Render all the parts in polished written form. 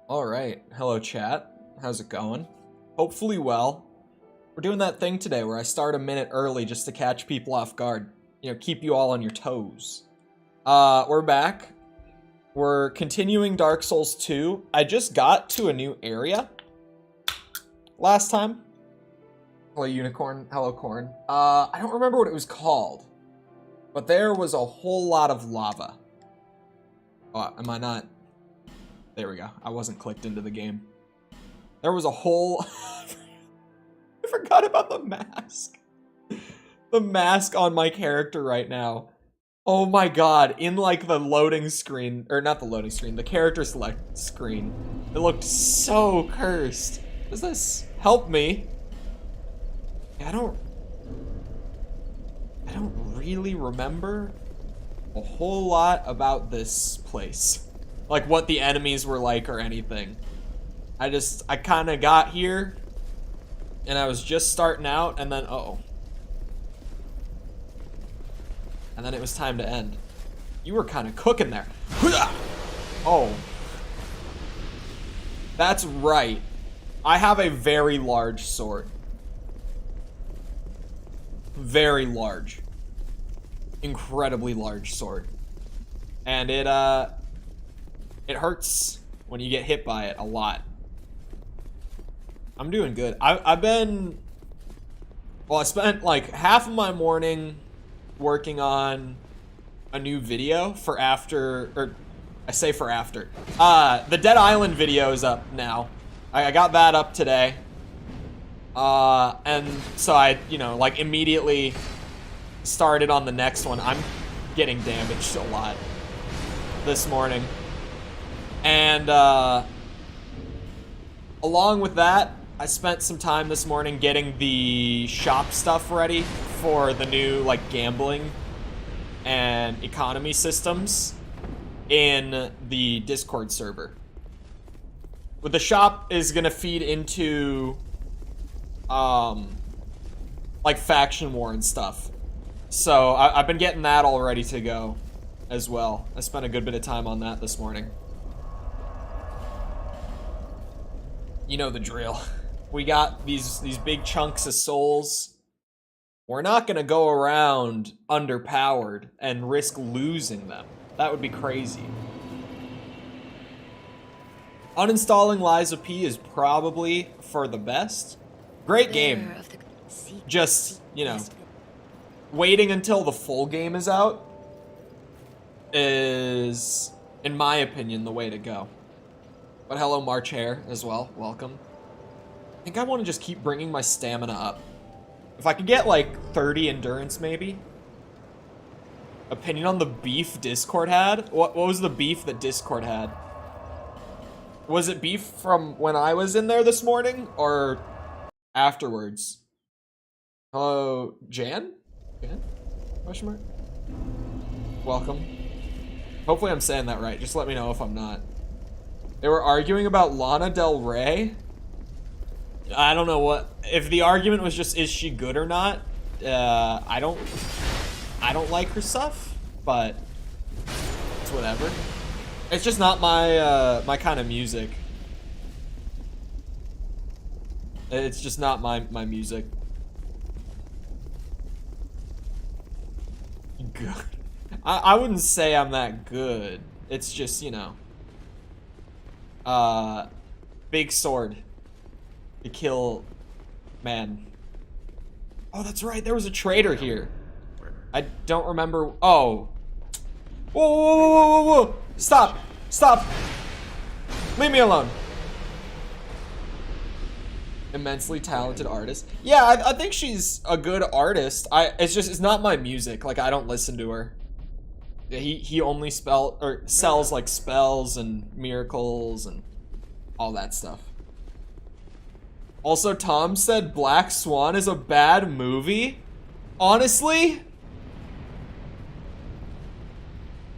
All right. Hello, chat. How's it going? Hopefully well. We're doing that thing today where I start a minute early just to catch people off guard. You know, keep you all on your toes. We're back. We're continuing Dark Souls 2. I just got to a new area last time. Hello, Unicorn. Hello, Corn. I don't remember what it was called, but there was a whole lot of lava. Oh, am I not? There we go. I wasn't clicked into the game. There was a whole... I forgot about the mask. The mask on my character right now. Oh my god. In like the loading screen, or not the loading screen, the character select screen. It looked so cursed. Does this help me? I don't really remember a whole lot about this place. Like what the enemies were like or anything. I kind of got here and I was just starting out and then, uh-oh. And then it was time to end. You were kind of cooking there. Oh. That's right. I have a very large sword. Very large. Incredibly large sword. And it hurts when you get hit by it a lot. I'm doing good. I spent like half of my morning working on a new video for after, or I say for after. The Dead Island video is up now. I got that up today. And so I, like immediately started on the next one. I'm getting damaged a lot this morning. And, along with that, I spent some time this morning getting the shop stuff ready for the new, like, gambling and economy systems in the Discord server. But the shop is gonna feed into, like, faction war and stuff. So, I've been getting that all ready to go as well. I spent a good bit of time on that this morning. You know the drill. We got these big chunks of souls. We're not gonna go around underpowered and risk losing them. That would be crazy. Uninstalling Lies of P is probably for the best. Great game. Just, waiting until the full game is out is, in my opinion, the way to go. But hello, March Hare, as well. Welcome. I think I want to just keep bringing my stamina up. If I could get, like, 30 endurance, maybe. Opinion on the beef Discord had? What was the beef that Discord had? Was it beef from when I was in there this morning, or afterwards? Hello, Jan? Jan? Question mark? Welcome. Hopefully I'm saying that right. Just let me know if I'm not. They were arguing about Lana Del Rey. I don't know what, if the argument was just, is she good or not? I don't like her stuff, but it's whatever. It's just not my, my kind of music. It's just not my music. Good. I wouldn't say I'm that good. It's just, big sword to kill man. Oh, that's right. There was a traitor here. I don't remember. Oh. Whoa, whoa, whoa, whoa, whoa, whoa. Stop. Stop. Leave me alone. Immensely talented artist. Yeah, I think she's a good artist. It's not my music. Like, I don't listen to her. He only sells like spells and miracles and all that stuff. Also, Tom said Black Swan is a bad movie. Honestly,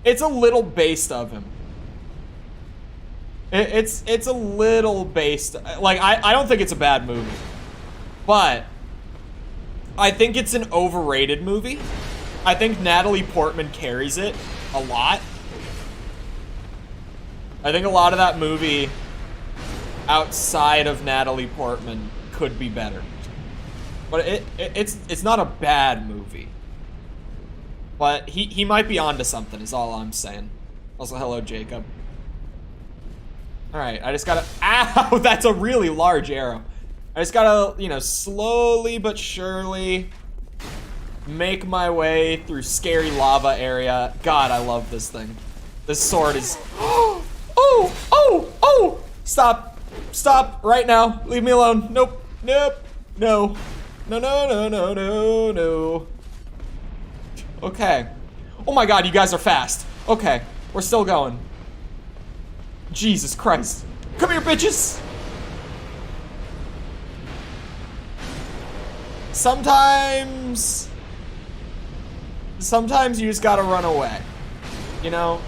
it's a little based of him. It's a little based. Like, I don't think it's a bad movie, but I think it's an overrated movie. I think Natalie Portman carries it a lot. I think a lot of that movie outside of Natalie Portman could be better. But it's not a bad movie. But he might be onto something is all I'm saying. Also, hello, Jacob. Alright, I just gotta... Ow! That's a really large arrow. I just gotta, you know, slowly but surely make my way through scary lava area. God, I love this thing. This sword is... Oh! Stop. Stop right now. Leave me alone. Nope. No. No. Okay. Oh my god, you guys are fast. Okay, we're still going. Jesus Christ. Come here, bitches! Sometimes you just gotta run away. You know?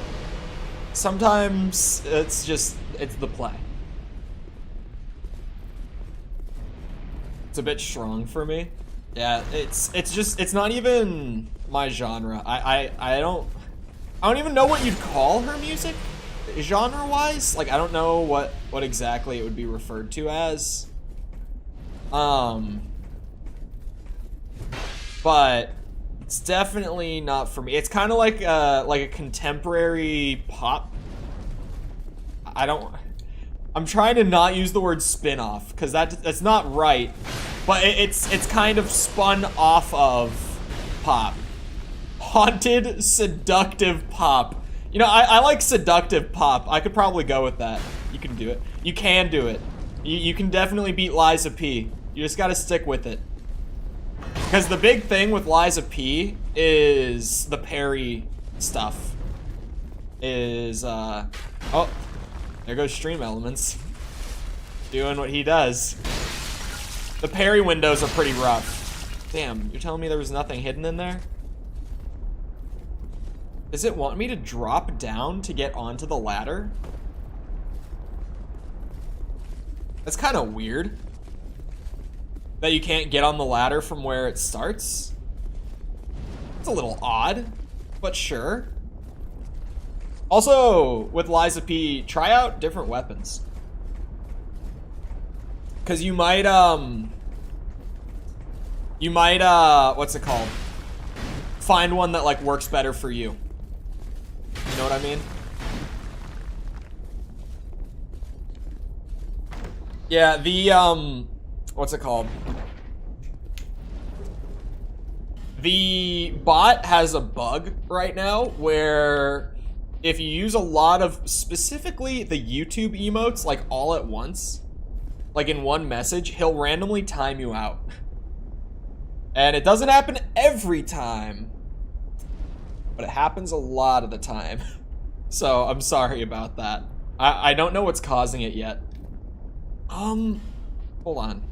Sometimes it's the play. It's a bit strong for me. Yeah, it's not even my genre. I don't even know what you'd call her music genre-wise. Like, I don't know what exactly it would be referred to as. But it's definitely not for me. It's kind of like a contemporary pop. I'm trying to not use the word spin-off because that's not right, but it's kind of spun off of pop. Haunted, seductive pop. You know, I like seductive pop. I could probably go with that. You can do it. You can do it. You can definitely beat Liza P. You just gotta stick with it. Because the big thing with Liza P is the parry stuff. Oh, there goes Stream Elements. Doing what he does. The parry windows are pretty rough. Damn, you're telling me there was nothing hidden in there? Does it want me to drop down to get onto the ladder? That's kind of weird. That you can't get on the ladder from where it starts? It's a little odd, but sure. Also, with Liza P, try out different weapons. Cause you might, what's it called? Find one that like works better for you. You know what I mean? Yeah, the, what's it called? The bot has a bug right now where if you use a lot of specifically the YouTube emotes like all at once, like in one message, he'll randomly time you out. And it doesn't happen every time, but it happens a lot of the time. So I'm sorry about that. I don't know what's causing it yet. Hold on.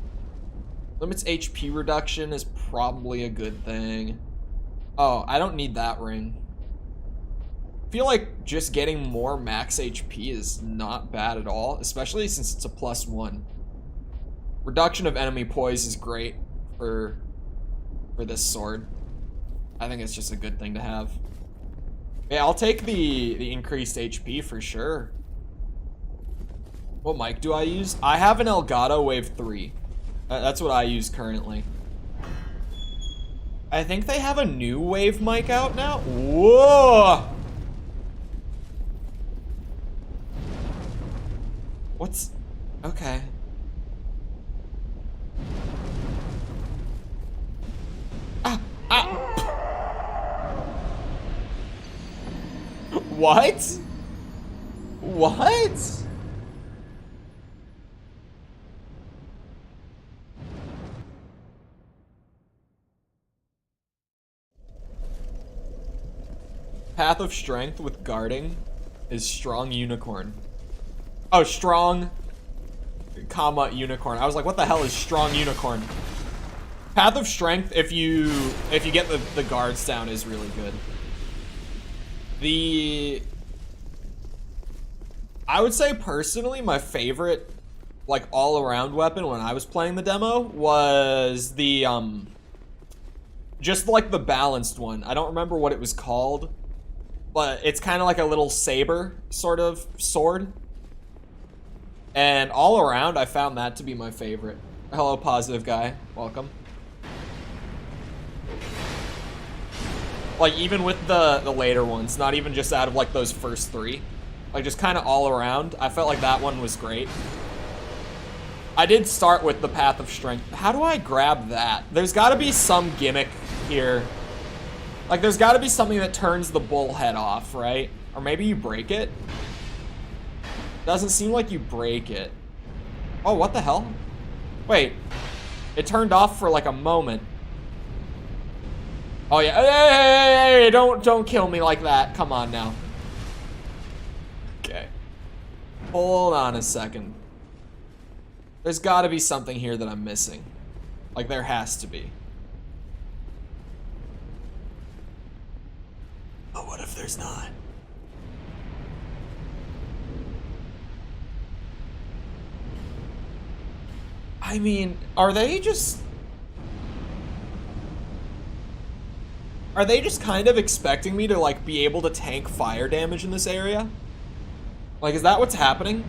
Limits HP reduction is probably a good thing. Oh, I don't need that ring. I feel like just getting more max HP is not bad at all, especially since it's a +1. Reduction of enemy poise is great for this sword. I think it's just a good thing to have. Yeah, I'll take the increased HP for sure. What mic do I use? I have an Elgato Wave 3. That's what I use currently. I think they have a new Wave mic out now. Whoa! What's... Okay. What? What? Path of Strength with guarding is strong unicorn. Oh, strong, comma, unicorn. I was like, what the hell is strong unicorn? Path of Strength, if you get the guards down, is really good. I would say personally, my favorite, like, all-around weapon when I was playing the demo was the, just like the balanced one. I don't remember what it was called, but it's kind of like a little saber sort of sword. And all around, I found that to be my favorite. Hello, positive guy. Welcome. Like, even with the later ones, not even just out of, like, those first 3. Like, just kind of all around, I felt like that one was great. I did start with the Path of Strength. How do I grab that? There's got to be some gimmick here. Like, there's got to be something that turns the bull head off, right? Or maybe you break it? Doesn't seem like you break it. Oh, what the hell? Wait. It turned off for, like, a moment. Oh, yeah. Hey, don't kill me like that. Come on now. Okay. Hold on a second. There's got to be something here that I'm missing. Like, there has to be. But what if there's not? I mean, are they just kind of expecting me to, like, be able to tank fire damage in this area? Like, is that what's happening?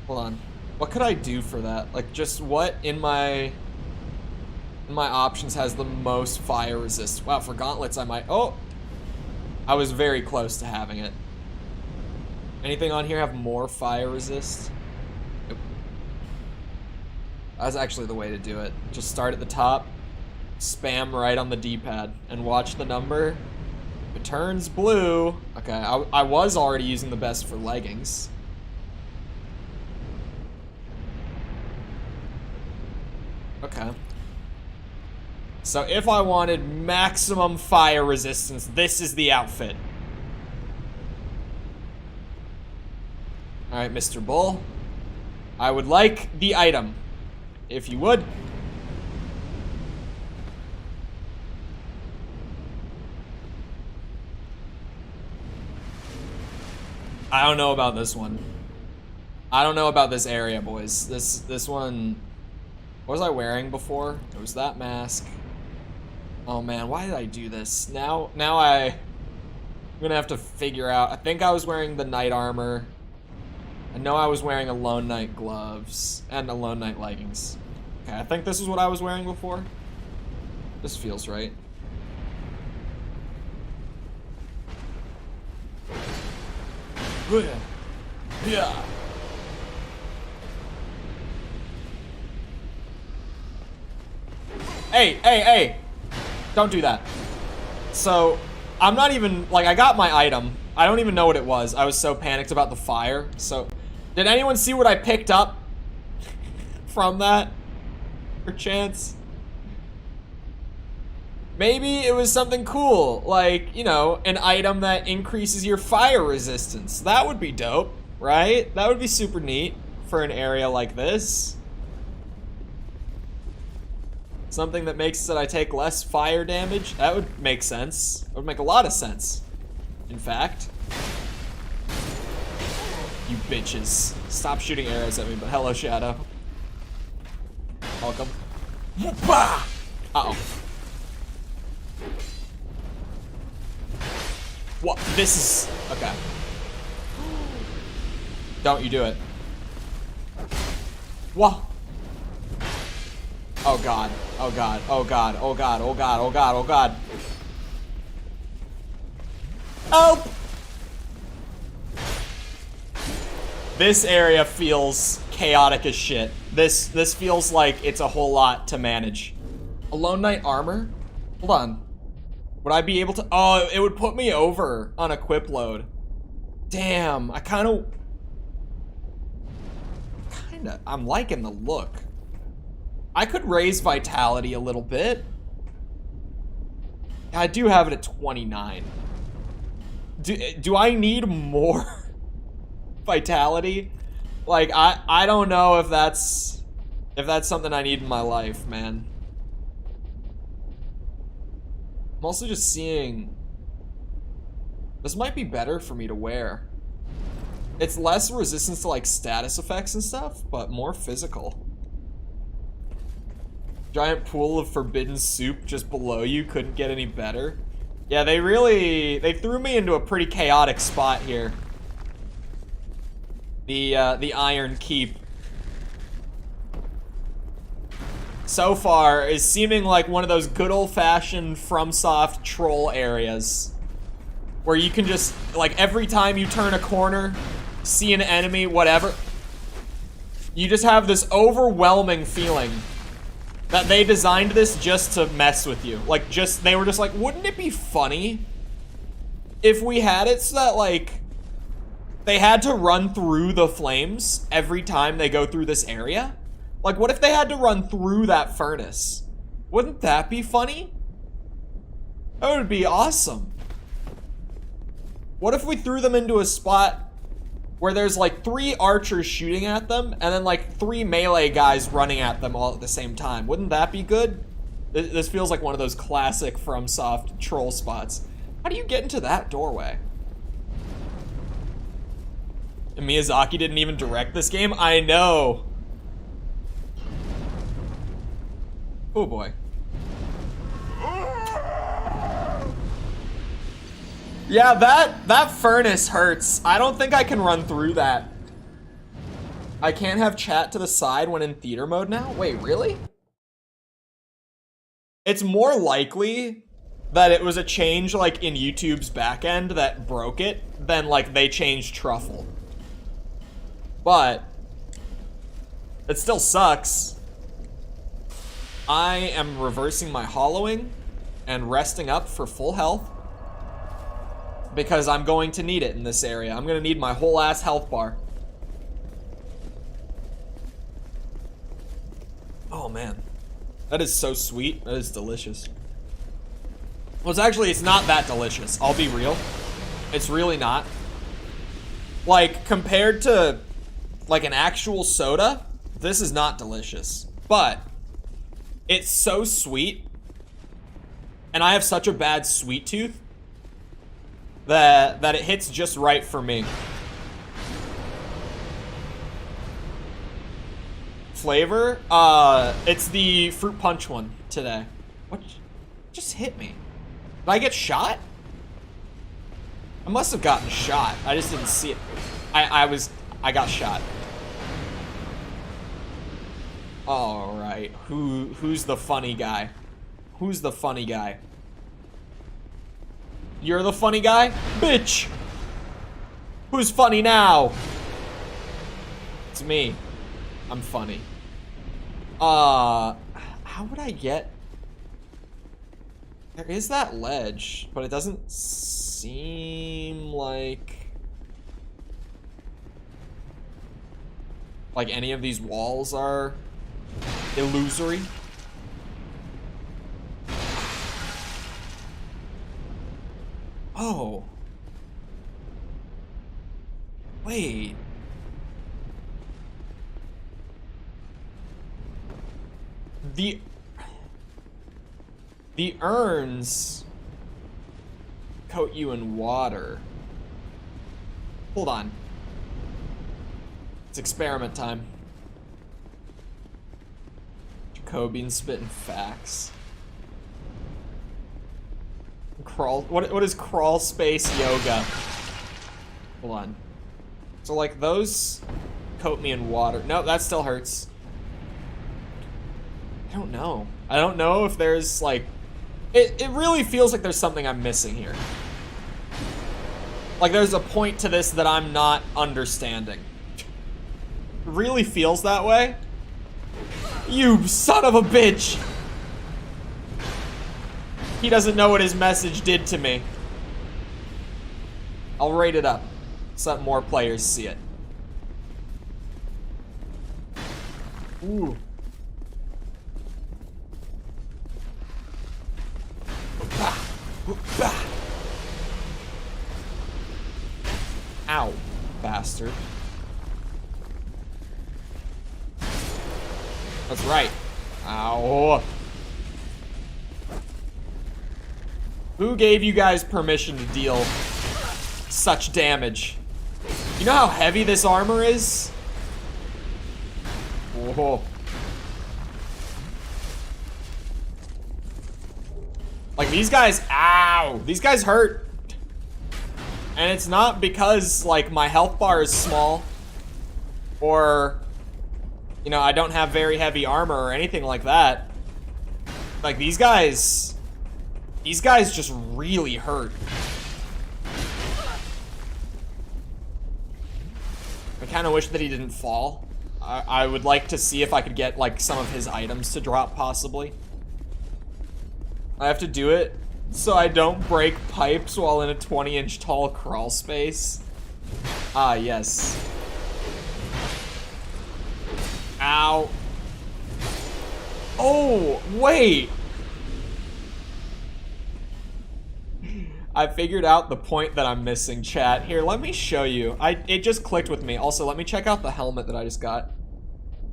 Hold on. What could I do for that? Like, just what in my options has the most fire resist? Wow, for gauntlets I might... Oh! I was very close to having it. Anything on here have more fire resist? Nope. That's actually the way to do it. Just start at the top, spam right on the D-pad, and watch the number. If it turns blue... Okay, I was already using the best for leggings. Okay. So if I wanted maximum fire resistance, this is the outfit. Alright, Mr. Bull. I would like the item, if you would. I don't know about this one. I don't know about this area, boys. This one... What was I wearing before? It was that mask. Oh man, why did I do this? Now I'm gonna have to figure out. I think I was wearing the knight armor. I know I was wearing Alone Knight gloves and Alone Knight leggings. Okay, I think this is what I was wearing before. This feels right. Yeah. Hey! Don't do that. So, I'm not even, like, I got my item. I don't even know what it was. I was so panicked about the fire. So, did anyone see what I picked up from that? Perchance? Maybe it was something cool, like, you know, an item that increases your fire resistance. That would be dope, right? That would be super neat for an area like this. Something that makes that I take less fire damage. That would make sense. That would make a lot of sense, in fact. You bitches. Stop shooting arrows at me, but hello, Shadow. Welcome. Uh-oh. What? This is... Okay. Don't you do it. What? Oh god. Oh god. Oh god. Oh god. Oh god. Oh god. Oh god. Help! This area feels chaotic as shit. This feels like it's a whole lot to manage. Alone Knight armor? Hold on. Would I be able to... Oh, it would put me over on equip load. Damn, I kinda... I'm liking the look. I could raise vitality a little bit. I do have it at 29. Do I need more vitality? Like, I don't know if that's something I need in my life, man. I'm also just seeing... This might be better for me to wear. It's less resistance to, like, status effects and stuff, but more physical. Giant pool of forbidden soup just below you couldn't get any better. Yeah, they threw me into a pretty chaotic spot here. The Iron Keep. So far is seeming like one of those good old-fashioned FromSoft troll areas. Where you can just, like, every time you turn a corner, see an enemy, whatever, you just have this overwhelming feeling that they designed this just to mess with you. Like, they were just like, wouldn't it be funny if we had it so that, like, they had to run through the flames every time they go through this area? Like, what if they had to run through that furnace? Wouldn't that be funny? That would be awesome. What if we threw them into a spot where there's like 3 archers shooting at them and then like 3 melee guys running at them all at the same time? Wouldn't that be good? This feels like one of those classic FromSoft troll spots. How do you get into that doorway? And Miyazaki didn't even direct this game? I know. Oh boy. Yeah, that furnace hurts. I don't think I can run through that. I can't have chat to the side when in theater mode now? Wait, really? It's more likely that it was a change like in YouTube's backend that broke it than like they changed truffle. But it still sucks. I am reversing my hollowing and resting up for full health because I'm going to need it in this area. I'm gonna need my whole ass health bar. Oh man, that is so sweet. That is delicious. Well, it's not that delicious. I'll be real. It's really not. Like, compared to like an actual soda, this is not delicious. But it's so sweet, and I have such a bad sweet tooth that it hits just right for me. Flavor? It's the fruit punch one today. What just hit me? Did I get shot? I must have gotten shot. I just didn't see it. I got shot. All right, who's the funny guy? Who's the funny guy? You're the funny guy? Bitch! Who's funny now? It's me. I'm funny. How would I get... There is that ledge, but it doesn't seem like any of these walls are illusory. Oh. Wait. The urns coat you in water. Hold on. It's experiment time. Jacobian spitting facts. Crawl. What is crawl space yoga? Hold on. So like those coat me in water. No, that still hurts. I don't know. I don't know if there's like it really feels like there's something I'm missing here. Like there's a point to this that I'm not understanding. It really feels that way. You son of a bitch! He doesn't know what his message did to me. I'll rate it up so that more players see it. Ooh. Ow, bastard. That's right. Ow. Who gave you guys permission to deal such damage? You know how heavy this armor is? Whoa. Like these guys, ow! These guys hurt. And it's not because like my health bar is small. Or, you know, I don't have very heavy armor or anything like that. Like, these guys just really hurt. I kind of wish that he didn't fall. I would like to see if I could get, like, some of his items to drop, possibly. I have to do it so I don't break pipes while in a 20-inch tall crawl space. Ah, yes. Ow. Oh, wait. I figured out the point that I'm missing, chat. Here, let me show you. It just clicked with me. Also, let me check out the helmet that I just got.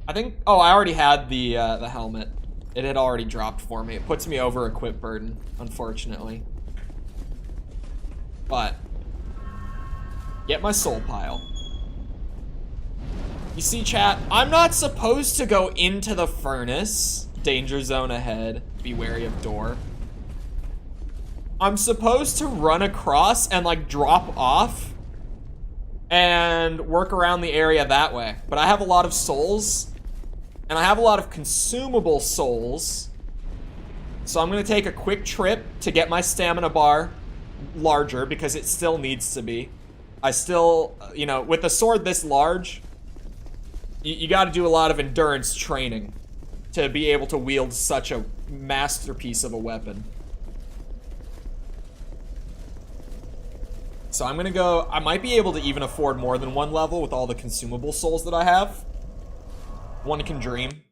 I think, oh, I already had the helmet. It had already dropped for me. It puts me over equip burden, unfortunately. But, get my soul pile. You see, chat, I'm not supposed to go into the furnace. Danger zone ahead. Be wary of door. I'm supposed to run across and, like, drop off and work around the area that way. But I have a lot of souls, and I have a lot of consumable souls. So I'm gonna take a quick trip to get my stamina bar larger, because it still needs to be. I still, you know, with a sword this large, you gotta do a lot of endurance training to be able to wield such a masterpiece of a weapon. So I'm gonna go, I might be able to even afford more than one level with all the consumable souls that I have. One can dream.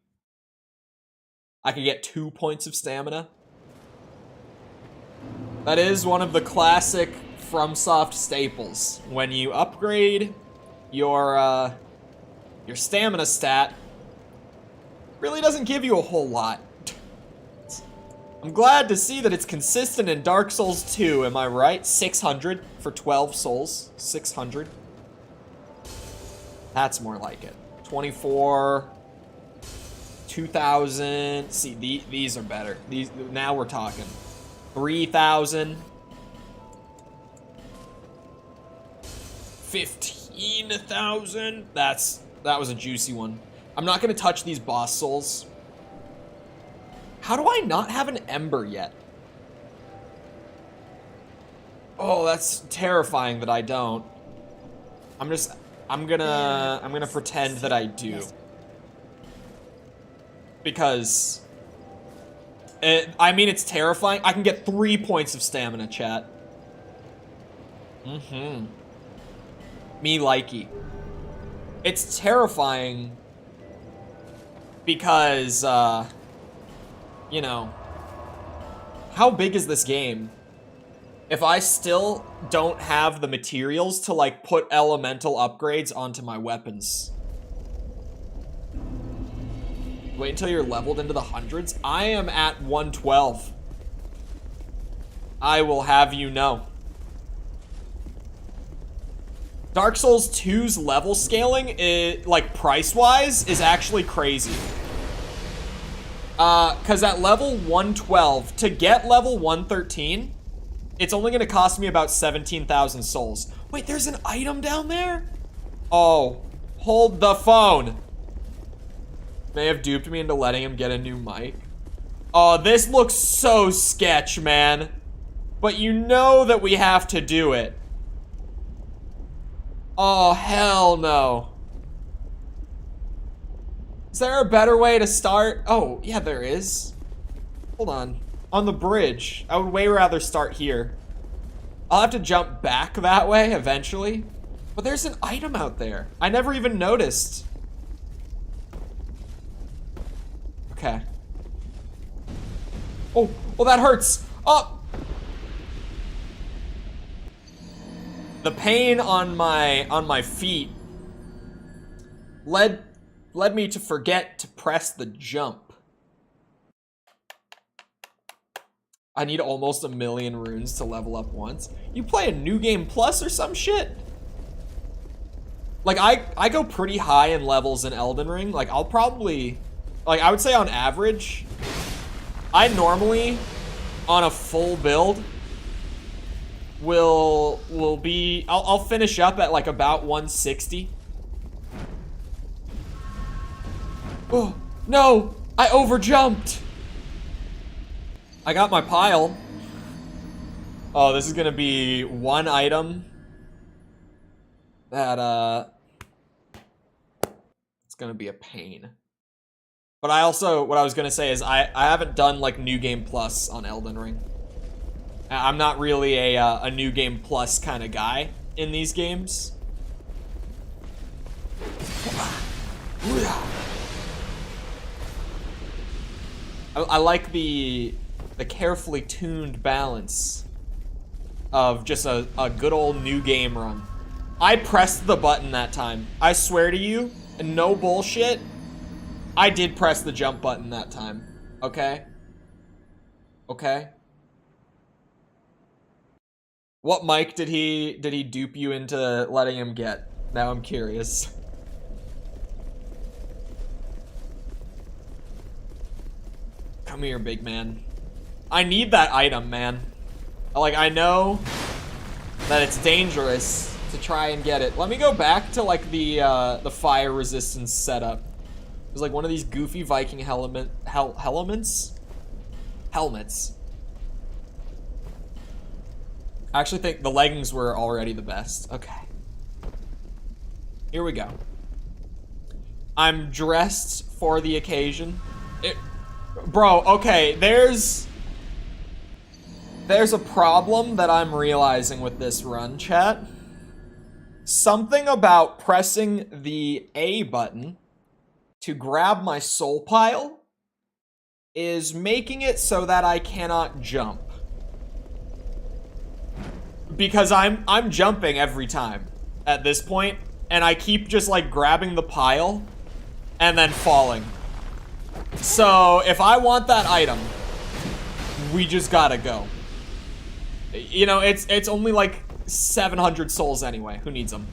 I could get 2 points of stamina. That is one of the classic FromSoft staples. When you upgrade your stamina stat, really doesn't give you a whole lot. I'm glad to see that it's consistent in Dark Souls 2, am I right? 600 for 12 souls. 600. That's more like it. 24. 2,000. See, these are better. These, now we're talking. 3,000. 15,000. That was a juicy one. I'm not gonna touch these boss souls. How do I not have an ember yet? Oh, that's terrifying that I don't. I'm gonna pretend that I do. Because I mean, it's terrifying. I can get 3 points of stamina, chat. Me likey. It's terrifying because you know, how big is this game? If I still don't have the materials to, like, put elemental upgrades onto my weapons. Wait until you're leveled into the hundreds? I am at 112. I will have you know. Dark Souls 2's level scaling, like, price-wise, is actually crazy. Because at level 112, to get level 113, it's only going to cost me about 17,000 souls. Wait, there's an item down there? Oh, hold the phone. May have duped me into letting him get a new mic. Oh, this looks so sketch, man. But you know that we have to do it. Oh, hell no. Is there a better way to start? Oh, yeah, there is. Hold on. On the bridge. I would way rather start here. I'll have to jump back that way eventually. But there's an item out there. I never even noticed. Okay. Oh, well, that hurts. Oh! The pain on my feet led me to forget to press the jump. I need almost 1,000,000 runes to level up once. You play a New Game Plus or some shit? Like, I go pretty high in levels in Elden Ring. Like, I'll probably, like, I would say on average, I normally, on a full build, will be, I'll finish up at, like, about 160. Oh, no! I overjumped! I got my pile. Oh, this is gonna be one item that, it's gonna be a pain. But I also, what I was gonna say is I haven't done, like, New Game Plus on Elden Ring. I'm not really a New Game Plus kind of guy in these games. I like the carefully tuned balance of just a good old new game run. I pressed the button that time. I swear to you, no bullshit, I did press the jump button that time. Okay? Okay? What mic did he dupe you into letting him get? Now I'm curious. Come here, big man. I need that item, man. Like, I know that it's dangerous to try and get it. Let me go back to, like, the fire resistance setup. There's, like, one of these goofy Viking helmets. I actually think the leggings were already the best. Okay. Here we go. I'm dressed for the occasion. Bro, okay, there's a problem that I'm realizing with this run, chat. Something about pressing the A button to grab my soul pile is making it so that I cannot jump. Because I'm jumping every time at this point, and I keep just, like, grabbing the pile and then falling. So, if I want that item, we just gotta go. You know, it's only like 700 souls anyway. Who needs them?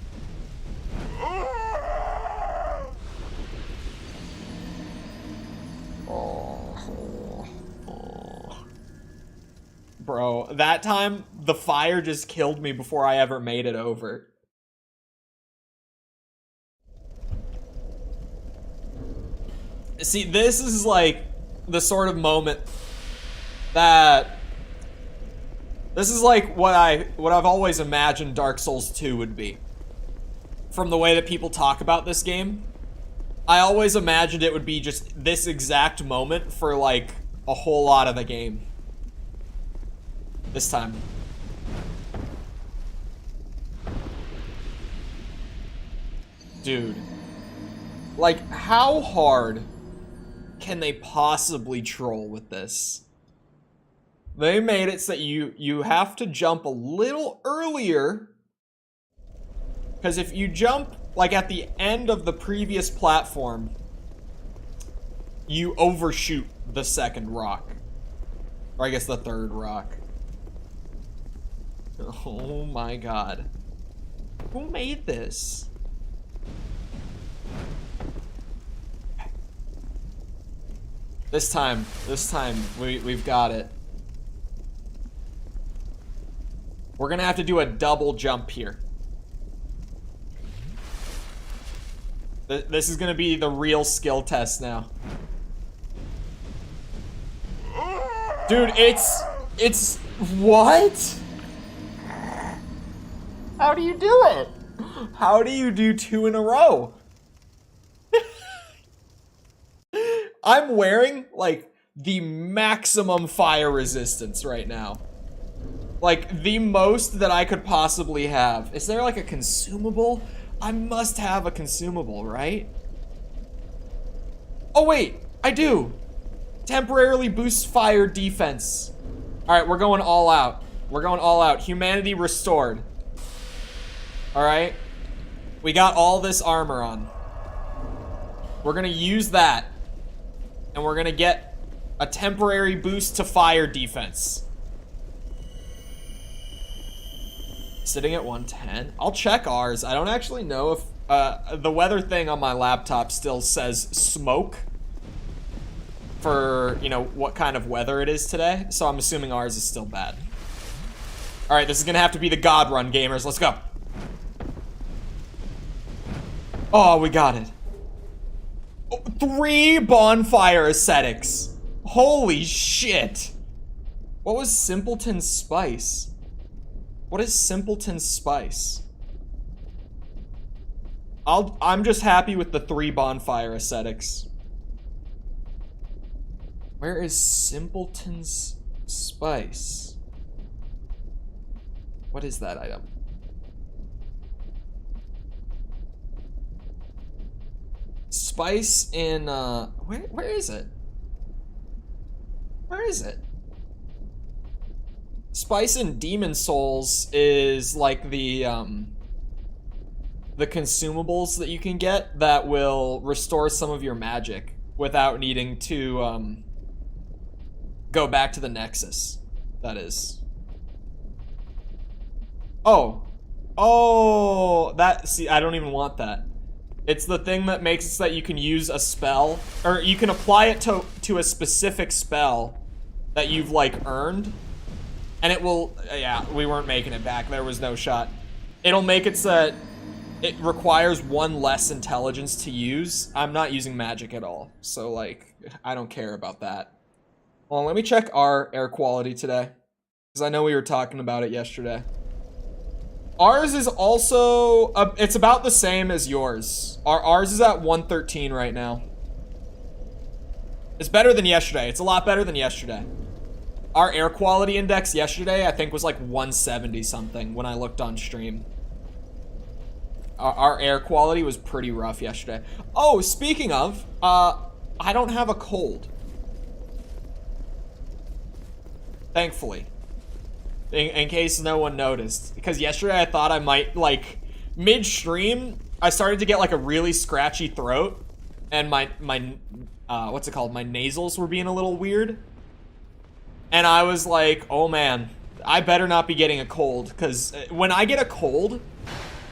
Bro, that time, the fire just killed me before I ever made it over. See, this is like the sort of moment that... This is like what I've always imagined Dark Souls 2 would be. From the way that people talk about this game. I always imagined it would be just this exact moment for, like, a whole lot of the game. This time. Dude. Like, how hard can they possibly troll with this? They made it so that you have to jump a little earlier. Because if you jump, like, at the end of the previous platform, you overshoot the second rock. Or I guess the third rock. Oh my god. Who made this? This time, we've got it. We're gonna have to do a double jump here. This is gonna be the real skill test now. Dude, it's what? How do you do it? How do you do 2 in a row? I'm wearing, like, the maximum fire resistance right now. Like, the most that I could possibly have. Is there, like, a consumable? I must have a consumable, right? Oh, wait. I do. Temporarily boosts fire defense. Alright, we're going all out. We're going all out. Humanity restored. Alright? We got all this armor on. We're gonna use that. And we're gonna get a temporary boost to fire defense. Sitting at 110. I'll check ours. I don't actually know if the weather thing on my laptop still says smoke for, you know, what kind of weather it is today. So I'm assuming ours is still bad. All right, this is gonna have to be the God run, gamers. Let's go. Oh, we got it. Oh, 3 bonfire ascetics. Holy shit. What was Simpleton Spice? What is Simpleton Spice? I'm just happy with the 3 bonfire ascetics. Where is Simpleton's Spice? What is that item? Spice in, where is it? Where is it? Spice in Demon Souls is like the consumables that you can get that will restore some of your magic without needing to, go back to the Nexus, that is. Oh. Oh, see, I don't even want that. It's the thing that makes it so that you can use a spell, or you can apply it to a specific spell that you've, like, earned. And it will, yeah, we weren't making it back. There was no shot. It'll make it so that it requires 1 less intelligence to use. I'm not using magic at all. So, like, I don't care about that. Hold on, let me check our air quality today. Because I know we were talking about it yesterday. Ours is also, it's about the same as yours. Ours is at 113 right now. It's better than yesterday. It's a lot better than yesterday. Our air quality index yesterday, I think, was like 170 something when I looked on stream. Our air quality was pretty rough yesterday. Oh, speaking of, I don't have a cold. Thankfully. In case no one noticed. Because yesterday I thought I might, like, mid-stream, I started to get, like, a really scratchy throat. And my what's it called? My nasals were being a little weird. And I was like, oh man, I better not be getting a cold. Because when I get a cold,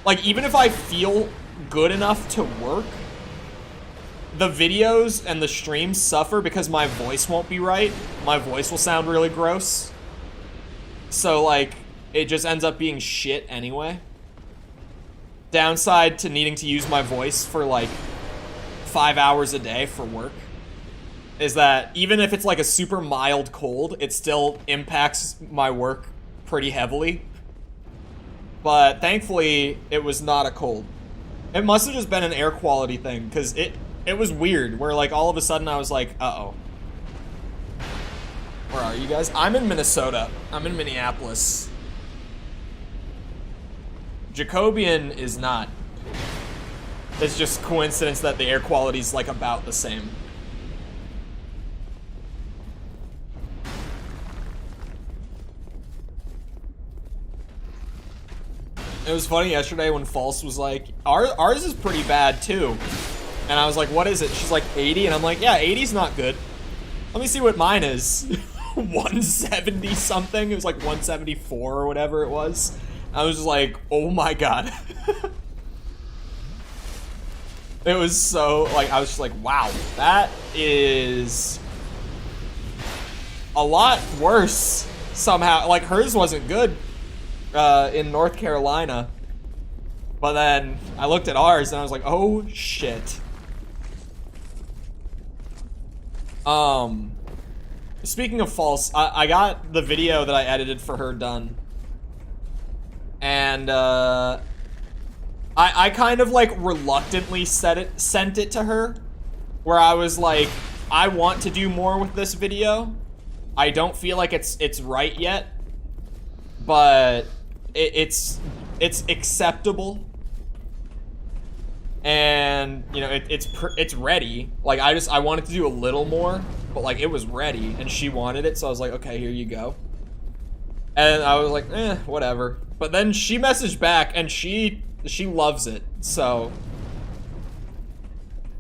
like, even if I feel good enough to work, the videos and the streams suffer because my voice won't be right. My voice will sound really gross. So, like, it just ends up being shit anyway. Downside to needing to use my voice for, like, 5 hours a day for work is that even if it's, like, a super mild cold, it still impacts my work pretty heavily. But thankfully, it was not a cold. It must have just been an air quality thing, because it was weird, where, like, all of a sudden I was like, uh-oh. Where are you guys? I'm in Minnesota. I'm in Minneapolis. Jacobian is not. It's just coincidence that the air quality's, like, about the same. It was funny yesterday when False was like, ours is pretty bad too. And I was like, what is it? She's like, 80? And I'm like, yeah, 80's not good. Let me see what mine is. 170 something. It was like 174 or whatever it was. I was just like, oh my god. It was so, like, I was just like, wow, that is a lot worse somehow. Like, hers wasn't good in North Carolina. But then I looked at ours and I was like, oh shit. Speaking of False, I got the video that I edited for her done. And, I kind of, like, reluctantly sent it to her. Where I was like, I want to do more with this video. I don't feel like it's right yet. But it's acceptable. And, you know, it's ready. Like, I wanted to do a little more, but, like, it was ready, and she wanted it, so I was like, okay, here you go. And I was like, whatever. But then she messaged back, and she loves it, so.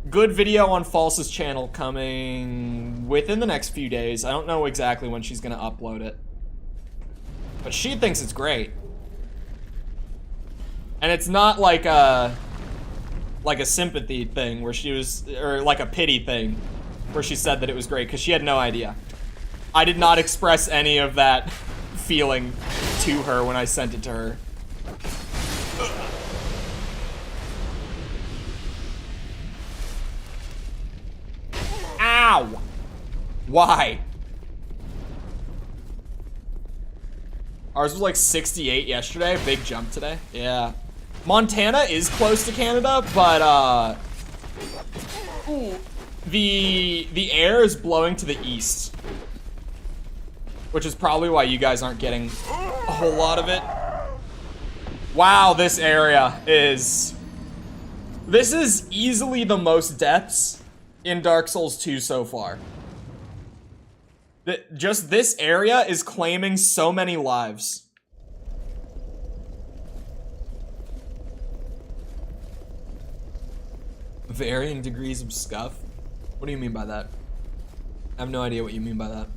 Good video on False's channel coming within the next few days. I don't know exactly when she's gonna upload it. But she thinks it's great. And it's not like a sympathy thing where she was, or like a pity thing where she said that it was great, because she had no idea. I did not express any of that feeling to her when I sent it to her. Why? Ours was like 68 yesterday. Big jump today. Yeah. Montana is close to Canada, but the air is blowing to the east, which is probably why you guys aren't getting a whole lot of it. Wow, this area is... This is easily the most deaths in Dark Souls 2 so far. Just this area is claiming so many lives. Varying degrees of scuff? What do you mean by that? I have no idea what you mean by that.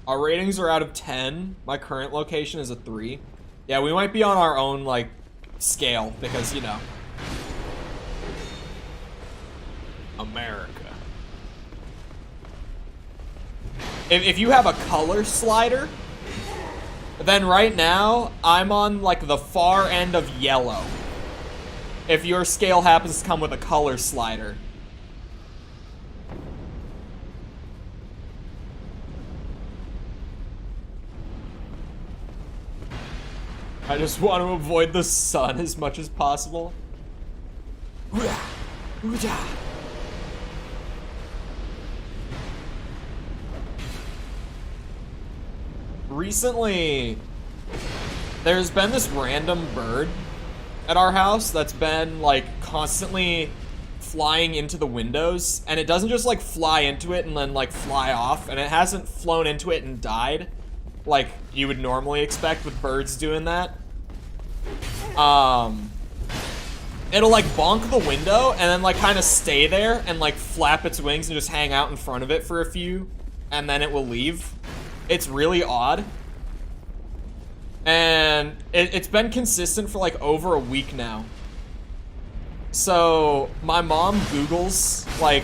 Our ratings are out of 10. My current location is a 3. Yeah, we might be on our own, like, scale, because, you know. America. If you have a color slider, then right now, I'm on, like, the far end of yellow. If your scale happens to come with a color slider. I just want to avoid the sun as much as possible. Recently, there's been this random bird at our house that's been like constantly flying into the windows, and it doesn't just like fly into it and then like fly off, and it hasn't flown into it and died like you would normally expect with birds doing that. It'll like bonk the window and then like kind of stay there and like flap its wings and just hang out in front of it for a few, and then it will leave. It's really odd. And it's been consistent for like over a week now. So my mom Googles like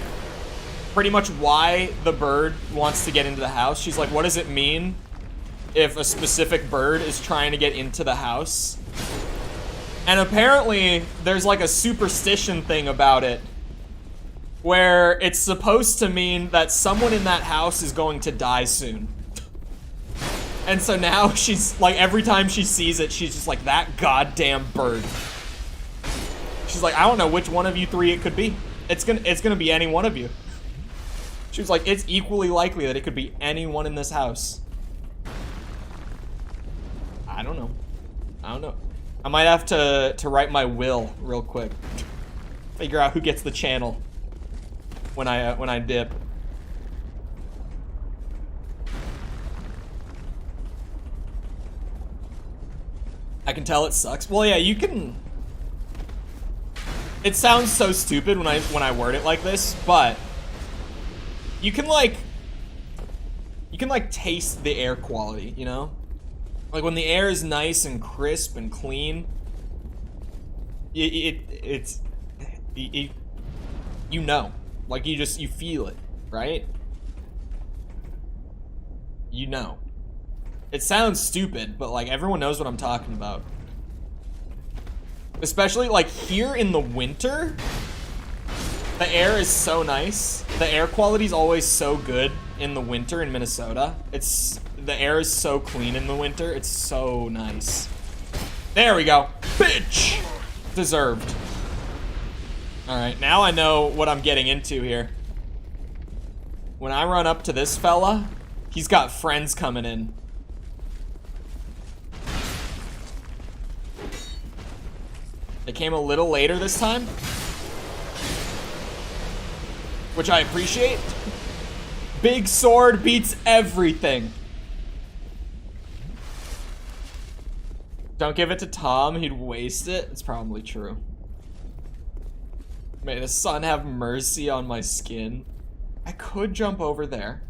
pretty much why the bird wants to get into the house. She's like, what does it mean if a specific bird is trying to get into the house? And apparently there's like a superstition thing about it where it's supposed to mean that someone in that house is going to die soon. And so now she's like, every time she sees it, she's just like, that goddamn bird. She's like, I don't know which one of you three it could be. It's gonna be any one of you. She was like, it's equally likely that it could be anyone in this house. I don't know. I might have to write my will real quick. Figure out who gets the channel when I dip. I can tell it sucks. Well, yeah, you can. It sounds so stupid when I word it like this, but you can like taste the air quality, you know? Like when the air is nice and crisp and clean, it's you know, like you feel it, right? You know. It sounds stupid, but like everyone knows what I'm talking about. Especially like here in the winter, the air is so nice. The air quality is always so good in the winter in Minnesota. The air is so clean in the winter. It's so nice. There we go. Bitch! Deserved. Alright, now I know what I'm getting into here. When I run up to this fella, he's got friends coming in. They came a little later this time, which I appreciate. Big sword beats everything. Don't give it to Tom, he'd waste it. It's probably true. May the sun have mercy on my skin. I could jump over there.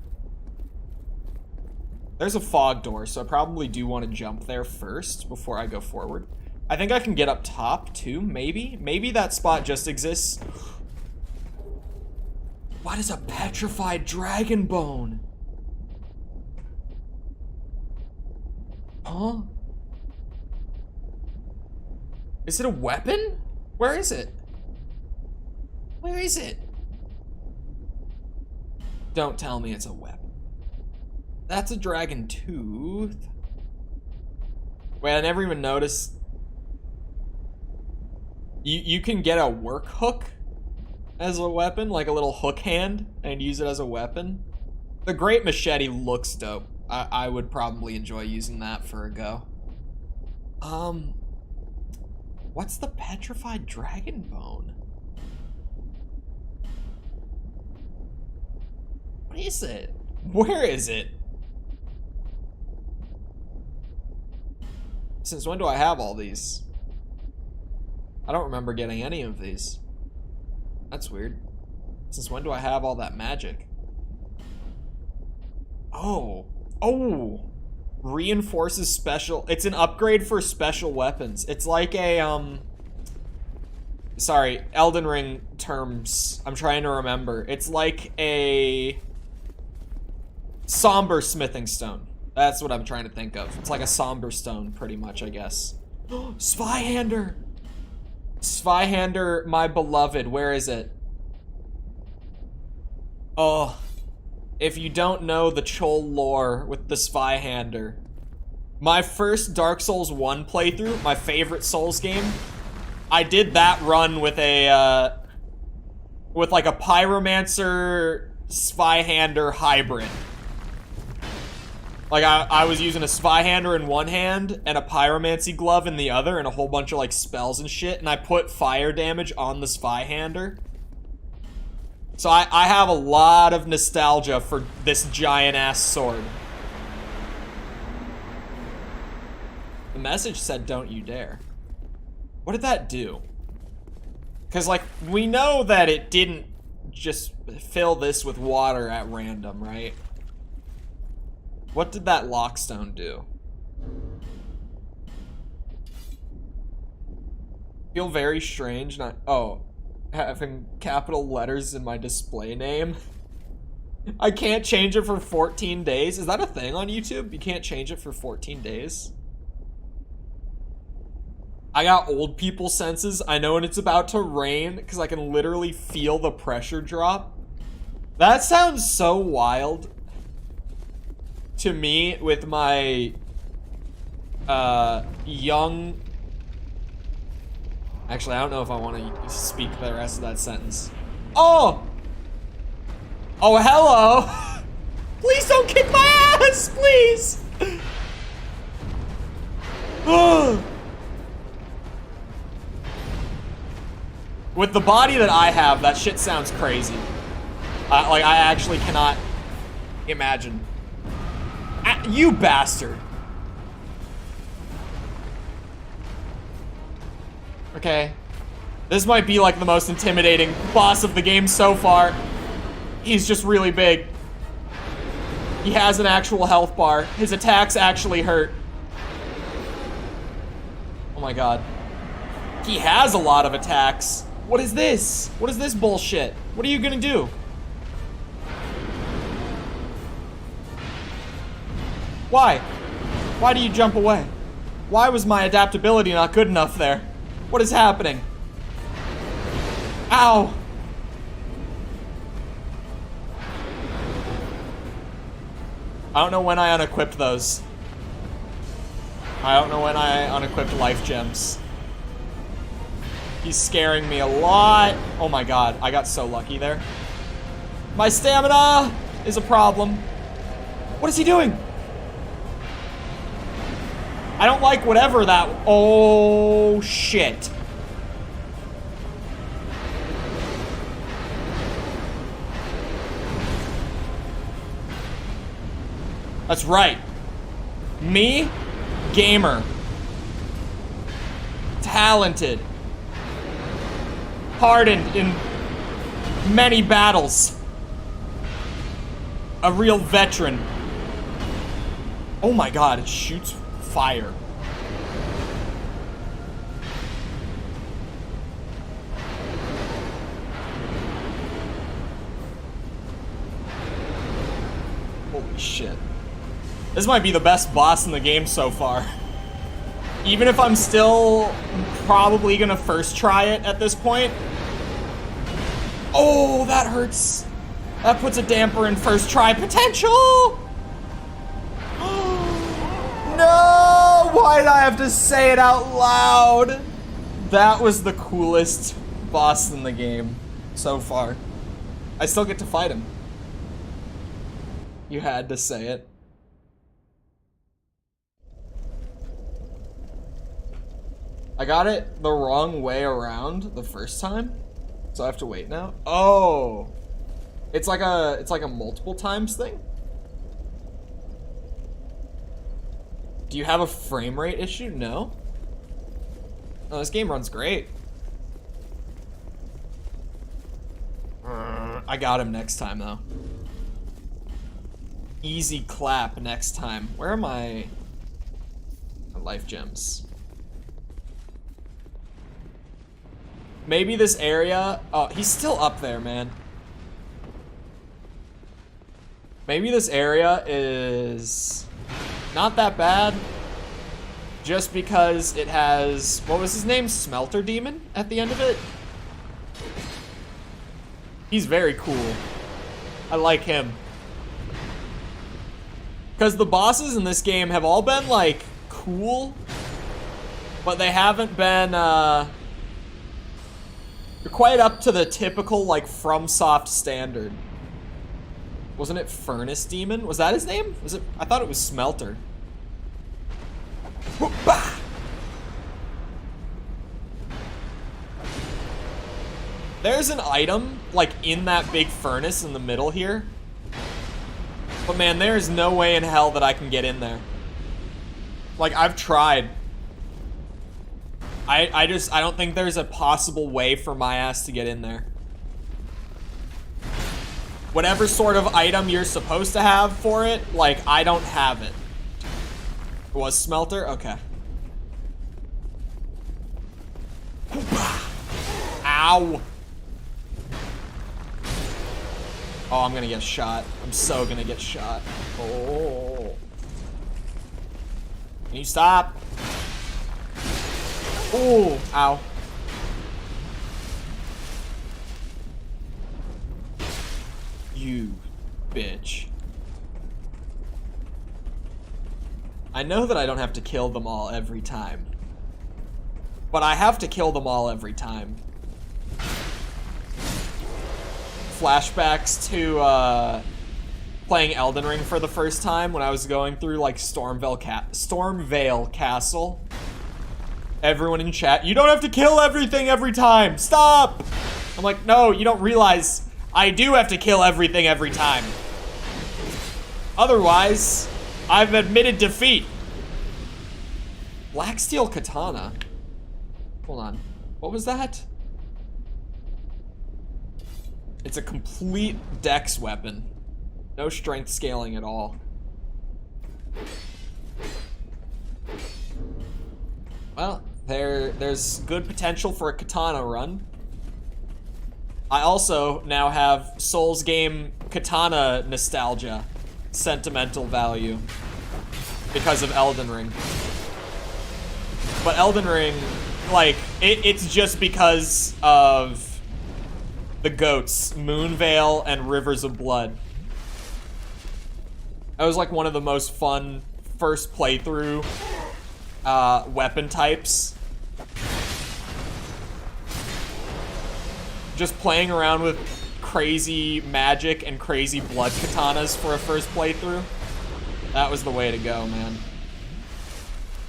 There's a fog door, so I probably do want to jump there first before I go forward. I think I can get up top too, maybe? Maybe that spot just exists. What is a petrified dragon bone? Huh? Is it a weapon? Where is it? Where is it? Don't tell me it's a weapon. That's a dragon tooth. Wait, I never even noticed. You can get a work hook as a weapon, like a little hook hand, and use it as a weapon. The Great Machete looks dope. I would probably enjoy using that for a go. What's the petrified dragon bone? What is it? Where is it? Since when do I have all these? I don't remember getting any of these. That's weird. Since when do I have all that magic? Oh. Oh. Reinforces special. It's an upgrade for special weapons. It's like a, sorry, Elden Ring terms. I'm trying to remember. It's like a somber smithing stone. That's what I'm trying to think of. It's like a somber stone, pretty much, I guess. Spyhander! Spyhander, my beloved. Where is it? Oh. If you don't know the Chol lore with the Spyhander, my first Dark Souls 1 playthrough, my favorite Souls game, I did that run with a, with like a Pyromancer Spyhander hybrid. Like, I was using a Spyhander in one hand and a Pyromancy glove in the other and a whole bunch of, like, spells and shit, and I put fire damage on the Spyhander. So I have a lot of nostalgia for this giant-ass sword. The message said, "Don't you dare." What did that do? Because, like, we know that it didn't just fill this with water at random, right? What did that lockstone do? Feel very strange not— oh, having capital letters in my display name. I can't change it for 14 days. Is that a thing on YouTube? You can't change it for 14 days? I got old people senses. I know when it's about to rain because I can literally feel the pressure drop. That sounds so wild to me with my young— actually, I don't know if I want to speak the rest of that sentence. Oh! Oh, hello! Please don't kick my ass, please! With the body that I have, that shit sounds crazy. Like, I actually cannot imagine. You bastard. Okay. This might be like the most intimidating boss of the game so far. He's just really big. He has an actual health bar. His attacks actually hurt. Oh my god. He has a lot of attacks. What is this? What is this bullshit? What are you gonna do? Why? Why do you jump away? Why was my adaptability not good enough there? What is happening? Ow! I don't know when I unequipped those. I don't know when I unequipped life gems. He's scaring me a lot. Oh my god, I got so lucky there. My stamina is a problem. What is he doing? I don't like whatever that— oh, shit. That's right. Me, gamer. Talented. Hardened in many battles. A real veteran. Oh my god, it shoots fire. Holy shit. This might be the best boss in the game so far. Even if I'm still probably gonna first try it at this point. Oh, that hurts. That puts a damper in first try potential. No, why did I have to say it out loud? That was the coolest boss in the game so far. I still get to fight him. You had to say it. I got it the wrong way around the first time, so I have to wait now. Oh, it's like a multiple times thing. Do you have a frame rate issue? No. Oh, this game runs great. I got him next time though. Easy clap next time. Where are my life gems? Maybe this area. Oh, he's still up there, man. Maybe this area is not that bad. Just because it has, what was his name? Smelter Demon at the end of it? He's very cool. I like him. Because the bosses in this game have all been, like, cool. But they haven't been, quite up to the typical, like, FromSoft standard. Wasn't it Furnace Demon? Was that his name? Was it? I thought it was Smelter. There's an item, like, in that big furnace in the middle here. But man, there's no way in hell that I can get in there. Like, I've tried. I don't think there's a possible way for my ass to get in there. Whatever sort of item you're supposed to have for it, like, I don't have it. It was Smelter? Okay. Ow. Oh, I'm gonna get shot. I'm so gonna get shot. Oh. Can you stop? Oh, ow. You bitch. I know that I don't have to kill them all every time. But I have to kill them all every time. Flashbacks to playing Elden Ring for the first time when I was going through like Stormvale Castle. Everyone in chat, you don't have to kill everything every time. Stop! I'm like, no, you don't realize I do have to kill everything every time. Otherwise, I've admitted defeat. Black Steel Katana. Hold on. What was that? It's a complete dex weapon. No strength scaling at all. Well, there's good potential for a katana run. I also now have Souls game katana nostalgia, sentimental value, because of Elden Ring. But Elden Ring, like, it's just because of the goats, Moonveil and Rivers of Blood. That was like one of the most fun first playthrough weapon types. Just playing around with crazy magic and crazy blood katanas for a first playthrough. That was the way to go, man.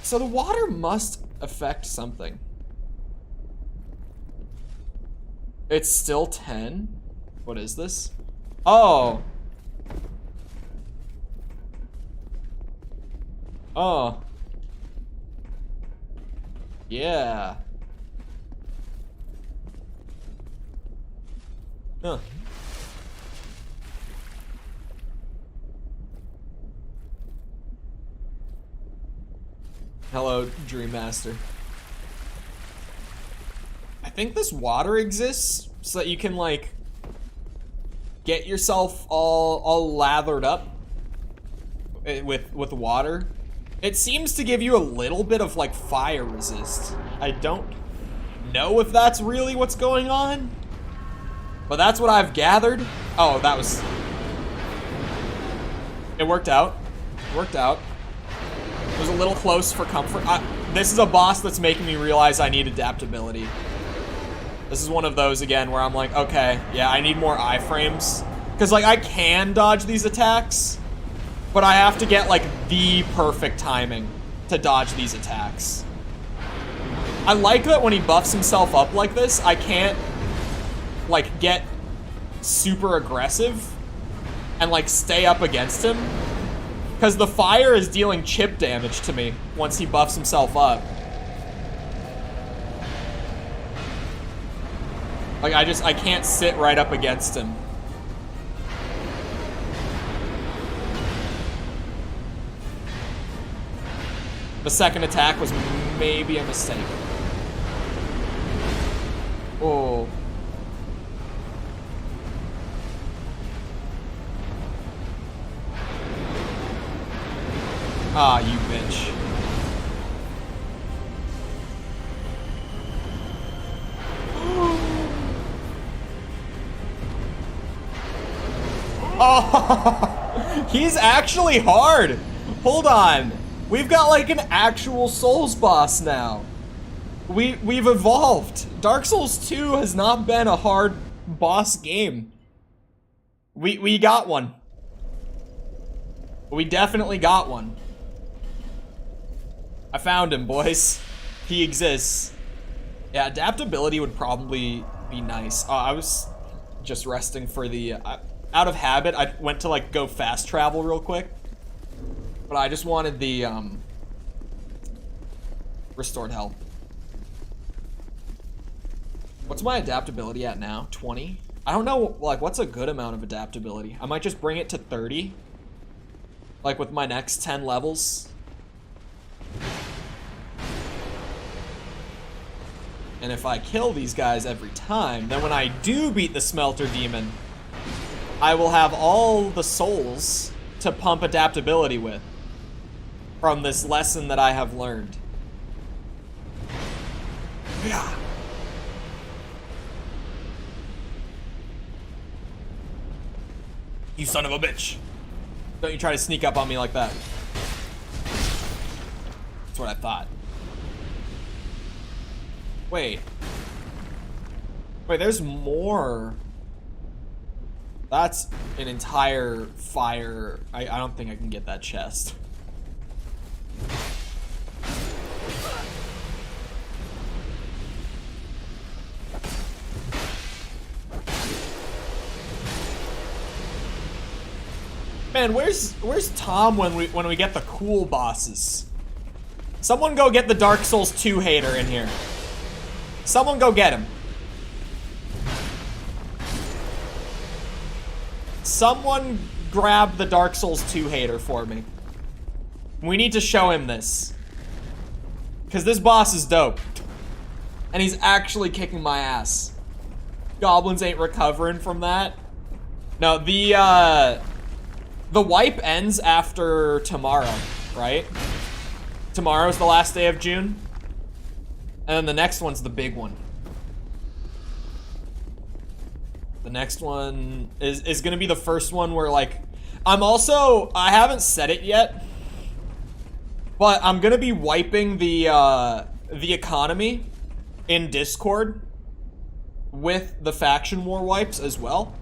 So the water must affect something. It's still 10? What is this? Oh. Oh. Yeah. Huh. Hello, Dream Master. I think this water exists so that you can, like, get yourself all lathered up with water It seems to give you a little bit of, like, fire resist. I don't know if that's really what's going on, but that's what I've gathered. Oh, that was... It worked out. It worked out. It was a little close for comfort. This is a boss that's making me realize I need adaptability. This is one of those, again, where I'm like, okay, yeah, I need more iframes. Because, like, I can dodge these attacks, but I have to get, like, the perfect timing to dodge these attacks. I like that when he buffs himself up like this, I can't, like, get super aggressive and, like, stay up against him. Because the fire is dealing chip damage to me once he buffs himself up. Like, I can't sit right up against him. The second attack was maybe a mistake. Oh. Ah, you bitch. Oh, he's actually hard. Hold on. We've got like an actual Souls boss now. We've evolved. Dark Souls 2 has not been a hard boss game. We got one. We definitely got one. I found him, boys. He exists. Yeah, adaptability would probably be nice. I was just resting for the... out of habit, I went to like go fast travel real quick. But I just wanted the restored health. What's my adaptability at now? 20? I don't know, like, what's a good amount of adaptability? I might just bring it to 30. Like with my next 10 levels. And if I kill these guys every time, then when I do beat the Smelter Demon, I will have all the souls to pump adaptability with from this lesson that I have learned. Yeah. You son of a bitch. Don't you try to sneak up on me like that. That's what I thought. Wait. Wait, there's more. That's an entire fire. I don't think I can get that chest. Man, where's Tom when we get the cool bosses? Someone go get the Dark Souls 2 hater in here. Someone go get him. Someone grab the Dark Souls 2 hater for me. We need to show him this. Because this boss is dope. And he's actually kicking my ass. Goblins ain't recovering from that. No, the wipe ends after tomorrow, right? Tomorrow's the last day of June. And then the next one's the big one. The next one is gonna be the first one where, like, I haven't said it yet, but I'm gonna be wiping the economy in Discord with the faction war wipes as well,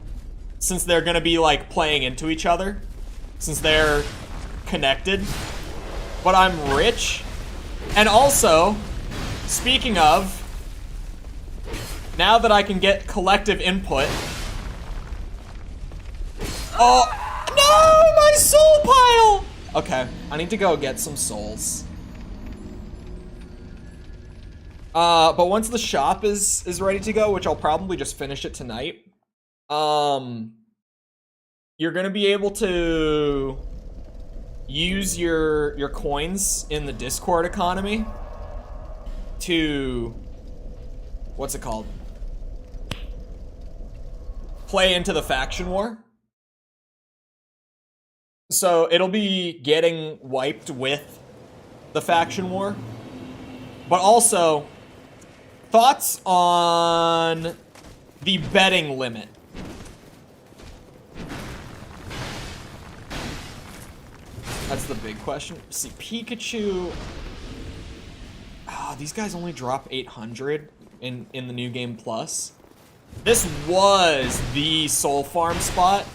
since they're gonna be, like, playing into each other, since they're connected. But I'm rich, and also, speaking of, now that I can get collective input... Oh, no, my soul pile! Okay, I need to go get some souls. But once the shop is ready to go, which I'll probably just finish it tonight, you're gonna be able to use your coins in the Discord economy to, what's it called? Play into the faction war. So it'll be getting wiped with the faction war. But also, thoughts on the betting limit. That's the big question. See, Pikachu... these guys only drop 800 in the New Game Plus. This was the soul farm spot,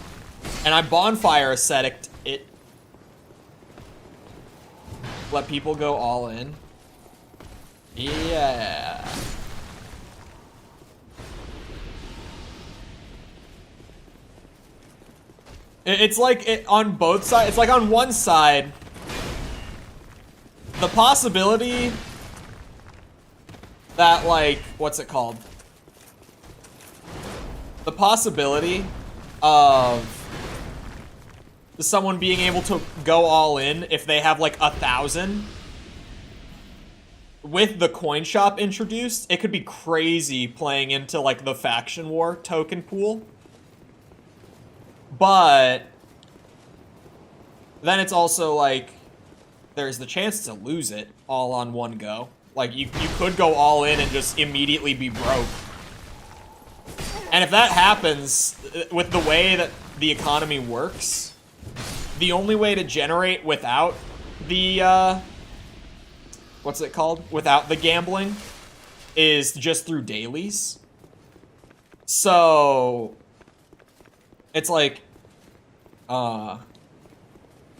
and I bonfire ascetic it. Let people go all in. Yeah. It's like on both sides. It's like on one side, the possibility that, like, what's it called? The possibility of someone being able to go all in if they have like 1,000 with the coin shop introduced, it could be crazy playing into like the faction war token pool. But then it's also like there's the chance to lose it all on one go. Like you could go all in and just immediately be broke. And if that happens, with the way that the economy works, the only way to generate without the, what's it called? Without the gambling is just through dailies. So, it's like,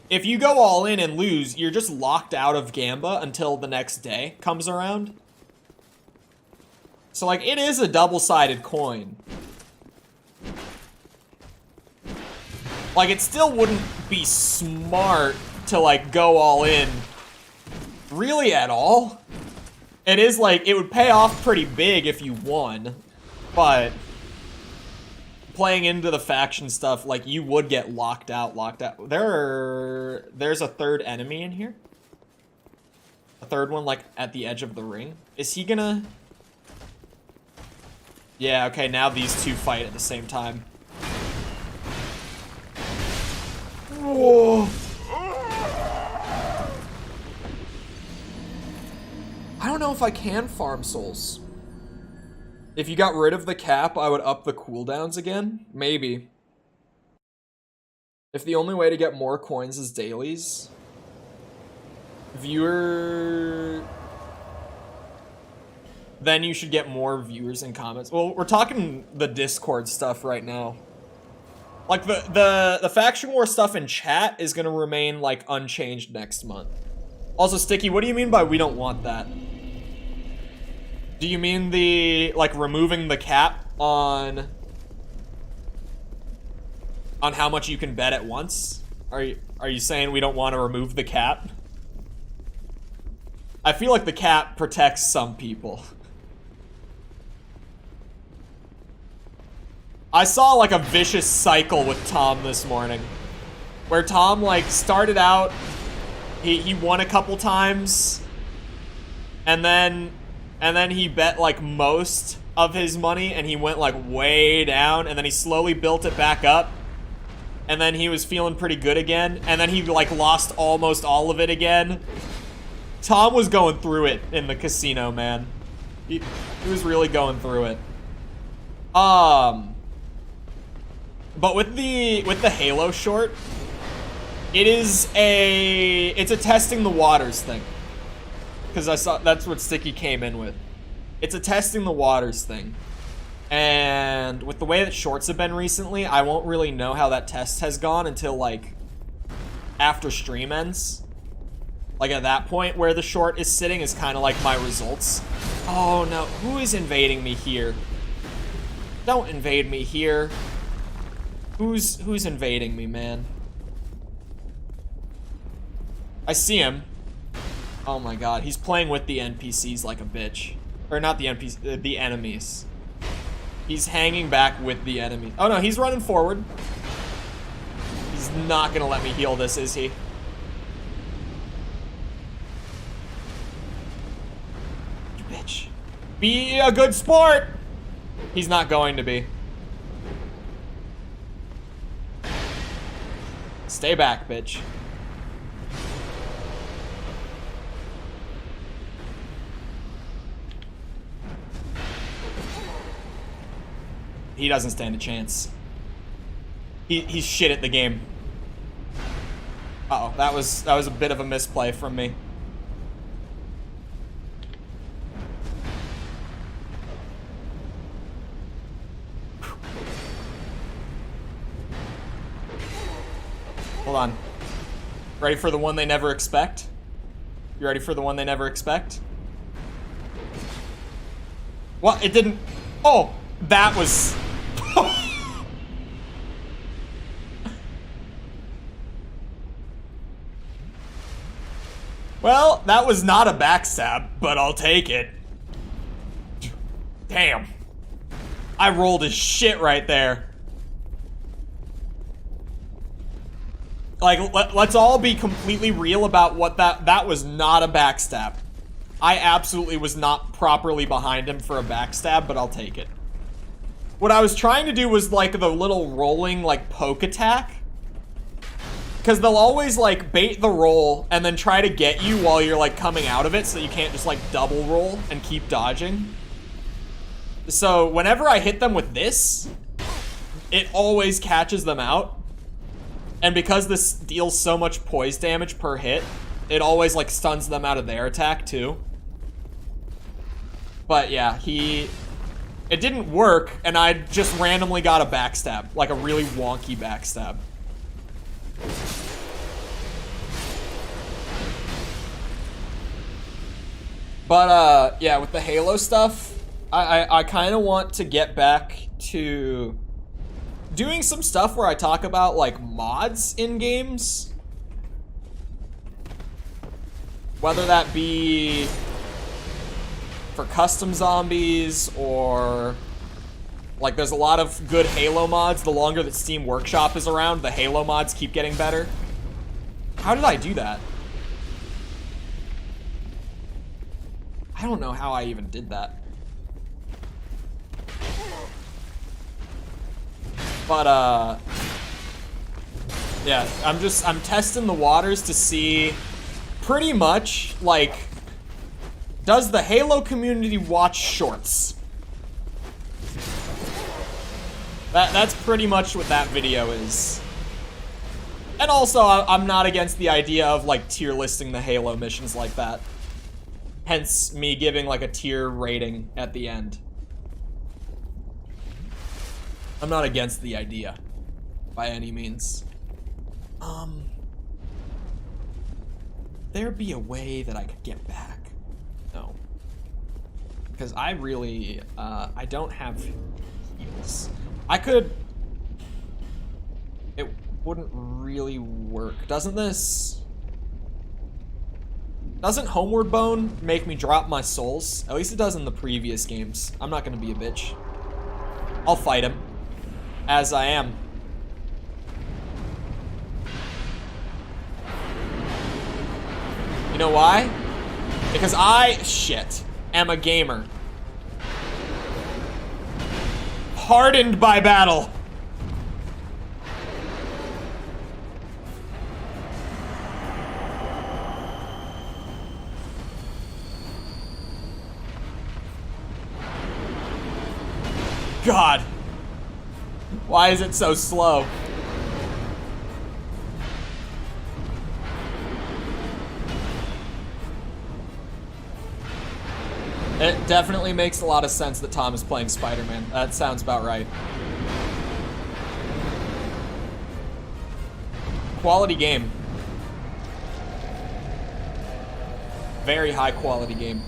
if you go all in and lose, you're just locked out of Gamba until the next day comes around. So, like, it is a double-sided coin. Like, it still wouldn't be smart to, like, go all in really at all. It is, like, it would pay off pretty big if you won, but playing into the faction stuff, like, you would get locked out. There's a third enemy in here. A third one, like, at the edge of the ring. Is he gonna... Yeah, okay, now these two fight at the same time. Whoa. I don't know if I can farm souls. If you got rid of the cap, I would up the cooldowns again? Maybe. If the only way to get more coins is dailies. Viewer... Then you should get more viewers and comments. Well, we're talking the Discord stuff right now. Like, the faction war stuff in chat is gonna remain, like, unchanged next month. Also, Sticky, what do you mean by we don't want that? Do you mean the, like, removing the cap on how much you can bet at once? Are you saying we don't want to remove the cap? I feel like the cap protects some people. I saw, like, a vicious cycle with Tom this morning. Where Tom, like, started out, he won a couple times, and then he bet, like, most of his money, and he went, like, way down, and then he slowly built it back up, and then he was feeling pretty good again, and then he, like, lost almost all of it again. Tom was going through it in the casino, man. He was really going through it. But with the Halo short, it's a testing the waters thing. Because I saw that's what Sticky came in with. It's a testing the waters thing. And with the way that shorts have been recently, I won't really know how that test has gone until, like, after stream ends. Like, at that point where the short is sitting is kind of like my results. Oh no, who is invading me here? Don't invade me here. Who's invading me, man? I see him. Oh my god, he's playing with the NPCs like a bitch. Or not the NPCs, the enemies. He's hanging back with the enemies. Oh no, he's running forward. He's not gonna let me heal this, is he? You bitch. Be a good sport! He's not going to be. Stay back, bitch. He doesn't stand a chance. He's shit at the game. Uh-oh, that was a bit of a misplay from me. Hold on. Ready for the one they never expect? You ready for the one they never expect? Well, it didn't. Oh, that was. Well, that was not a backstab, but I'll take it. Damn. I rolled his shit right there. Like, let's all be completely real about what that was not a backstab. I absolutely was not properly behind him for a backstab, but I'll take it. What I was trying to do was like the little rolling like poke attack. Because they'll always like bait the roll and then try to get you while you're like coming out of it, so you can't just like double roll and keep dodging. So whenever I hit them with this, it always catches them out. And because this deals so much poise damage per hit, it always like stuns them out of their attack too. But yeah, it didn't work, and I just randomly got a backstab, like a really wonky backstab. But yeah, with the Halo stuff, I kind of want to get back to doing some stuff where I talk about like mods in games. Whether that be for custom zombies or like there's a lot of good Halo mods. The longer that Steam Workshop is around, the Halo mods keep getting better. How did I do that? I don't know how I even did that. But yeah, I'm testing the waters to see pretty much like, does the Halo community watch shorts? That's pretty much what that video is. And also, I'm not against the idea of like tier listing the Halo missions like that. Hence me giving like a tier rating at the end. I'm not against the idea by any means. There be a way that I could get back? No. Because I really, I don't have heals. I could... It wouldn't really work. Doesn't Homeward Bone make me drop my souls? At least it does in the previous games. I'm not gonna be a bitch. I'll fight him. As I am. You know why? Because I, am a gamer. Hardened by battle. God. Why is it so slow? It definitely makes a lot of sense that Tom is playing Spider-Man. That sounds about right. Quality game. Very high quality game.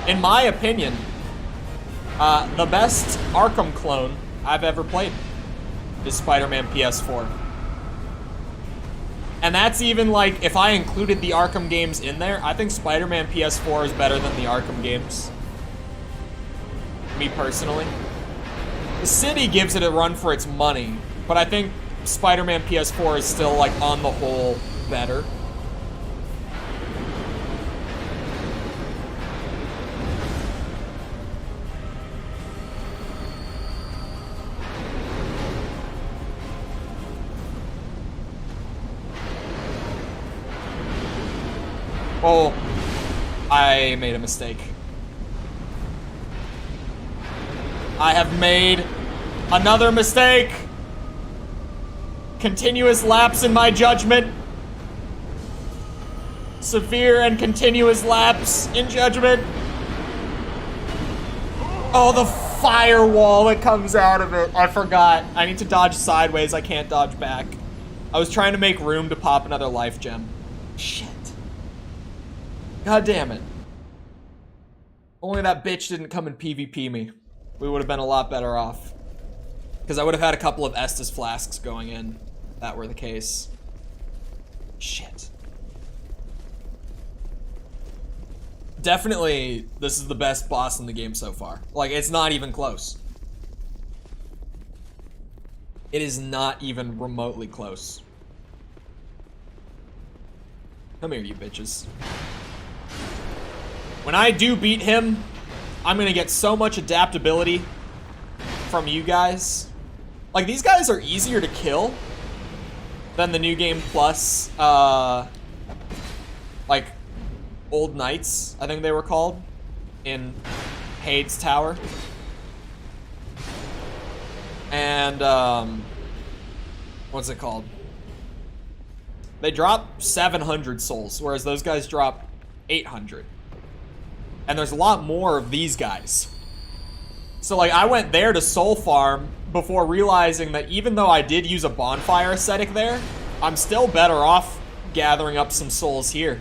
In my opinion, the best Arkham clone I've ever played is Spider-Man PS4. And that's even like, if I included the Arkham games in there, I think Spider-Man PS4 is better than the Arkham games. Me personally. The City gives it a run for its money, but I think Spider-Man PS4 is still like on the whole better. Oh, I made a mistake. I have made another mistake. Continuous lapse in my judgment. Severe and continuous lapse in judgment. Oh, the firewall that comes out of it. I forgot. I need to dodge sideways. I can't dodge back. I was trying to make room to pop another life gem. Shit. God damn it. Only that bitch didn't come and PvP me. We would have been a lot better off. Because I would have had a couple of Estus flasks going in, if that were the case. Shit. Definitely, this is the best boss in the game so far. Like, it's not even close. It is not even remotely close. Come here, you bitches. When I do beat him, I'm gonna get so much adaptability from you guys. Like, these guys are easier to kill than the New Game Plus, like, Old Knights, I think they were called, in Hades Tower. And, what's it called? They drop 700 souls, whereas those guys drop 800. And there's a lot more of these guys. So, like, I went there to soul farm before realizing that even though I did use a bonfire aesthetic there, I'm still better off gathering up some souls here.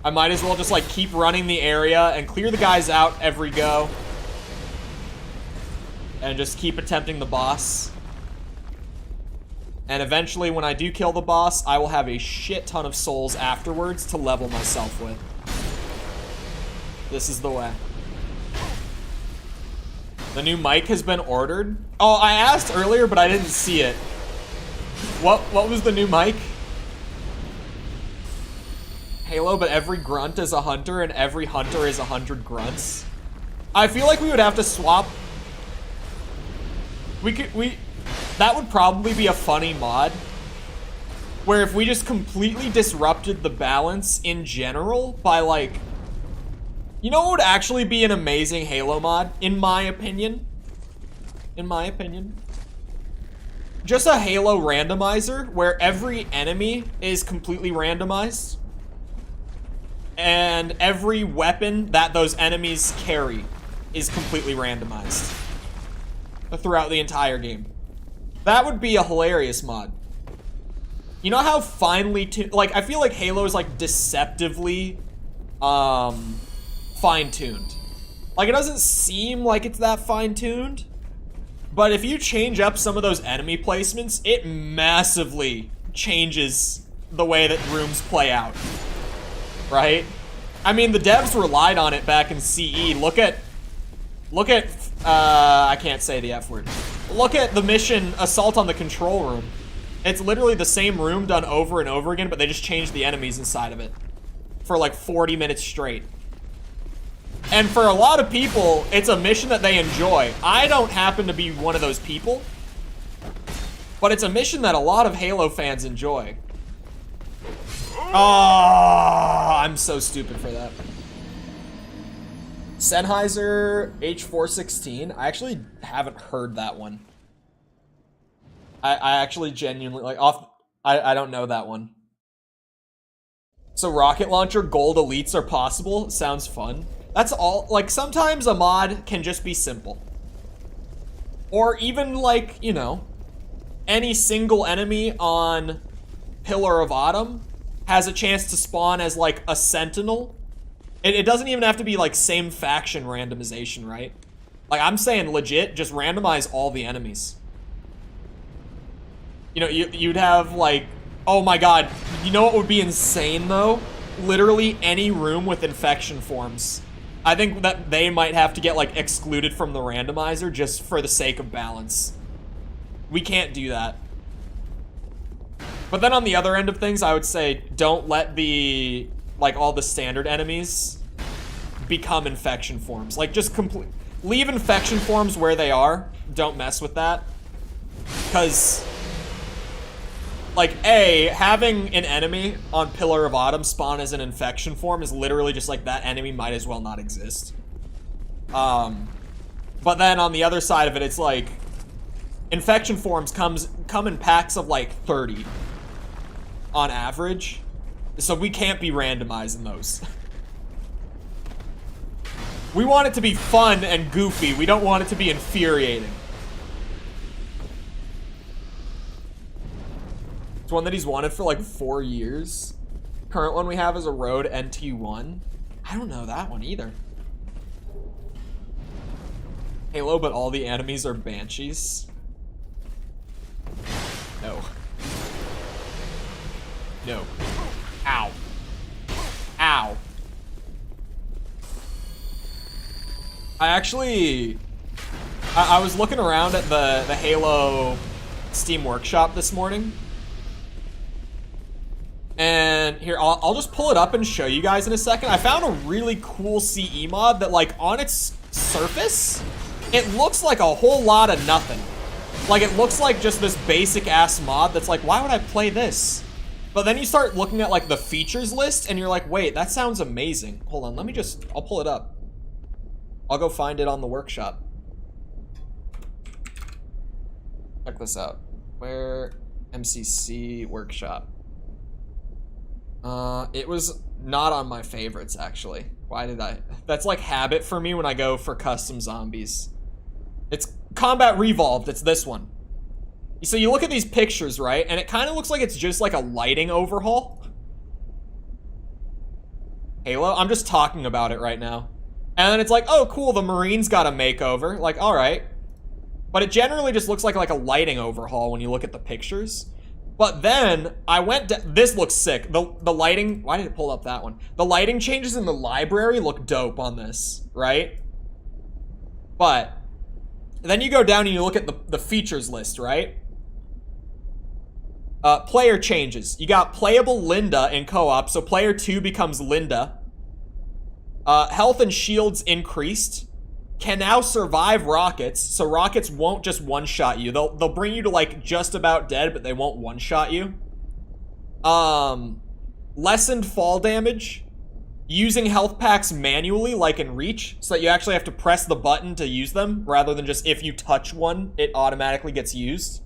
I might as well just, like, keep running the area and clear the guys out every go. And just keep attempting the boss. And eventually, when I do kill the boss, I will have a shit ton of souls afterwards to level myself with. This is the way. The new mic has been ordered. Oh, I asked earlier, but I didn't see it. What was the new mic? Halo, but every grunt is a hunter and every hunter is 100 grunts. I feel like we would have to swap. That would probably be a funny mod. Where if we just completely disrupted the balance in general by, like, you know what would actually be an amazing Halo mod, in my opinion? In my opinion. Just a Halo randomizer where every enemy is completely randomized. And every weapon that those enemies carry is completely randomized throughout the entire game. That would be a hilarious mod. You know how finely tuned, like, I feel like Halo is, like, deceptively fine-tuned. Like, it doesn't seem like it's that fine-tuned, but if you change up some of those enemy placements, it massively changes the way that rooms play out. Right? I mean, the devs relied on it back in CE. Look at, I can't say the F word. Look at the mission Assault on the Control Room. It's literally the same room done over and over again, but they just changed the enemies inside of it for like 40 minutes straight. And for a lot of people, it's a mission that they enjoy. I don't happen to be one of those people, but it's a mission that a lot of Halo fans enjoy. Oh, I'm so stupid for that. Sennheiser H416. I actually haven't heard that one. I actually genuinely, like, I don't know that one. So rocket launcher gold elites are possible. Sounds fun. That's all. Like, sometimes a mod can just be simple. Or even, like, you know, any single enemy on Pillar of Autumn has a chance to spawn as, like, a sentinel. It doesn't even have to be, like, same faction randomization, right? Like, I'm saying legit, just randomize all the enemies. You know, you'd have, like, oh my god, you know what would be insane, though? Literally any room with infection forms. I think that they might have to get, like, excluded from the randomizer just for the sake of balance. We can't do that. But then on the other end of things, I would say don't let the, like, all the standard enemies become infection forms. Like, just leave infection forms where they are. Don't mess with that. Because, like, having an enemy on Pillar of Autumn spawn as an infection form is literally just like that enemy might as well not exist. But then on the other side of it, it's like infection forms come in packs of like 30 on average. So we can't be randomizing those. We want it to be fun and goofy. We don't want it to be infuriating. It's one that he's wanted for like 4 years. Current one we have is a Rode NT1. I don't know that one either. Halo, but all the enemies are banshees. No. No. Ow. Ow. I was looking around at the Halo Steam Workshop this morning. And here, I'll just pull it up and show you guys in a second. I found a really cool CE mod that, like, on its surface, it looks like a whole lot of nothing. Like, it looks like just this basic-ass mod that's like, why would I play this? But then you start looking at, like, the features list, and you're like, wait, that sounds amazing. Hold on, I'll pull it up. I'll go find it on the workshop. Check this out. Where? MCC workshop. It was not on my favorites, actually. Why did I? That's like habit for me when I go for custom zombies. It's Combat Revolved, it's this one. So you look at these pictures, right? And it kind of looks like it's just like a lighting overhaul. Halo? I'm just talking about it right now. And then it's like, oh cool, the Marines got a makeover. Like, alright. But it generally just looks like a lighting overhaul when you look at the pictures. But then I went to, this looks sick. The lighting, why did it pull up that one? The lighting changes in the library look dope on this, right? But then you go down and you look at the features list, right? Player changes. You got playable Linda in co-op, so player 2 becomes Linda. Health and shields increased. Can now survive rockets, so rockets won't just one-shot you. They'll bring you to like just about dead, but they won't one-shot you. Lessened fall damage. Using health packs manually, like in Reach, so that you actually have to press the button to use them, rather than just if you touch one, it automatically gets used.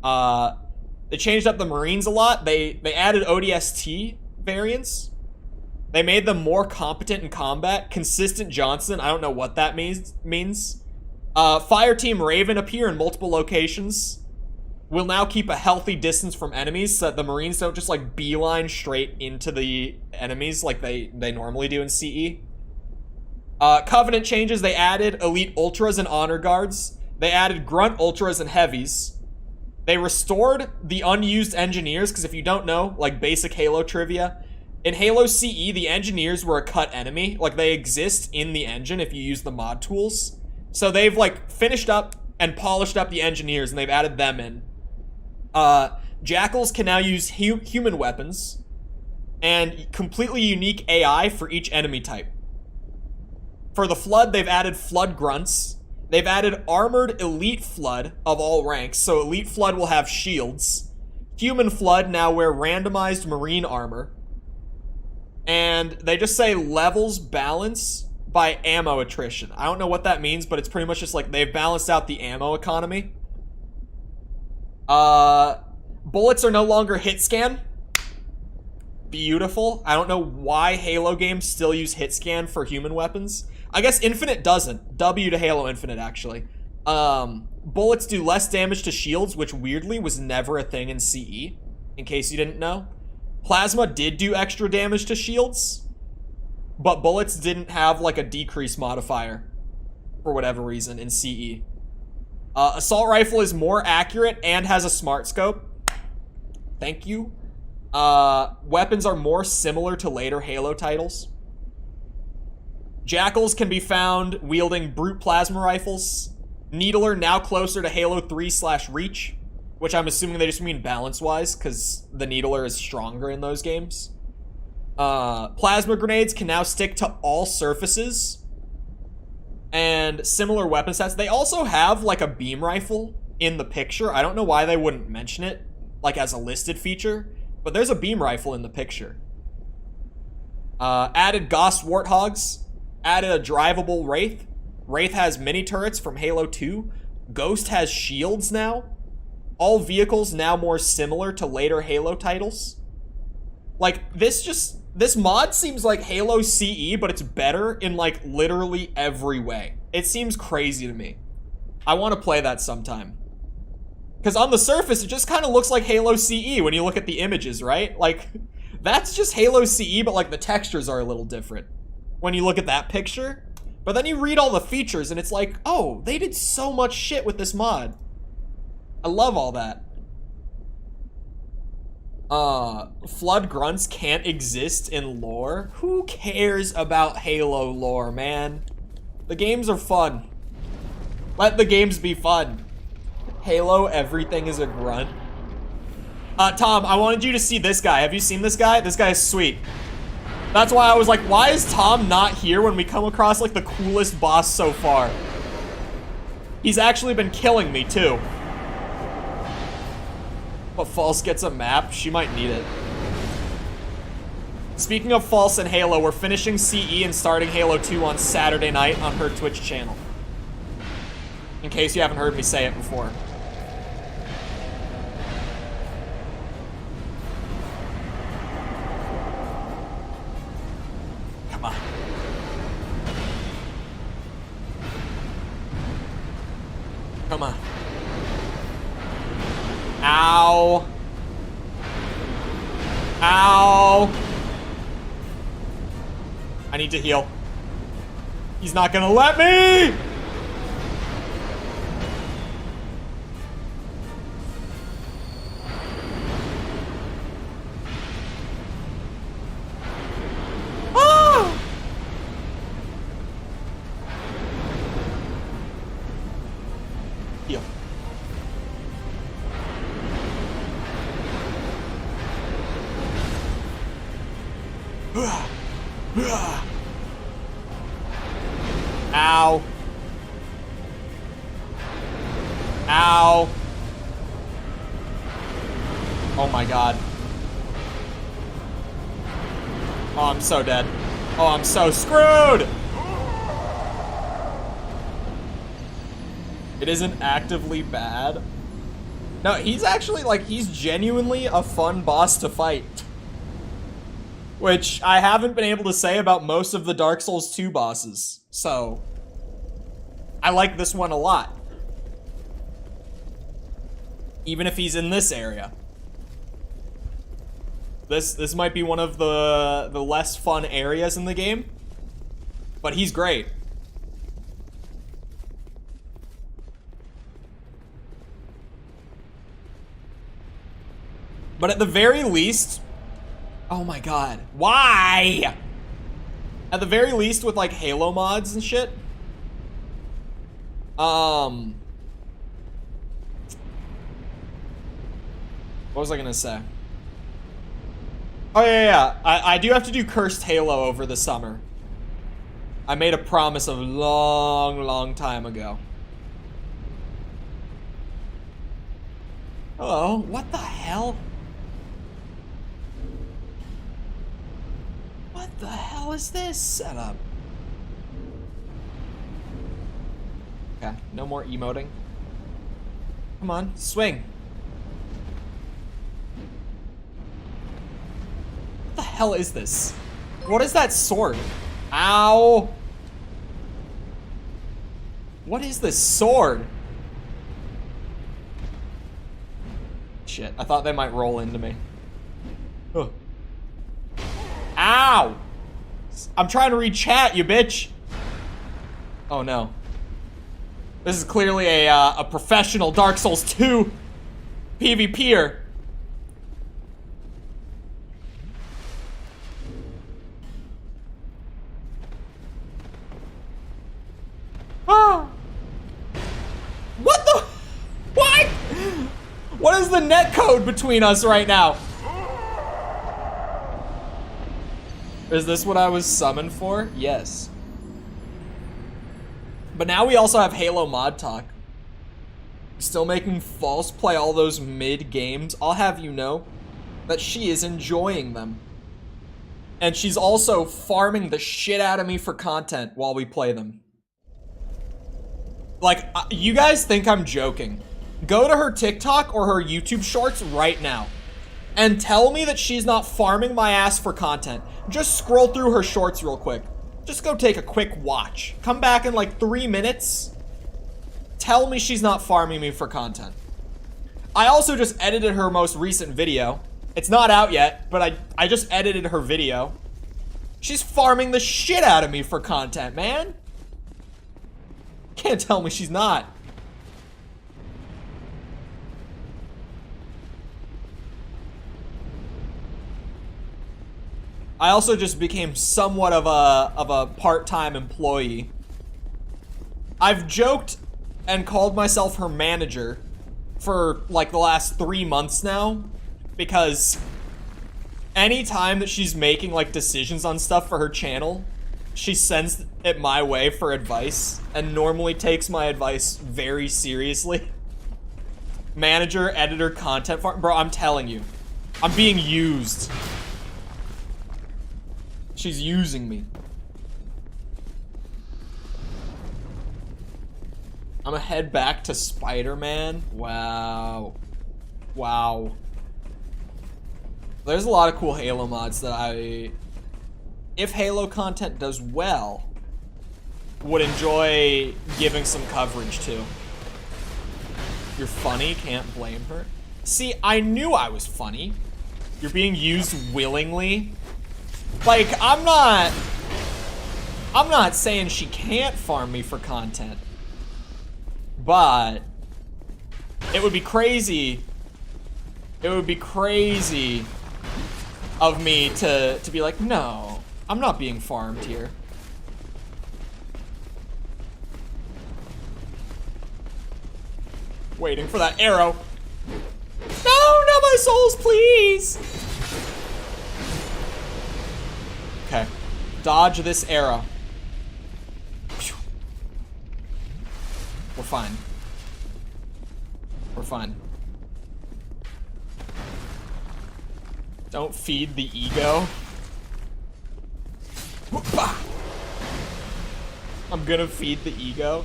They changed up the Marines a lot. They added ODST variants. They made them more competent in combat. Consistent Johnson, I don't know what that means. Fireteam Raven appear in multiple locations. Will now keep a healthy distance from enemies so that the Marines don't just like beeline straight into the enemies like they normally do in CE. Covenant changes, they added Elite Ultras and Honor Guards. They added Grunt Ultras and Heavies. They restored the unused Engineers, because if you don't know, like basic Halo trivia, in Halo CE, the Engineers were a cut enemy. Like, they exist in the engine if you use the mod tools. So they've, like, finished up and polished up the Engineers, and they've added them in. Jackals can now use human weapons, and completely unique AI for each enemy type. For the Flood, they've added Flood Grunts. They've added Armored Elite Flood of all ranks, so Elite Flood will have shields. Human Flood now wear randomized Marine armor. And they just say levels balance by ammo attrition. I don't know what that means, but it's pretty much just like they've balanced out the ammo economy. Bullets are no longer hit scan. Beautiful. I don't know why Halo games still use hit scan for human weapons. I guess Infinite doesn't. W to Halo Infinite, actually. Bullets do less damage to shields, which weirdly was never a thing in CE, in case you didn't know. Plasma did do extra damage to shields, but bullets didn't have like a decrease modifier for whatever reason in CE. Assault rifle is more accurate and has a smart scope. Thank you. Weapons are more similar to later Halo titles. Jackals can be found wielding brute plasma rifles. Needler now closer to Halo 3/Reach. Which I'm assuming they just mean balance-wise, because the Needler is stronger in those games. Plasma grenades can now stick to all surfaces. And similar weapon sets. They also have, like, a beam rifle in the picture. I don't know why they wouldn't mention it, like, as a listed feature. But there's a beam rifle in the picture. Added Gauss Warthogs. Added a drivable Wraith. Wraith has mini turrets from Halo 2. Ghost has shields now. All vehicles now more similar to later Halo titles. Like, this mod seems like Halo CE, but it's better in, like, literally every way. It seems crazy to me. I want to play that sometime. Because on the surface, it just kind of looks like Halo CE when you look at the images, right? Like, that's just Halo CE, but, like, the textures are a little different when you look at that picture. But then you read all the features, and it's like, oh, they did so much shit with this mod. I love all that. Flood grunts can't exist in lore. Who cares about Halo lore, man? The games are fun. Let the games be fun. Halo, everything is a grunt. Tom, I wanted you to see this guy. Have you seen this guy? This guy is sweet. That's why I was like, why is Tom not here when we come across, like, the coolest boss so far? He's actually been killing me, too. But False gets a map. She might need it. Speaking of False and Halo, we're finishing CE and starting Halo 2 on Saturday night on her Twitch channel. In case you haven't heard me say it before. Come on. Come on. Ow. Ow. I need to heal. He's not gonna let me! Ah! Heal. Ow. Ow. Oh my god. Oh, I'm so dead. Oh, I'm so screwed! It isn't actively bad. No, he's actually, like, he's genuinely a fun boss to fight. Which I haven't been able to say about most of the Dark Souls 2 bosses. So, I like this one a lot. Even if he's in this area. This might be one of the less fun areas in the game. But he's great. But at the very least... Oh my god. Why? At the very least with, like, Halo mods and shit. What was I gonna say? Oh, yeah. I do have to do Cursed Halo over the summer. I made a promise a long time ago. Hello, what the hell? What the hell is this setup? Okay, no more emoting. Come on, swing. What the hell is this? What is that sword? Ow! What is this sword? Shit, I thought they might roll into me. Ugh. Ow! I'm trying to read chat, you bitch! Oh no. This is clearly a professional Dark Souls 2 PvPer. Ah! What the? What? What is the netcode between us right now? Is this what I was summoned for? Yes. But now we also have Halo mod talk. Still making False play all those mid games. I'll have you know that she is enjoying them. And she's also farming the shit out of me for content while we play them. Like, you guys think I'm joking. Go to her TikTok or her YouTube shorts right now and tell me that she's not farming my ass for content. Just scroll through her shorts real quick. Just go take a quick watch. Come back in like 3 minutes. Tell me she's not farming me for content. I also just edited her most recent video. It's not out yet, but I just edited her video. She's farming the shit out of me for content, man. Can't tell me she's not. I also just became somewhat of a part-time employee. I've joked and called myself her manager for like the last 3 months now, because anytime that she's making like decisions on stuff for her channel, she sends it my way for advice and normally takes my advice very seriously. Manager, editor, content farm. Bro, I'm telling you, I'm being used. She's using me. I'm gonna head back to Spider-Man. Wow. Wow. There's a lot of cool Halo mods that if Halo content does well, would enjoy giving some coverage to. You're funny, can't blame her. See, I knew I was funny. You're being used willingly. Like, I'm not saying she can't farm me for content. But it would be crazy. It would be crazy of me to be like, no, I'm not being farmed here. Waiting for that arrow. No, not my souls, please. Okay, dodge this arrow. We're fine. We're fine. Don't feed the ego. I'm gonna feed the ego.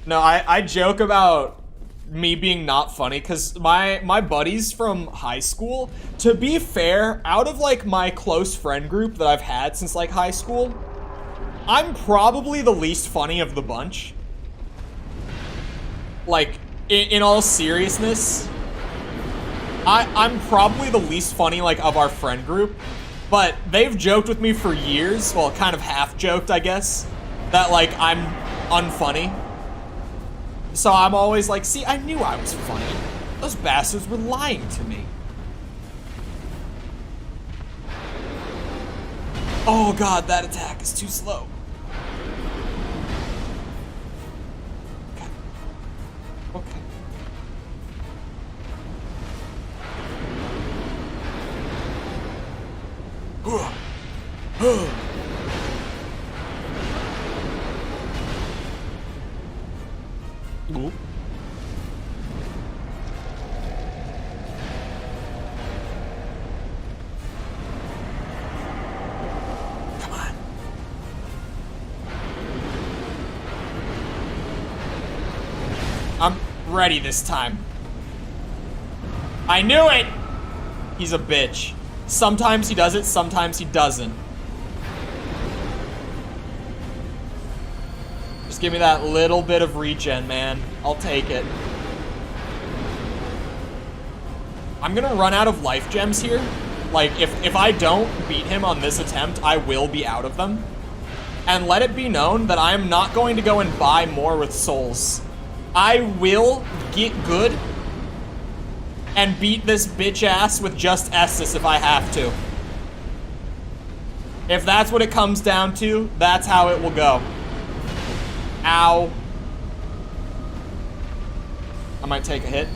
No, I joke about me being not funny because my buddies from high school, to be fair, out of like my close friend group that I've had since like high school, I'm probably the least funny of the bunch. Like, in all seriousness, I'm probably the least funny, like, of our friend group, but they've joked with me for years, well, kind of half-joked, I guess, that, like, I'm unfunny. So I'm always like, see, I knew I was funny. Those bastards were lying to me. Oh god, that attack is too slow. Okay. Ooh. Come on. I'm ready this time. I knew it! He's a bitch. Sometimes he does it, sometimes he doesn't. Just give me that little bit of regen, man. I'll take it. I'm gonna run out of life gems here. Like, if I don't beat him on this attempt, I will be out of them. And let it be known that I am not going to go and buy more with souls. I will get good and beat this bitch ass with just Estus if I have to. If that's what it comes down to, that's how it will go. Ow. I might take a hit.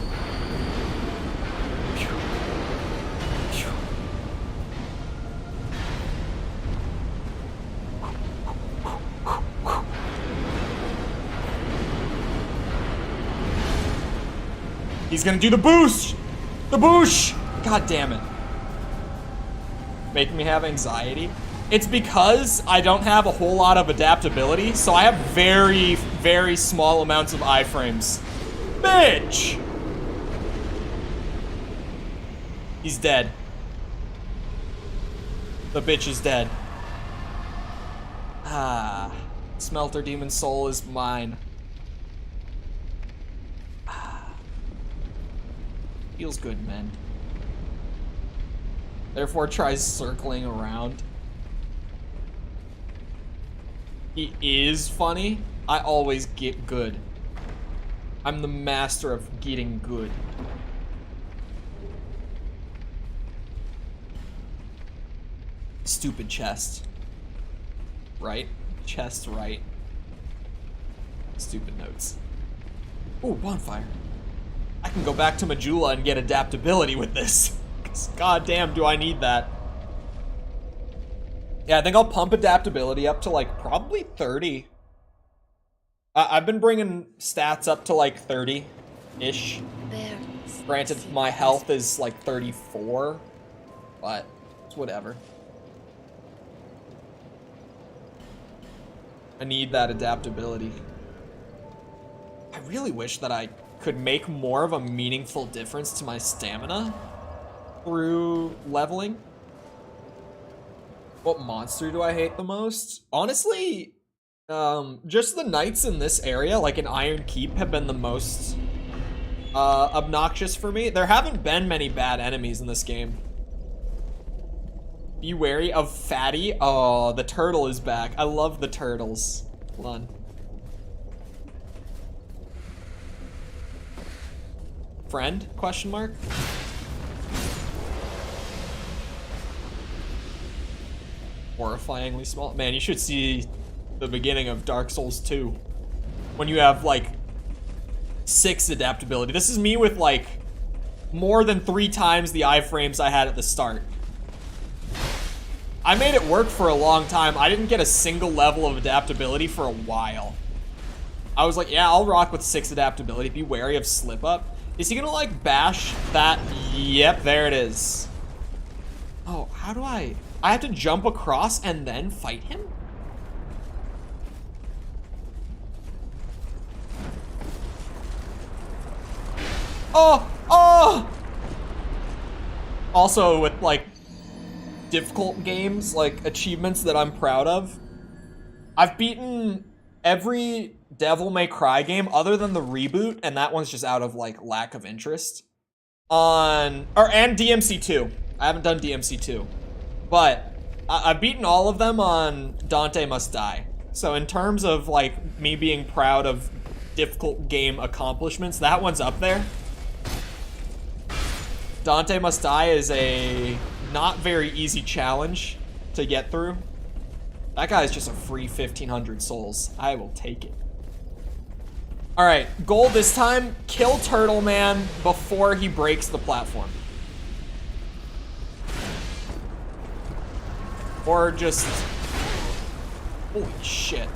He's gonna do the boost! The boosh! God damn it. making me have anxiety. It's because I don't have a whole lot of adaptability, so I have very, very small amounts of iframes. Bitch! He's dead. The bitch is dead. Ah. Smelter Demon Soul is mine. Ah. Feels good, man. Therefore tries circling around. He is funny. I always get good. I'm the master of getting good. Stupid chest. Right? Chest right. Stupid notes. Ooh, bonfire. I can go back to Majula and get adaptability with this. Cause goddamn do I need that. Yeah, I think I'll pump adaptability up to like probably 30. I've been bringing stats up to like 30-ish. Granted, my health is like 34, but it's whatever. I need that adaptability. I really wish that I could make more of a meaningful difference to my stamina through leveling. What monster do I hate the most? Honestly, just the knights in this area, like in Iron Keep, have been the most obnoxious for me. There haven't been many bad enemies in this game. Be wary of Fatty. Oh, the turtle is back. I love the turtles. Hold on. Friend? Question mark? Horrifyingly small. Man, you should see the beginning of Dark Souls 2. When you have like 6 adaptability. This is me with like more than 3 times the iframes I had at the start. I made it work for a long time. I didn't get a single level of adaptability for a while. I was like, yeah, I'll rock with 6 adaptability. Be wary of slip up. Is he gonna like bash that? Yep, there it is. Oh, how do I have to jump across and then fight him? Oh, oh! Also with like difficult games, like achievements that I'm proud of. I've beaten every Devil May Cry game other than the reboot, and that one's just out of like lack of interest. And DMC2. I haven't done DMC2. But I've beaten all of them on Dante Must Die. So in terms of like me being proud of difficult game accomplishments, that one's up there. Dante Must Die is a not very easy challenge to get through. That guy is just a free 1,500 souls. I will take it. All right, goal this time, kill Turtle Man before he breaks the platform. Or just, holy shit.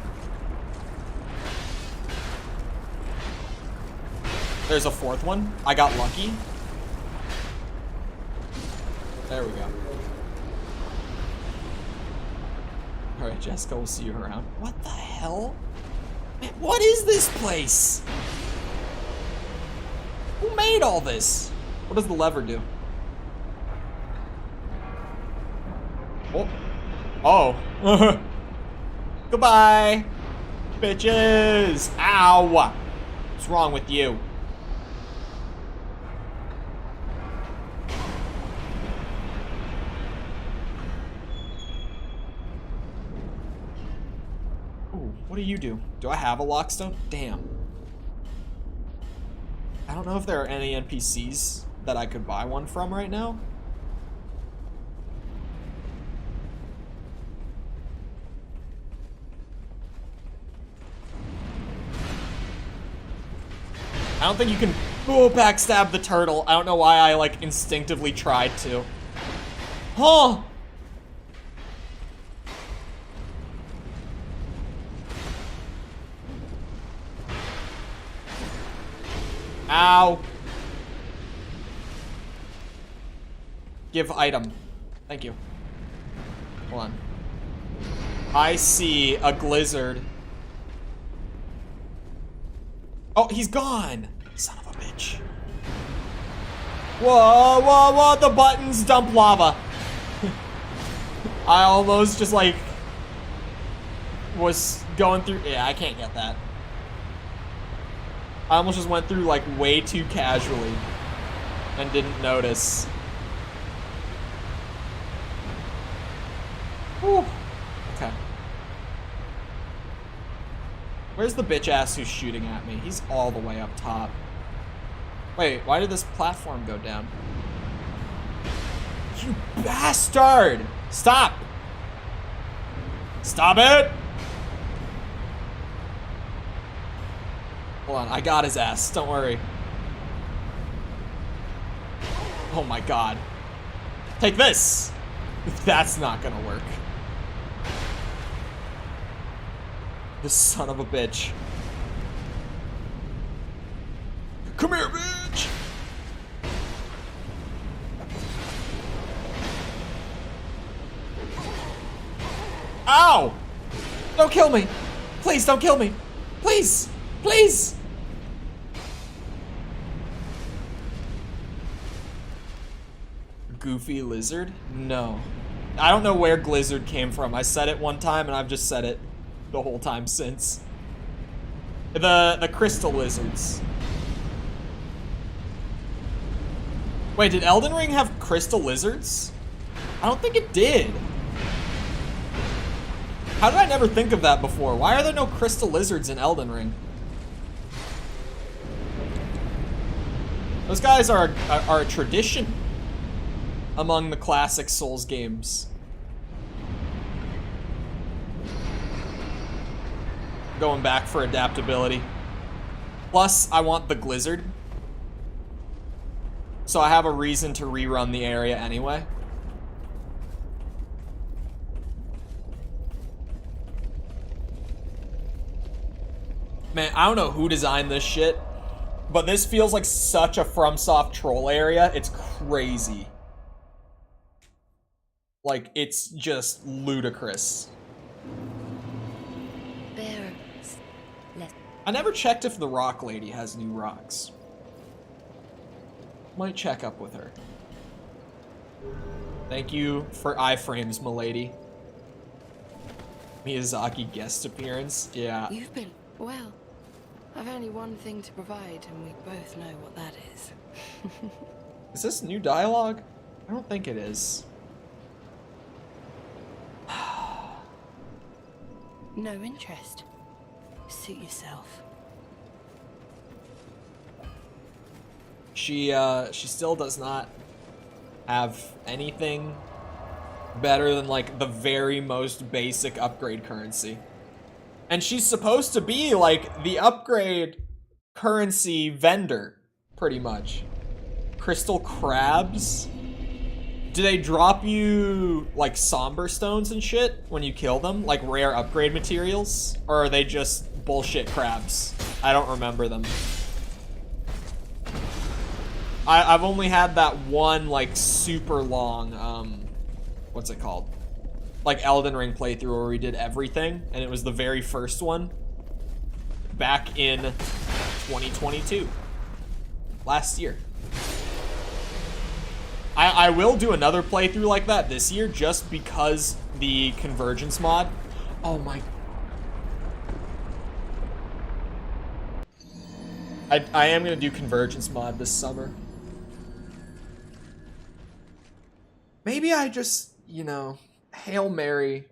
There's a 4th one. I got lucky. There we go. All right, Jessica, we'll see you around. What the hell? Man, what is this place? Who made all this? What does the lever do? Oh. Oh. Goodbye, bitches. Ow. What's wrong with you? What do you do? Do I have a lockstone? Damn. I don't know if there are any NPCs that I could buy one from right now. I don't think you can backstab the turtle. I don't know why I like instinctively tried to. Huh! Ow. Give item. Thank you. Hold on. I see a Glizzard. Oh, he's gone. Son of a bitch. Whoa, whoa, whoa, the buttons dump lava. I almost just like was going through, yeah, I can't get that. I almost just went through like way too casually and didn't notice. Whew. Okay. Where's the bitch ass who's shooting at me? He's all the way up top. Wait, why did this platform go down? You bastard! Stop! Stop it! Hold on, I got his ass, don't worry. Oh my god. Take this! That's not gonna work. This son of a bitch. Come here, bitch! Ow! Don't kill me! Please, don't kill me! Please! Please! Goofy lizard? No. I don't know where Glizzard came from. I said it one time and I've just said it the whole time since. The crystal lizards. Wait, did Elden Ring have crystal lizards? I don't think it did. How did I never think of that before? Why are there no crystal lizards in Elden Ring? Those guys are a tradition among the classic Souls games. Going back for adaptability. Plus, I want the Glizzard. So I have a reason to rerun the area anyway. Man, I don't know who designed this shit, but this feels like such a FromSoft troll area. It's crazy. Like, it's just ludicrous. I never checked if the rock lady has new rocks. Might check up with her. Thank you for iframes, milady. Miyazaki guest appearance? Yeah. You've been, well, I've only one thing to provide, and we both know what that is. Is this new dialogue? I don't think it is. No interest. Suit yourself. She still does not have anything better than like the very most basic upgrade currency. And she's supposed to be like the upgrade currency vendor, pretty much. Crystal crabs? Do they drop you like somber stones and shit when you kill them? Like rare upgrade materials? Or are they just bullshit crabs? I don't remember them. I've only had that one like super long, what's it called? Like Elden Ring playthrough where we did everything, and it was the very first one back in 2022, last year. I will do another playthrough like that this year just because the convergence mod. Oh my. I am gonna do convergence mod this summer. Maybe I just, you know, Hail Mary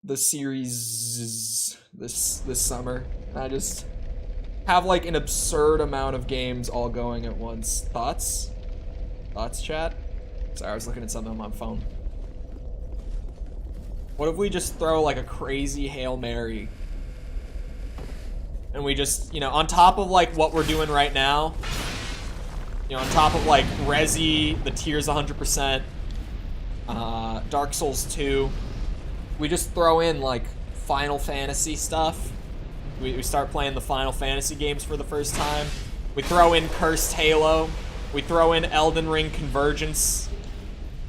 the series this summer. I just have like an absurd amount of games all going at once. Thoughts? Thoughts, chat? Sorry, I was looking at something on my phone. What if we just throw like a crazy Hail Mary? And we just, you know, on top of like what we're doing right now, you know, on top of like Resi, the tiers 100%, Dark Souls 2, we just throw in like Final Fantasy stuff. We start playing the Final Fantasy games for the first time. We throw in Cursed Halo. We throw in Elden Ring Convergence.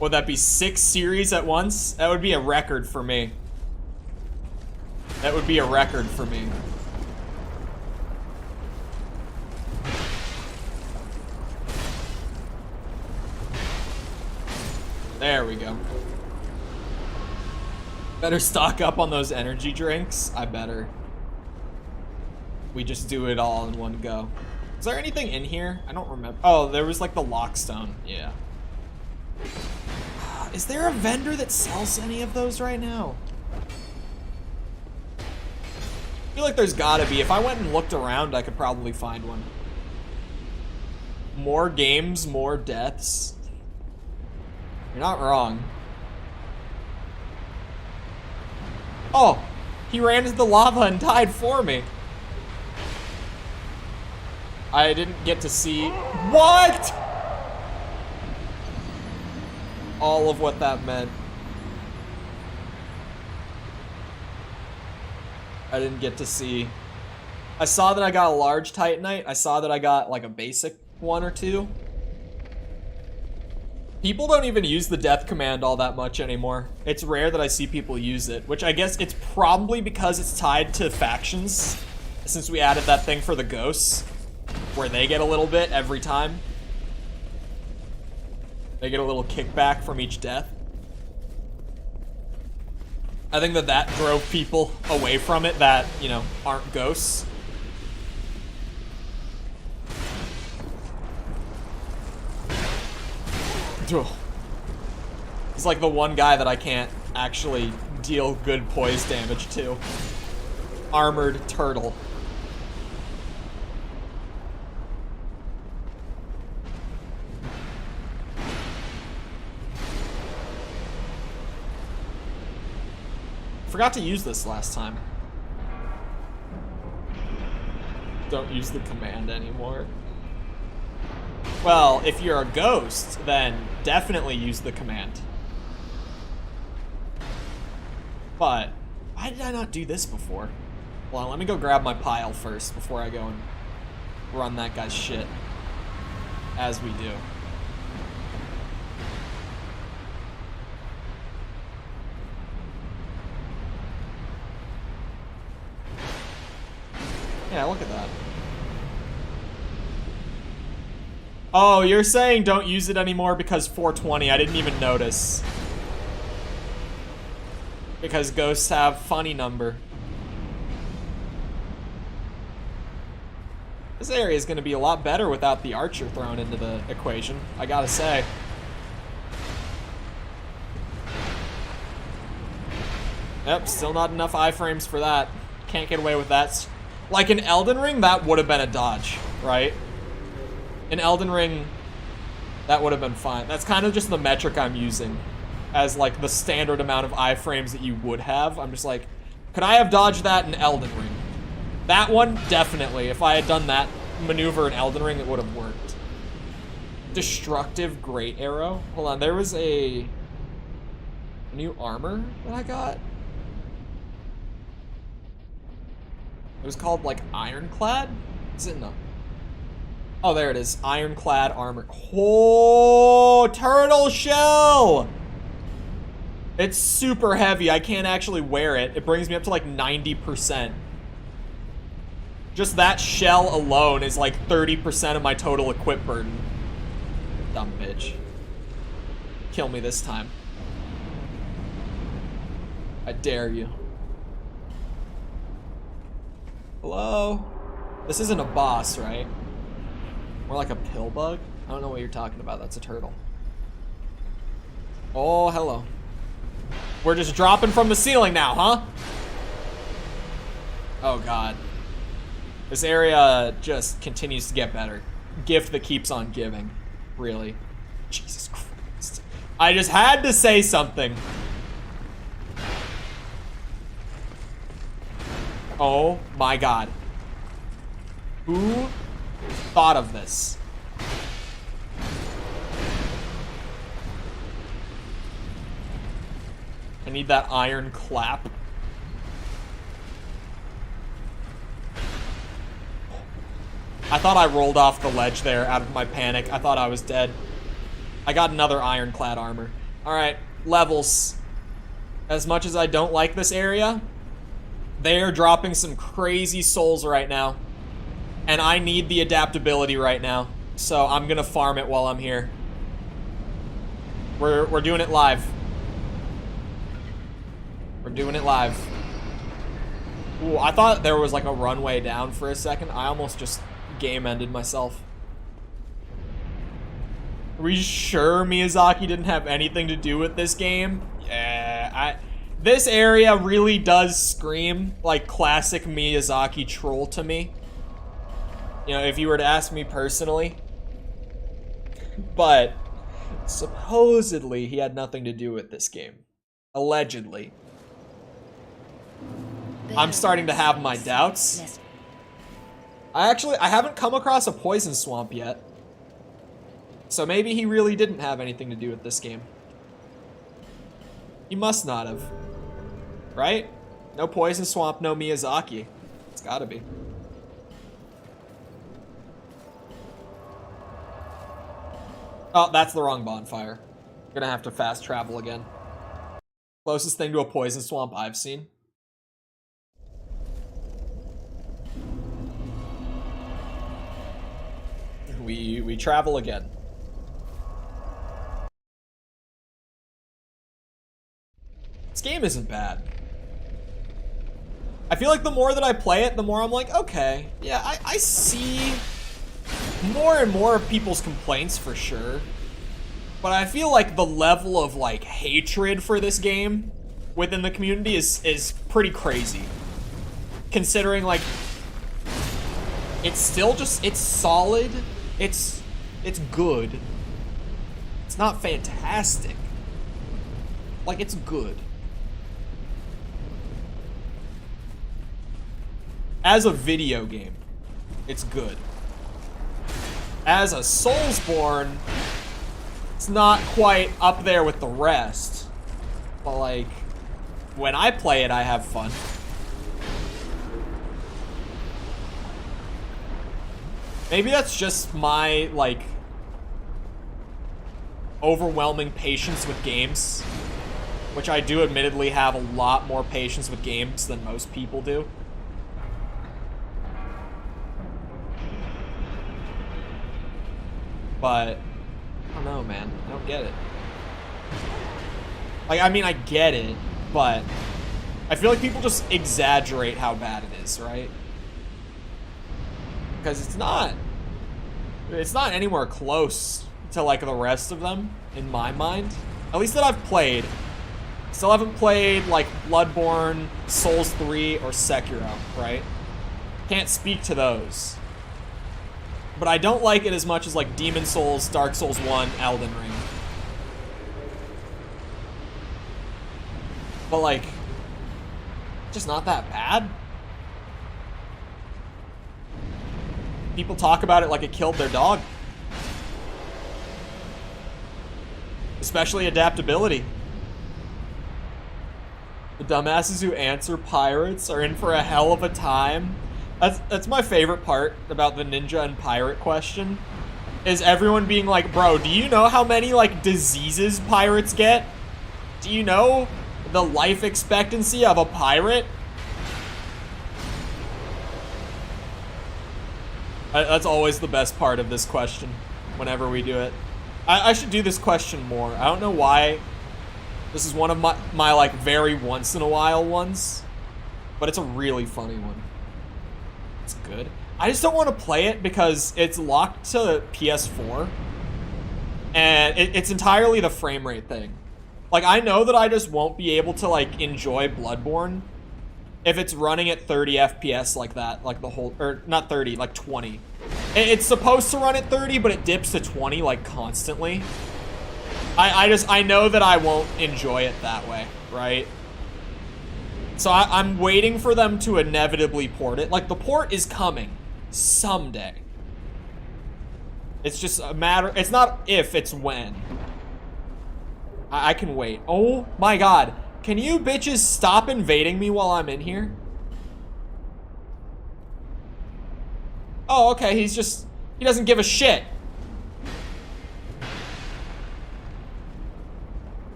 Would that be 6 series at once? That would be a record for me. That would be a record for me. There we go. Better stock up on those energy drinks. I better. We just do it all in one go. Is there anything in here? I don't remember. Oh, there was like the lockstone. Yeah. Is there a vendor that sells any of those right now? I feel like there's gotta be. If I went and looked around, I could probably find one. More games, more deaths. You're not wrong. Oh, he ran into the lava and died for me. I didn't get to see what? All of what that meant. I didn't get to see. I saw that I got a large Titanite. I saw that I got like a basic one or two. People don't even use the death command all that much anymore. It's rare that I see people use it, which I guess it's probably because it's tied to factions, since we added that thing for the ghosts, where they get a little bit every time. They get a little kickback from each death. I think that drove people away from it that, you know, aren't ghosts. He's like the one guy that I can't actually deal good poise damage to. Armored turtle. Forgot to use this last time. Don't use the command anymore. Well, if you're a ghost, then definitely use the command. But why did I not do this before? Hold on, let me go grab my pile first before I go and run that guy's shit. As we do. Yeah, look at that. Oh, you're saying don't use it anymore because 420. I didn't even notice. Because ghosts have funny number. This area is going to be a lot better without the archer thrown into the equation, I gotta say. Yep, still not enough iframes for that. Can't get away with that. Like in Elden Ring, that would have been a dodge, right? In Elden Ring, that would have been fine. That's kind of just the metric I'm using as like the standard amount of iframes that you would have. I'm just like, could I have dodged that in Elden Ring? That one, definitely. If I had done that maneuver in Elden Ring, it would have worked. Destructive Great Arrow. Hold on, there was a new armor that I got. It was called like Ironclad? Is it no? Oh, there it is. Ironclad armor. Oh, turtle shell! It's super heavy. I can't actually wear it. It brings me up to like 90%. Just that shell alone is like 30% of my total equip burden. Dumb bitch. Kill me this time. I dare you. Hello? This isn't a boss, right? More like a pill bug? I don't know what you're talking about. That's a turtle. Oh, hello. We're just dropping from the ceiling now, huh? Oh, God. This area just continues to get better. Gift that keeps on giving. Really. Jesus Christ. I just had to say something. Oh, my God. Who thought of this? I need that iron clap. I thought I rolled off the ledge there out of my panic. I thought I was dead. I got another ironclad armor. Alright, levels. As much as I don't like this area, they are dropping some crazy souls right now. And I need the adaptability right now. So I'm gonna farm it while I'm here. We're doing it live. We're doing it live. Ooh, I thought there was like a runway down for a second. I almost just game ended myself. Are we sure Miyazaki didn't have anything to do with this game? Yeah, this area really does scream like classic Miyazaki troll to me. You know, if you were to ask me personally. But supposedly he had nothing to do with this game. Allegedly. I'm starting to have my doubts. I haven't come across a poison swamp yet. So maybe he really didn't have anything to do with this game. He must not have. Right? No poison swamp, no Miyazaki. It's gotta be. Oh, that's the wrong bonfire. Gonna have to fast travel again. Closest thing to a poison swamp I've seen. We travel again. This game isn't bad. I feel like the more that I play it, the more I'm like, okay, yeah, I see more and more of people's complaints for sure. But I feel like the level of like hatred for this game within the community is pretty crazy. Considering like it's still just, it's solid. It's good. It's not fantastic. Like, it's good. As a video game, it's good. As a soulsborne, it's not quite up there with the rest. But like, when I play it, I have fun. Maybe that's just my, like, overwhelming patience with games. Which I do admittedly have a lot more patience with games than most people do. But, I don't know, man. I don't get it. Like, I mean, I get it, but I feel like people just exaggerate how bad it is, right? Because it's not anywhere close to like the rest of them in my mind, at least that I've played. Still haven't played like Bloodborne, Souls 3, or Sekiro, right? Can't speak to those, but I don't like it as much as like Demon Souls, Dark Souls 1, Elden Ring. But like, just not that bad. People talk about it like it killed their dog. Especially adaptability. The dumbasses who answer pirates are in for a hell of a time. That's my favorite part about the ninja and pirate question. Is everyone being like, bro, do you know how many like diseases pirates get? Do you know the life expectancy of a pirate? That's always the best part of this question, whenever we do it. I should do this question more. I don't know why. This is one of my like very once in a while ones, but it's a really funny one. It's good. I just don't want to play it because it's locked to PS4, and it's entirely the frame rate thing. Like, I know that I just won't be able to like enjoy Bloodborne if it's running at 30 FPS like that, like the whole, or not 30, like 20. It's supposed to run at 30, but it dips to 20 like constantly. I know that I won't enjoy it that way, right? So I'm waiting for them to inevitably port it. Like, the port is coming someday. It's just a matter, it's not if, it's when. I can wait. Oh my god. Can you bitches stop invading me while I'm in here? Oh, okay, he doesn't give a shit.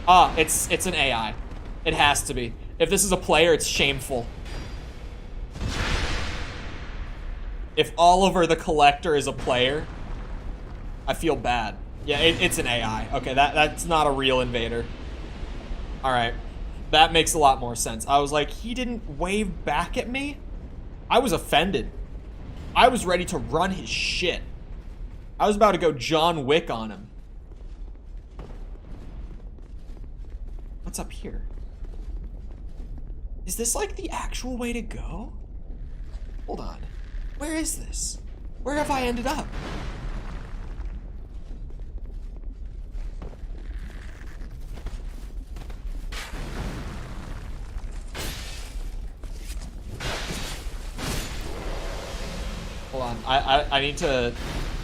Ah, it's an AI. It has to be. If this is a player, it's shameful. If Oliver the Collector is a player, I feel bad. Yeah, it's an AI. Okay, that's not a real invader. Alright. That makes a lot more sense. I was like, he didn't wave back at me? I was offended. I was ready to run his shit. I was about to go John Wick on him. What's up here? Is this like the actual way to go? Hold on. Where is this? Where have I ended up? Hold on. I need to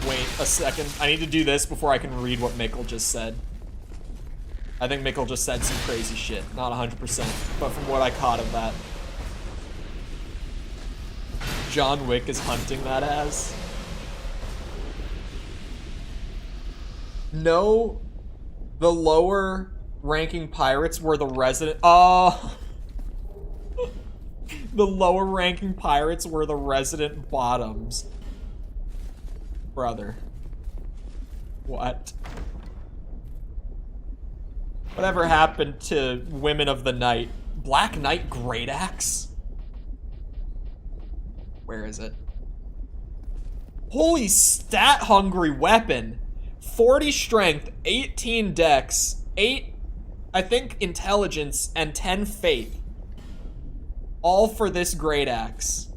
wait a second. I need to do this before I can read what Mikkel just said. I think Mikkel just said some crazy shit. Not 100%, but from what I caught of that. John Wick is hunting that as. No, the lower ranking pirates were the resident. Oh. The lower ranking pirates were the resident bottoms. Brother. What? Whatever happened to Women of the Night? Black Knight Great Axe? Where is it? Holy stat-hungry weapon. 40 strength, 18 dex, 8, I think, intelligence, and 10 faith. All for this great axe.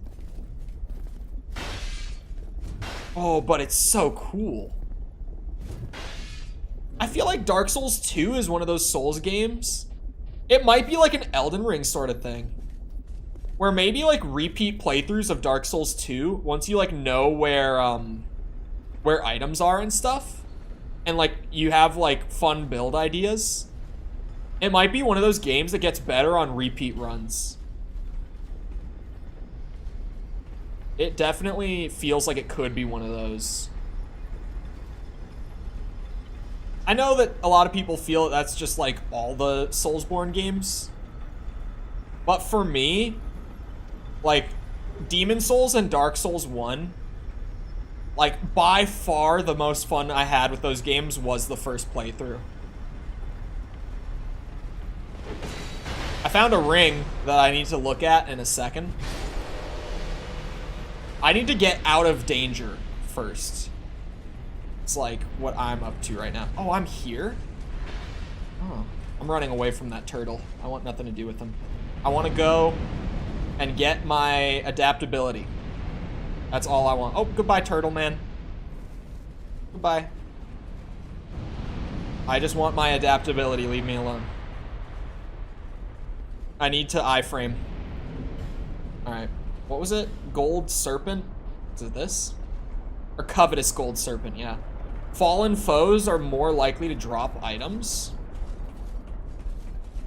Oh, but it's so cool. I feel like Dark Souls 2 is one of those Souls games. It might be like an Elden Ring sort of thing. Where maybe like repeat playthroughs of Dark Souls 2, once you like know where items are and stuff, and like you have like fun build ideas, it might be one of those games that gets better on repeat runs. It definitely feels like it could be one of those. I know that a lot of people feel that's just like all the Soulsborne games. But for me, like Demon Souls and Dark Souls 1, like by far the most fun I had with those games was the first playthrough. I found a ring that I need to look at in a second. I need to get out of danger first. It's like what I'm up to right now. Oh, I'm here? Oh, I'm running away from that turtle. I want nothing to do with him. I want to go and get my adaptability. That's all I want. Oh, goodbye, turtle man. Goodbye. I just want my adaptability. Leave me alone. I need to iframe. Alright. What was it? Gold Serpent? Is it this? Or Covetous Gold Serpent, yeah. Fallen foes are more likely to drop items.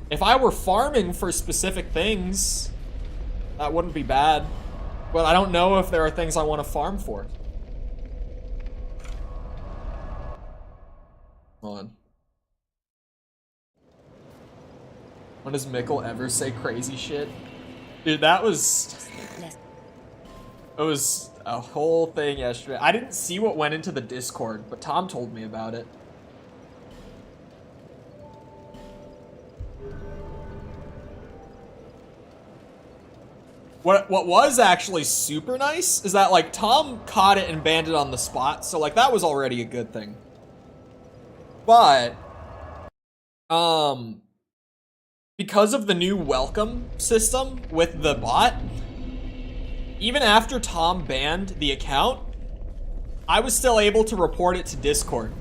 If I were farming for specific things, that wouldn't be bad. But I don't know if there are things I want to farm for. Hold on. When does Mikkel ever say crazy shit? Dude, that was... It was a whole thing yesterday. I didn't see what went into the Discord, but Tom told me about it. What was actually super nice is that, like, Tom caught it and banned it on the spot, so, like, that was already a good thing. But, because of the new welcome system with the bot, even after Tom banned the account, I was still able to report it to Discord.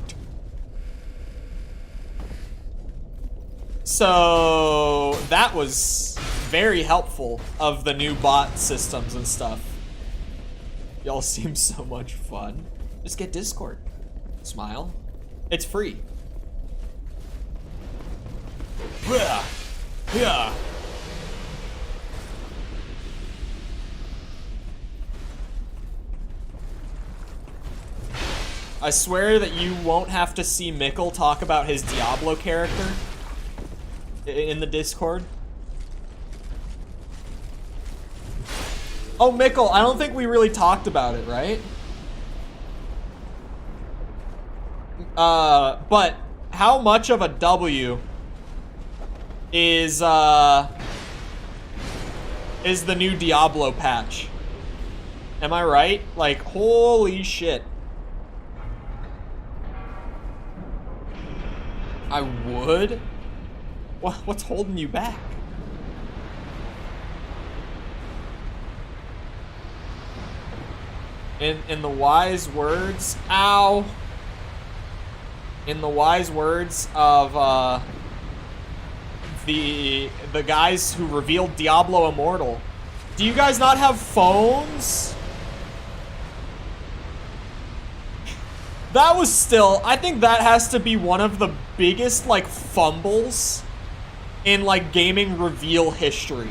So that was very helpful of the new bot systems and stuff. Y'all seem so much fun. Just get Discord. Smile. It's free. Yeah. Yeah. I swear that you won't have to see Mikkel talk about his Diablo character in the Discord. Oh, Mikkel, I don't think we really talked about it, right? But how much of a W is the new Diablo patch? Am I right? Like, holy shit. I would? What's holding you back? In the wise words, ow. In the wise words of the guys who revealed Diablo Immortal, do you guys not have phones? That was still, I think that has to be one of the biggest like fumbles in like gaming reveal history,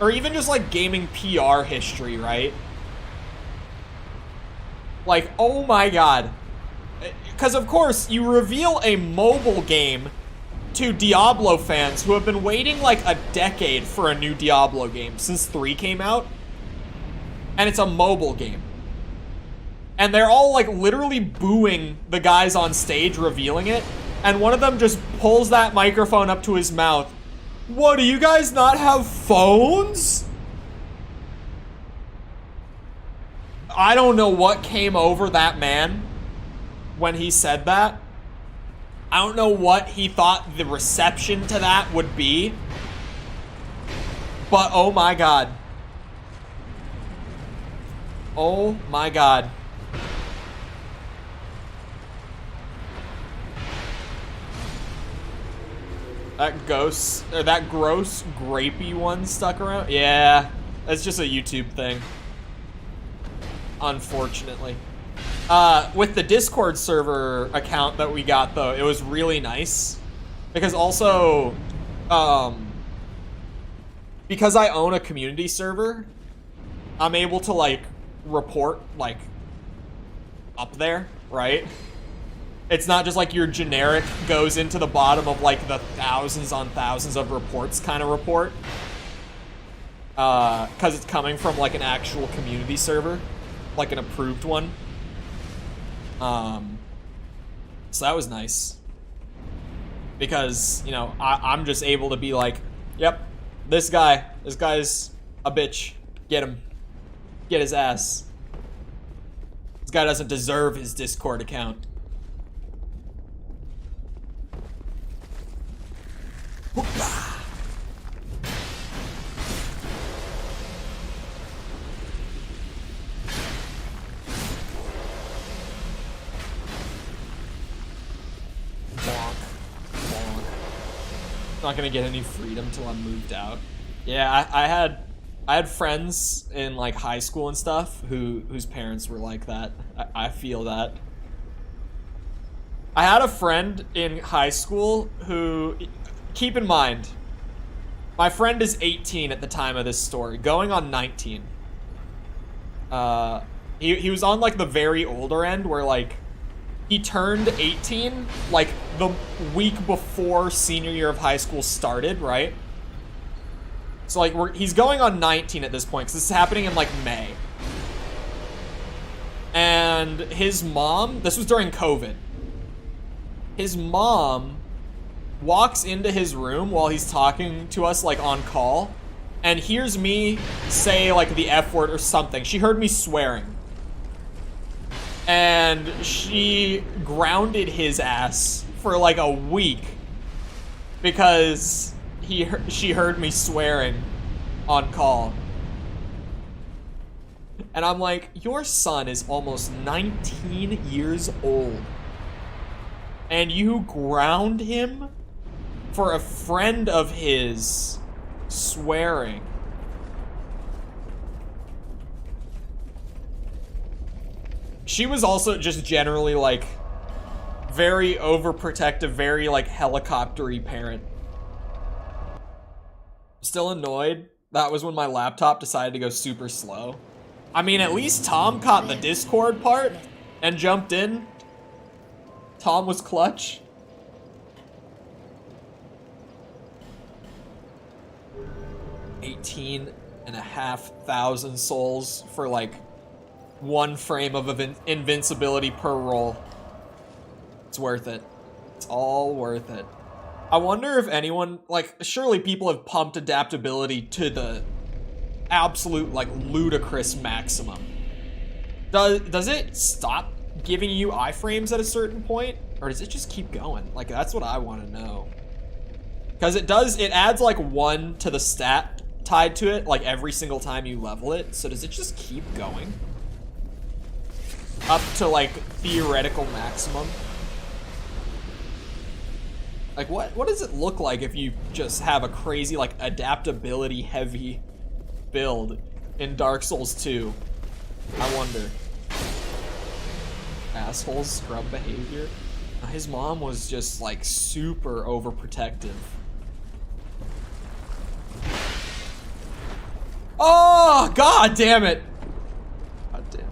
or even just like gaming PR history, right? Like, oh my god. Because of course, you reveal a mobile game to Diablo fans who have been waiting like a decade for a new Diablo game since 3 came out. And it's a mobile game. And they're all like literally booing the guys on stage revealing it. And one of them just pulls that microphone up to his mouth. What, do you guys not have phones? I don't know what came over that man when he said that. I don't know what he thought the reception to that would be. But oh my god. Oh my god. That ghost, or that gross grapey one stuck around? Yeah, that's just a YouTube thing. Unfortunately. With the Discord server account that we got, though, it was really nice. Because also, because I own a community server, I'm able to, like, report, like, up there, right? It's not just like your generic goes into the bottom of, like, the thousands on thousands of reports kind of report. Because it's coming from, like, an actual community server. Like an approved one. So that was nice. Because, you know, I'm just able to be like, yep, this guy's a bitch. Get him. Get his ass. This guy doesn't deserve his Discord account. Not gonna get any freedom till I'm moved out. Yeah, I had friends in like high school and stuff whose parents were like that. I feel that. I had a friend in high school who, keep in mind, my friend is 18 at the time of this story, going on 19. He was on like the very older end where like he turned 18 like the week before senior year of high school started, right? So like he's going on 19 at this point because this is happening in like May. And his mom, this was during COVID. His mom walks into his room while he's talking to us like on call and hears me say like the F word or something. She heard me swearing. And she grounded his ass for like a week because she heard me swearing on call. And I'm like, your son is almost 19 years old. And you ground him for a friend of his swearing. She was also just generally like very overprotective, very like helicopter-y parent. Still annoyed. That was when my laptop decided to go super slow. I mean, at least Tom caught the Discord part and jumped in. Tom was clutch. 18,500 souls for like 1 frame of invincibility per roll. It's worth it. It's all worth it. I wonder if anyone, like, surely people have pumped adaptability to the absolute, like, ludicrous maximum. Does it stop giving you iframes at a certain point? Or does it just keep going? Like, that's what I want to know. Because it adds, like, 1 to the stat tied to it, like, every single time you level it. So does it just keep going? Up to, like, theoretical maximum? Like, what does it look like if you just have a crazy, like, adaptability heavy build in Dark Souls 2? I wonder. Asshole scrub behavior. His mom was just, like, super overprotective. Oh, god damn it! God damn it.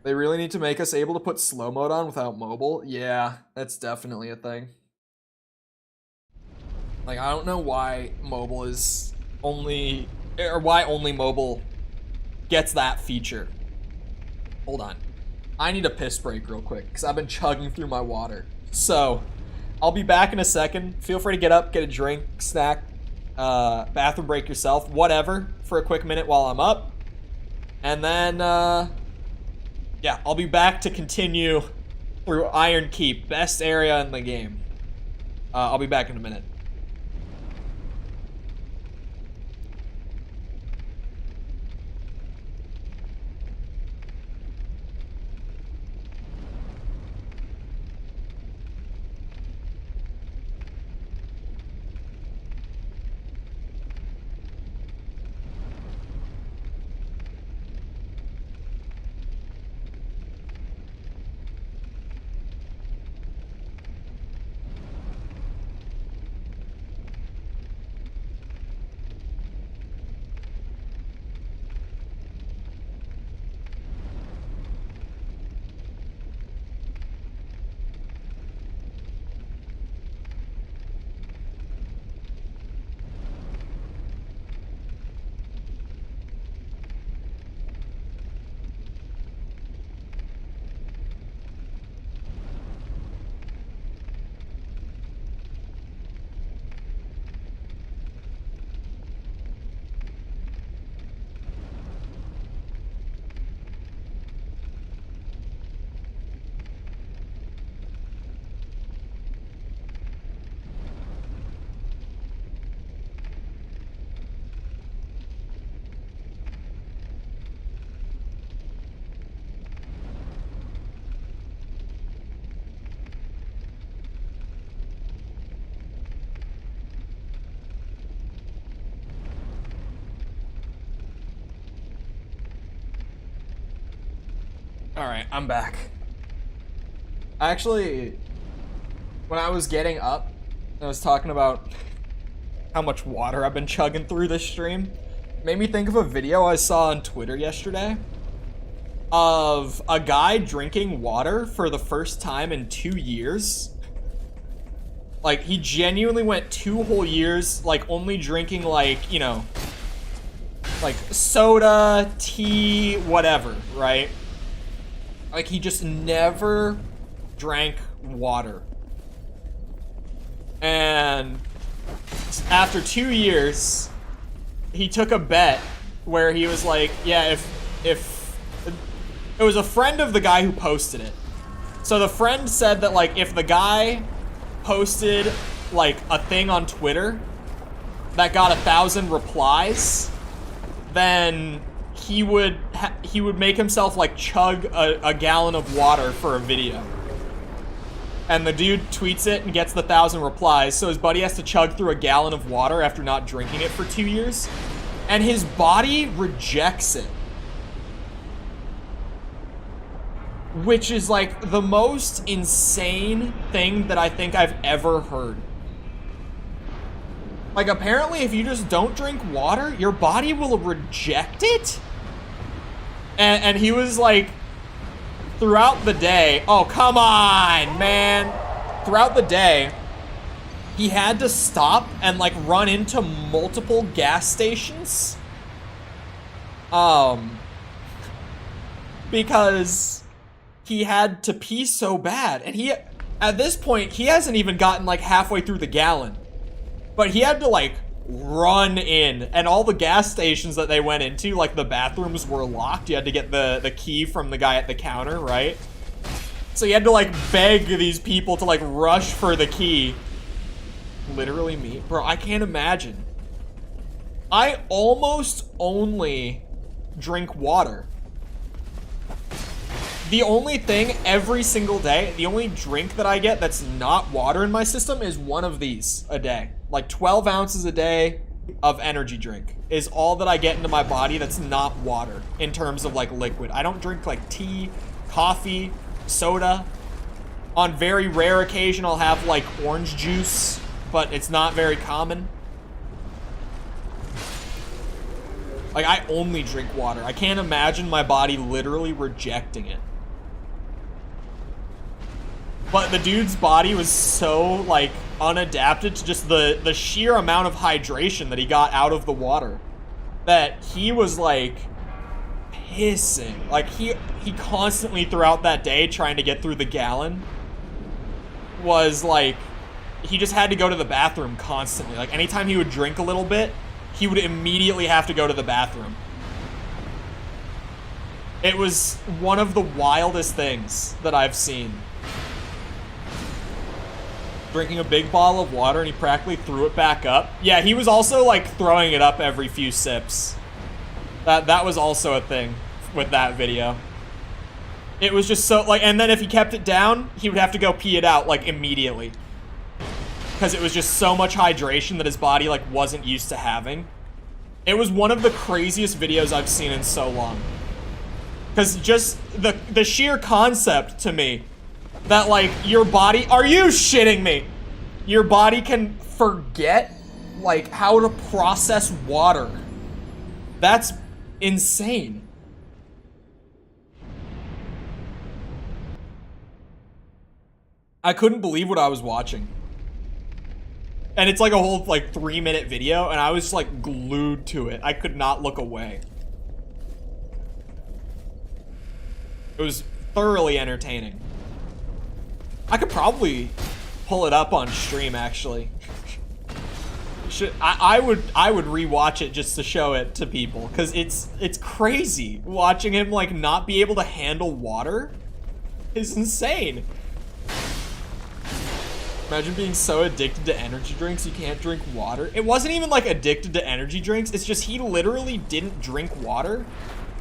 They really need to make us able to put slow mode on without mobile? Yeah, that's definitely a thing. Like, I don't know why mobile is only, or why only mobile gets that feature. Hold on. I need a piss break real quick, because I've been chugging through my water. So, I'll be back in a second. Feel free to get up, get a drink, snack, bathroom break yourself, whatever, for a quick minute while I'm up. And then, yeah, I'll be back to continue through Iron Keep, best area in the game. I'll be back in a minute. Alright, I'm back. Actually, when I was getting up, I was talking about how much water I've been chugging through this stream. It made me think of a video I saw on Twitter yesterday of a guy drinking water for the first time in 2 years. Like, he genuinely went 2 whole years, like, only drinking, like, you know, like, soda, tea, whatever, right? Like, he just never drank water. And after 2 years, he took a bet where he was like, yeah, if it was a friend of the guy who posted it. So the friend said that, like, if the guy posted, like, a thing on Twitter that got 1,000 replies, then he would make himself, like, chug a gallon of water for a video. And the dude tweets it and gets the 1,000 replies, so his buddy has to chug through a gallon of water after not drinking it for 2 years. And his body rejects it. Which is, like, the most insane thing that I think I've ever heard. Like, apparently if you just don't drink water, your body will reject it? And he was like, throughout the day, oh, come on, man. throughout the day, he had to stop and like run into multiple gas stations. Because he had to pee so bad. And he, at this point, he hasn't even gotten like halfway through the gallon. But he had to like run in, and all the gas stations that they went into, like the bathrooms were locked. You had to get the key from the guy at the counter, right? So you had to like beg these people to like rush for the key. Literally me. Bro, I can't imagine. I almost only drink water. The only thing every single day, the only drink that I get that's not water in my system is one of these a day. Like 12 ounces a day of energy drink is all that I get into my body that's not water in terms of like liquid. I don't drink like tea, coffee, soda. On very rare occasion, I'll have like orange juice, but it's not very common. Like, I only drink water. I can't imagine my body literally rejecting it. But the dude's body was so, like, unadapted to just the sheer amount of hydration that he got out of the water that he was, like, pissing. Like, he constantly throughout that day trying to get through the gallon was, like, he just had to go to the bathroom constantly. Like, anytime he would drink a little bit, he would immediately have to go to the bathroom. It was one of the wildest things that I've seen. Drinking a big bottle of water and he practically threw it back up. Yeah, he was also like throwing it up every few sips. That was also a thing with that video. It was just so like, and then if he kept it down, he would have to go pee it out like immediately. Because it was just so much hydration that his body like wasn't used to having. It was one of the craziest videos I've seen in so long. Because just the sheer concept to me that like your body, are you shitting me? Your body can forget like how to process water. That's insane. I couldn't believe what I was watching. And it's like a whole like 3-minute video and I was just like glued to it. I could not look away. It was thoroughly entertaining. I could probably pull it up on stream actually. I would rewatch it just to show it to people because it's crazy. Watching him like not be able to handle water is insane. Imagine being so addicted to energy drinks you can't drink water. It wasn't even like addicted to energy drinks. It's just he literally didn't drink water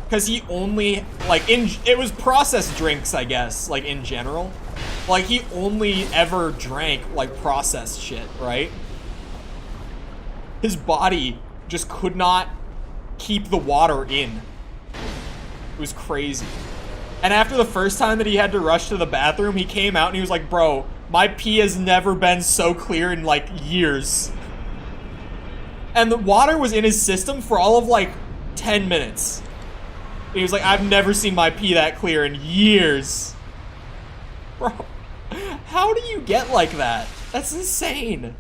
because he only like it was processed drinks, I guess, like in general. Like he only ever drank like processed shit, right? His body just could not keep the water in. It was crazy. And after the first time that he had to rush to the bathroom, he came out and he was like, bro, my pee has never been so clear in like years. And the water was in his system for all of like 10 minutes. He was like, I've never seen my pee that clear in years. Bro, how do you get like that? That's insane.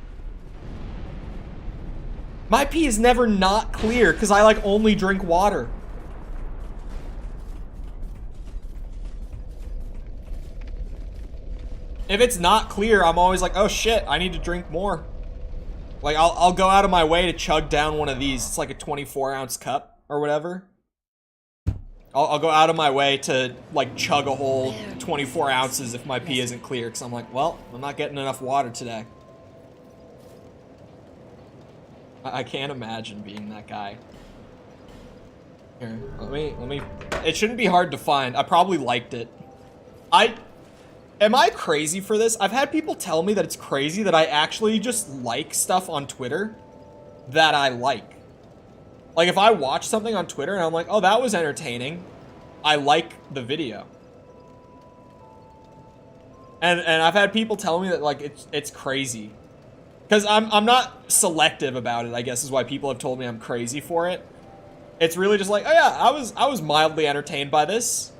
My pee is never not clear because I like only drink water. If it's not clear, I'm always like, oh shit, I need to drink more. Like, I'll go out of my way to chug down one of these. It's like a 24-ounce cup or whatever. I'll go out of my way to, like, chug a whole 24 ounces if my pee isn't clear. Because I'm like, well, I'm not getting enough water today. I can't imagine being that guy. Here, let me... It shouldn't be hard to find. I probably liked it. Am I crazy for this? I've had people tell me that it's crazy that I actually just like stuff on Twitter that I like. Like, if I watch something on Twitter and I'm like, oh, that was entertaining, I like the video. And I've had people tell me that, like, it's crazy. Because I'm not selective about it, I guess, is why people have told me I'm crazy for it. It's really just like, oh yeah, I was mildly entertained by this.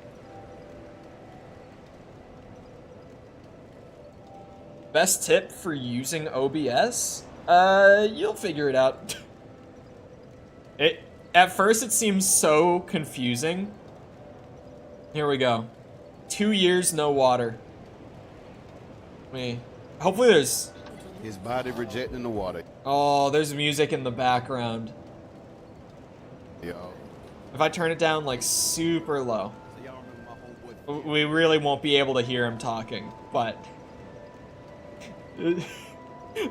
Best tip for using OBS? You'll figure it out. At first it seems so confusing. Here we go. 2 years, no water. Hopefully there's... His body rejecting the water. Oh, there's music in the background. Yo. If I turn it down like super low, we really won't be able to hear him talking, but...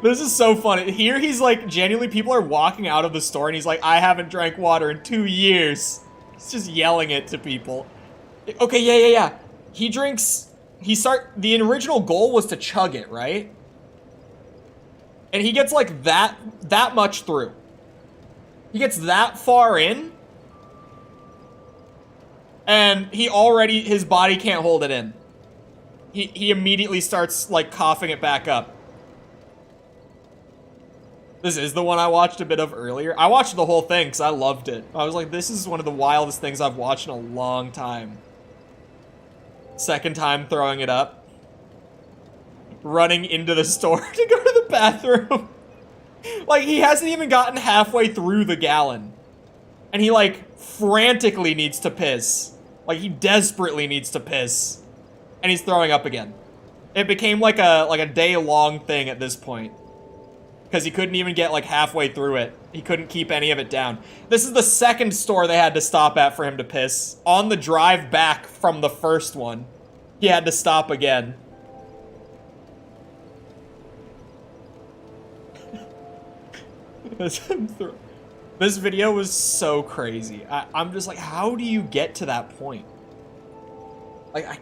This is so funny. Here he's like, genuinely people are walking out of the store and he's like, I haven't drank water in 2 years. He's just yelling it to people. Okay, yeah. The original goal was to chug it, right? And he gets like that much through. He gets that far in. And his body can't hold it in. He immediately starts like coughing it back up. This is the one I watched a bit of earlier. I watched the whole thing because I loved it. I was like, this is one of the wildest things I've watched in a long time. Second time throwing it up. Running into the store to go to the bathroom. Like, he hasn't even gotten halfway through the gallon. And he, like, frantically needs to piss. Like, he desperately needs to piss. And he's throwing up again. It became like a day-long thing at this point. Because he couldn't even get, like, halfway through it. He couldn't keep any of it down. This is the second store they had to stop at for him to piss. On the drive back from the first one, he had to stop again. This video was so crazy. I'm just like, how do you get to that point? Like, I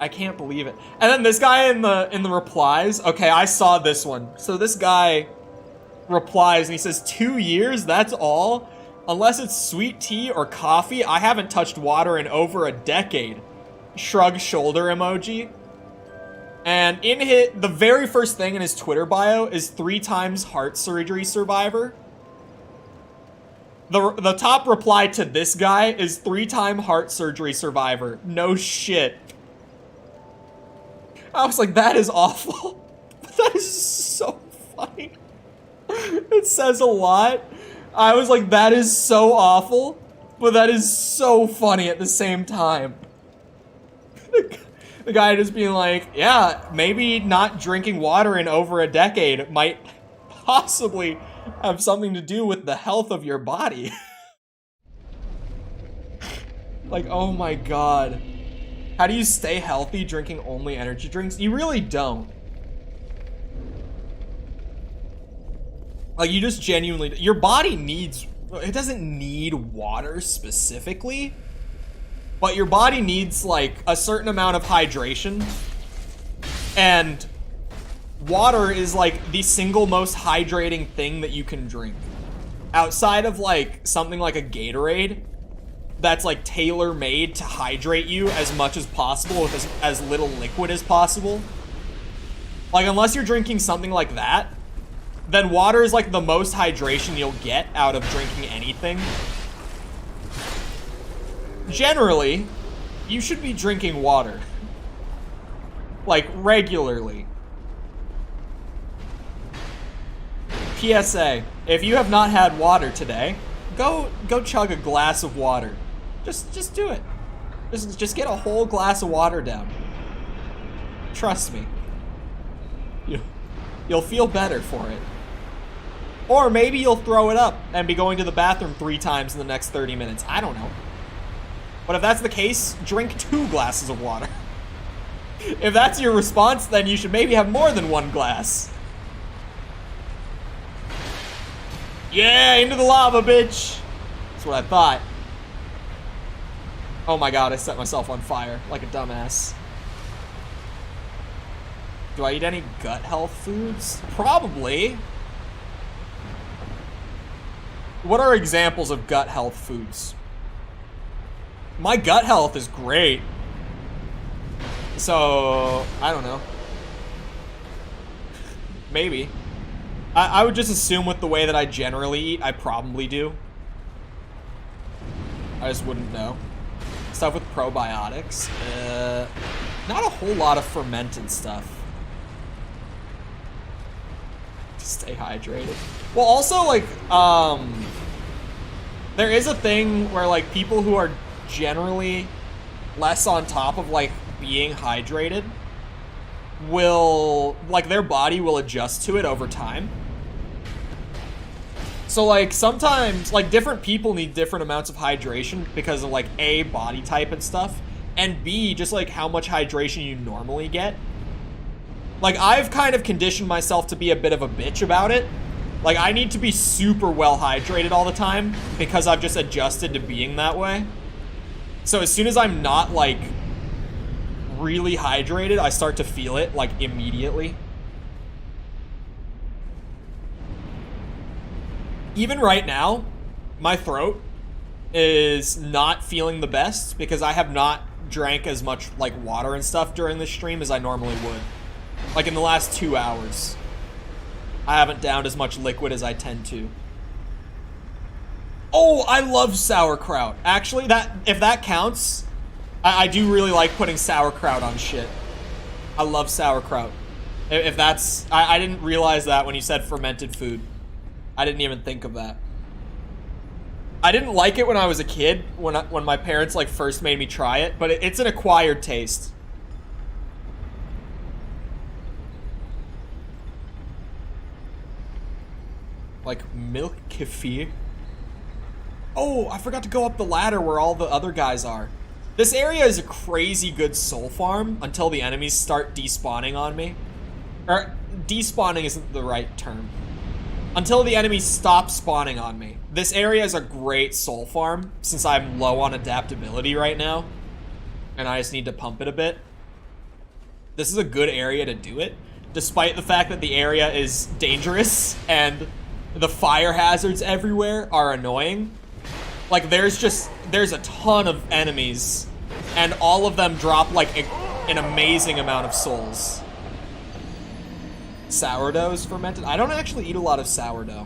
can't believe it. And then this guy in the replies, okay, I saw this one. So this guy replies and he says, 2 years, that's all? Unless it's sweet tea or coffee, I haven't touched water in over a decade. Shrug shoulder emoji. And the very first thing in his Twitter bio is 3 times heart surgery survivor. The top reply to this guy is 3-time heart surgery survivor. No shit. I was like, that is awful. That is so funny. It says a lot. I was like, that is so awful, but that is so funny at the same time. The guy just being like, yeah, maybe not drinking water in over a decade might possibly have something to do with the health of your body. Like, oh my god. How do you stay healthy drinking only energy drinks? You really don't. Like, you just genuinely... Your body needs... It doesn't need water specifically, but your body needs, like, a certain amount of hydration. And water is, like, the single most hydrating thing that you can drink. Outside of, like, something like a Gatorade that's, like, tailor-made to hydrate you as much as possible with as little liquid as possible. Like, unless you're drinking something like that, then water is, like, the most hydration you'll get out of drinking anything. Generally, you should be drinking water. Like, regularly. PSA, if you have not had water today, go chug a glass of water. Just do it. Just get a whole glass of water down. Trust me. You'll feel better for it. Or maybe you'll throw it up and be going to the bathroom 3 times in the next 30 minutes. I don't know. But if that's the case, drink 2 glasses of water. If that's your response, then you should maybe have more than 1 glass. Yeah, into the lava, bitch. That's what I thought. Oh my god, I set myself on fire like a dumbass. Do I eat any gut health foods? Probably. What are examples of gut health foods? My gut health is great. So, I don't know. Maybe. I would just assume with the way that I generally eat, I probably do. I just wouldn't know. Stuff with probiotics. Not a whole lot of fermented stuff. Stay hydrated. Well, also, like, there is a thing where, like, people who are generally less on top of, like, being hydrated will, like, their body will adjust to it over time. So, like, sometimes, like, different people need different amounts of hydration because of, like, A, body type and stuff, and B, just, like, how much hydration you normally get. Like, I've kind of conditioned myself to be a bit of a bitch about it. Like, I need to be super well hydrated all the time because I've just adjusted to being that way. So as soon as I'm not, like, really hydrated, I start to feel it, like, immediately. Even right now, my throat is not feeling the best because I have not drank as much, like, water and stuff during this stream as I normally would. Like, in the last 2 hours, I haven't downed as much liquid as I tend to. Oh, I love sauerkraut. Actually, if that counts, I do really like putting sauerkraut on shit. I love sauerkraut. If that's... I didn't realize that when you said fermented food. I didn't even think of that. I didn't like it when I was a kid, when my parents, like, first made me try it, but it's an acquired taste. Like, milk kefir. Oh, I forgot to go up the ladder where all the other guys are. This area is a crazy good soul farm until the enemies start despawning on me. Or, desspawning isn't the right term. Until the enemies stop spawning on me. This area is a great soul farm since I'm low on adaptability right now. And I just need to pump it a bit. This is a good area to do it, despite the fact that the area is dangerous and the fire hazards everywhere are annoying. Like, there's a ton of enemies, and all of them drop, like, an amazing amount of souls. Sourdough is fermented? I don't actually eat a lot of sourdough.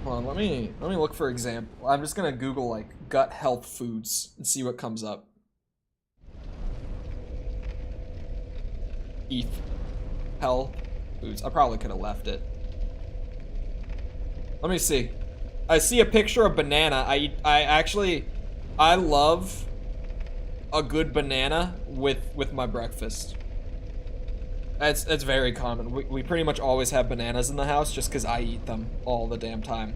Hold on, let me look for example. I'm just gonna Google, like, gut health foods and see what comes up. Eat health foods. I probably could have left it. Let me see. I see a picture of banana. I love a good banana with my breakfast. It's very common. We pretty much always have bananas in the house just because I eat them all the damn time.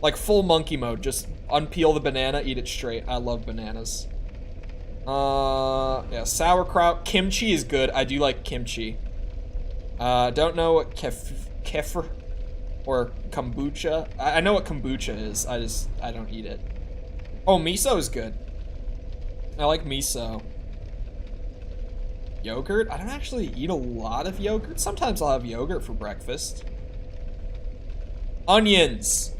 Like full monkey mode, just unpeel the banana, eat it straight. I love bananas. Yeah, sauerkraut. Kimchi is good. I do like kimchi. Don't know what kefir or kombucha. I know what kombucha is. I don't eat it. Oh, miso is good. I like miso. Yogurt? I don't actually eat a lot of yogurt. Sometimes I'll have yogurt for breakfast. Onions.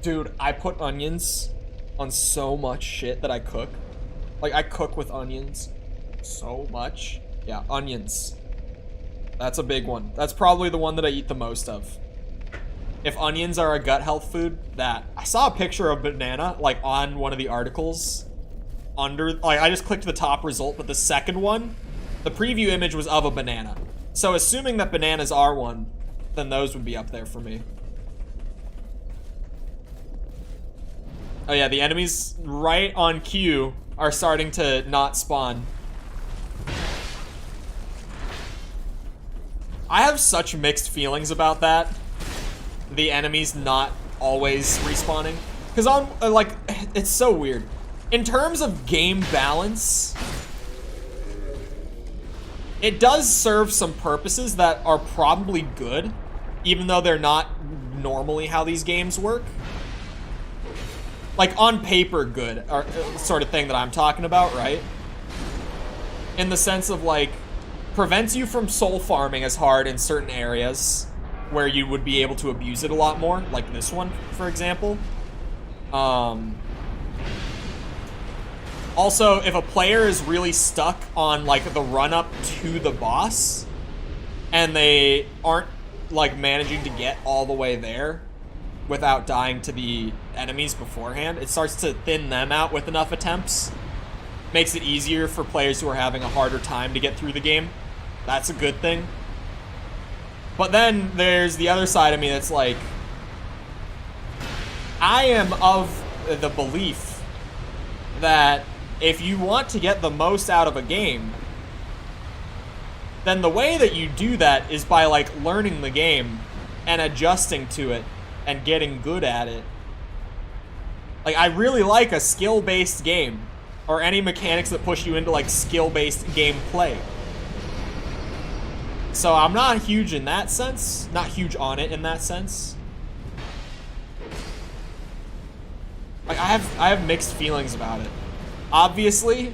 Dude, I put onions on so much shit that I cook. Like, I cook with onions so much. Yeah, onions. That's a big one. That's probably the one that I eat the most of. If onions are a gut health food, that. I saw a picture of banana, like, on one of the articles. Like, I just clicked the top result, but the second one, the preview image was of a banana. So assuming that bananas are one, then those would be up there for me. Oh yeah, the enemies right on cue are starting to not spawn. I have such mixed feelings about that. The enemies not always respawning. Because like, it's so weird. In terms of game balance, it does serve some purposes that are probably good, even though they're not normally how these games work. Like, on paper good, or sort of thing that I'm talking about, right? In the sense of, like, prevents you from soul farming as hard in certain areas where you would be able to abuse it a lot more, like this one, for example. Also, if a player is really stuck on, like, the run-up to the boss, and they aren't, like, managing to get all the way there without dying to the enemies beforehand, it starts to thin them out with enough attempts. Makes it easier for players who are having a harder time to get through the game. That's a good thing. But then there's the other side of me that's like, I am of the belief that if you want to get the most out of a game, then the way that you do that is by like learning the game and adjusting to it and getting good at it. Like, I really like a skill-based game, or any mechanics that push you into like skill-based gameplay. So I'm not huge in that sense, not huge on it in that sense. Like, I have mixed feelings about it. Obviously,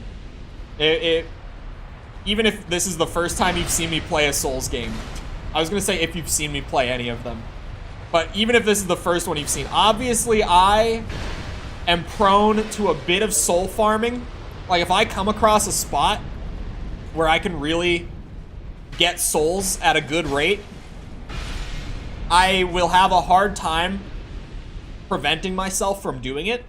even if this is the first time you've seen me play a Souls game, I was gonna say if you've seen me play any of them, but even if this is the first one you've seen, obviously I am prone to a bit of soul farming. Like, if I come across a spot where I can really get souls at a good rate, I will have a hard time preventing myself from doing it,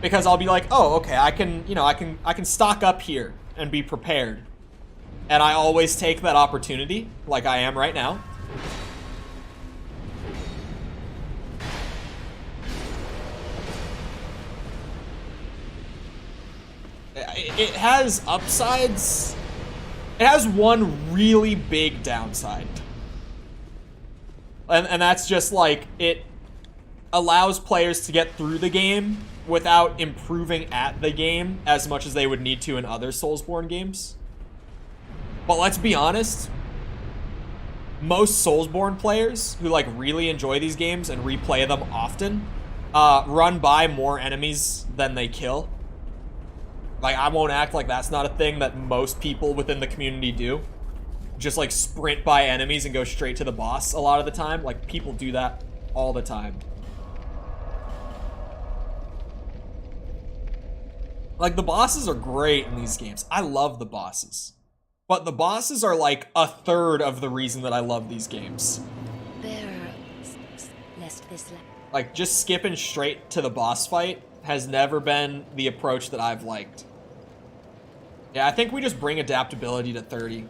because I'll be like, oh, okay, I can stock up here and be prepared. And I always take that opportunity, like I am right now. It has upsides. It has one really big downside. And that's just like, it allows players to get through the game without improving at the game as much as they would need to in other Soulsborne games. But let's be honest, most Soulsborne players who like really enjoy these games and replay them often run by more enemies than they kill. Like, I won't act like that's not a thing that most people within the community do. Just like sprint by enemies and go straight to the boss a lot of the time. Like, people do that all the time. Like, the bosses are great in these games. I love the bosses. But the bosses are like a third of the reason that I love these games. Like, just skipping straight to the boss fight has never been the approach that I've liked. Yeah, I think we just bring adaptability to 30.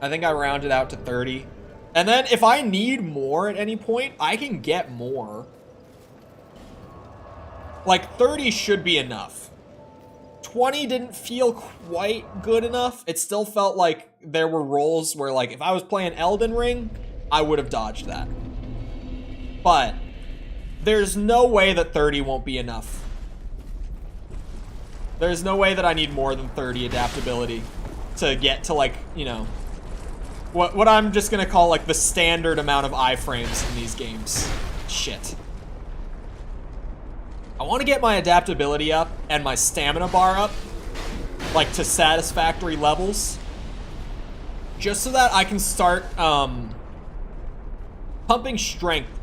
I think I round it out to 30. And then if I need more at any point, I can get more. Like, 30 should be enough. 20 didn't feel quite good enough. It still felt like there were roles where, like, if I was playing Elden Ring, I would have dodged that. But there's no way that 30 won't be enough. There's no way that I need more than 30 adaptability to get to, like, you know, what I'm just gonna call, like, the standard amount of iframes in these games. Shit. I want to get my adaptability up and my stamina bar up, like, to satisfactory levels, just so that I can start pumping strength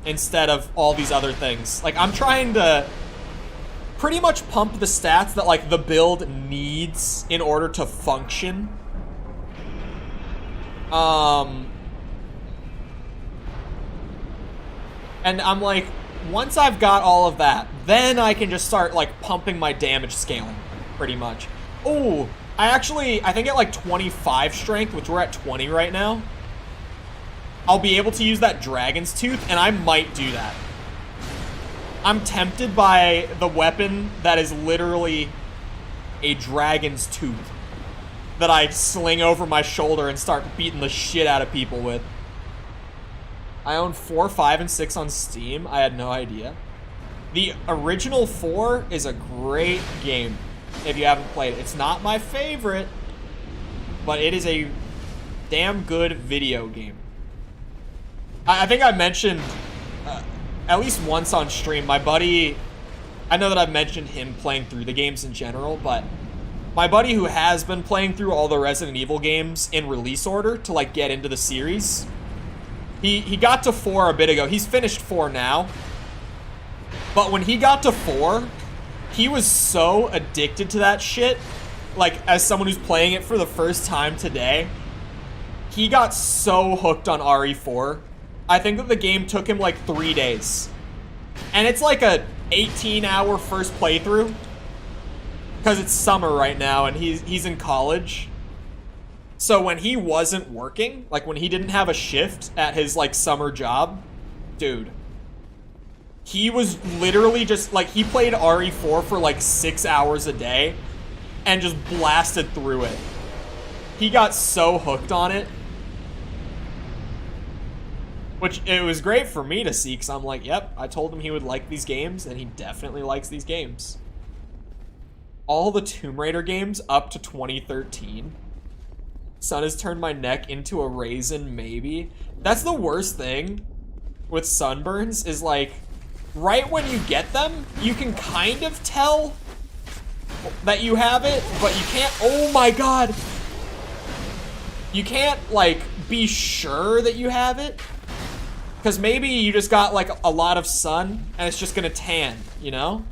instead of all these other things. Like, I'm trying to pretty much pump the stats that, like, the build needs in order to function. And I'm like, once I've got all of that, then I can just start, like, pumping my damage scaling, pretty much. Oh, I think at, like, 25 strength, which we're at 20 right now, I'll be able to use that Dragon's Tooth, and I might do that. I'm tempted by the weapon that is literally a Dragon's Tooth that I sling over my shoulder and start beating the shit out of people with. I own 4, 5, and 6 on Steam. I had no idea. The original 4 is a great game if you haven't played it. It's not my favorite, but it is a damn good video game. I think I mentioned, at least once on stream, my buddy, I know that I've mentioned him playing through the games in general, but my buddy who has been playing through all the Resident Evil games in release order to, like, get into the series, he got to 4 a bit ago. He's finished 4 now. But when he got to 4, he was so addicted to that shit. Like, as someone who's playing it for the first time today, he got so hooked on RE4. I think that the game took him like 3 days. And it's like a 18-hour first playthrough, because it's summer right now and he's in college. So when he wasn't working, like when he didn't have a shift at his like summer job, dude, he was literally just like, he played RE4 for like 6 hours a day and just blasted through it. He got so hooked on it. Which, it was great for me to see, because I'm like, yep, I told him he would like these games, and he definitely likes these games. All the Tomb Raider games up to 2013. Sun has turned my neck into a raisin, maybe. That's the worst thing with sunburns, is like, right when you get them, you can kind of tell that you have it, but you can't, oh my god. You can't, like, be sure that you have it. Because maybe you just got, like, a lot of sun, and it's just gonna tan, you know?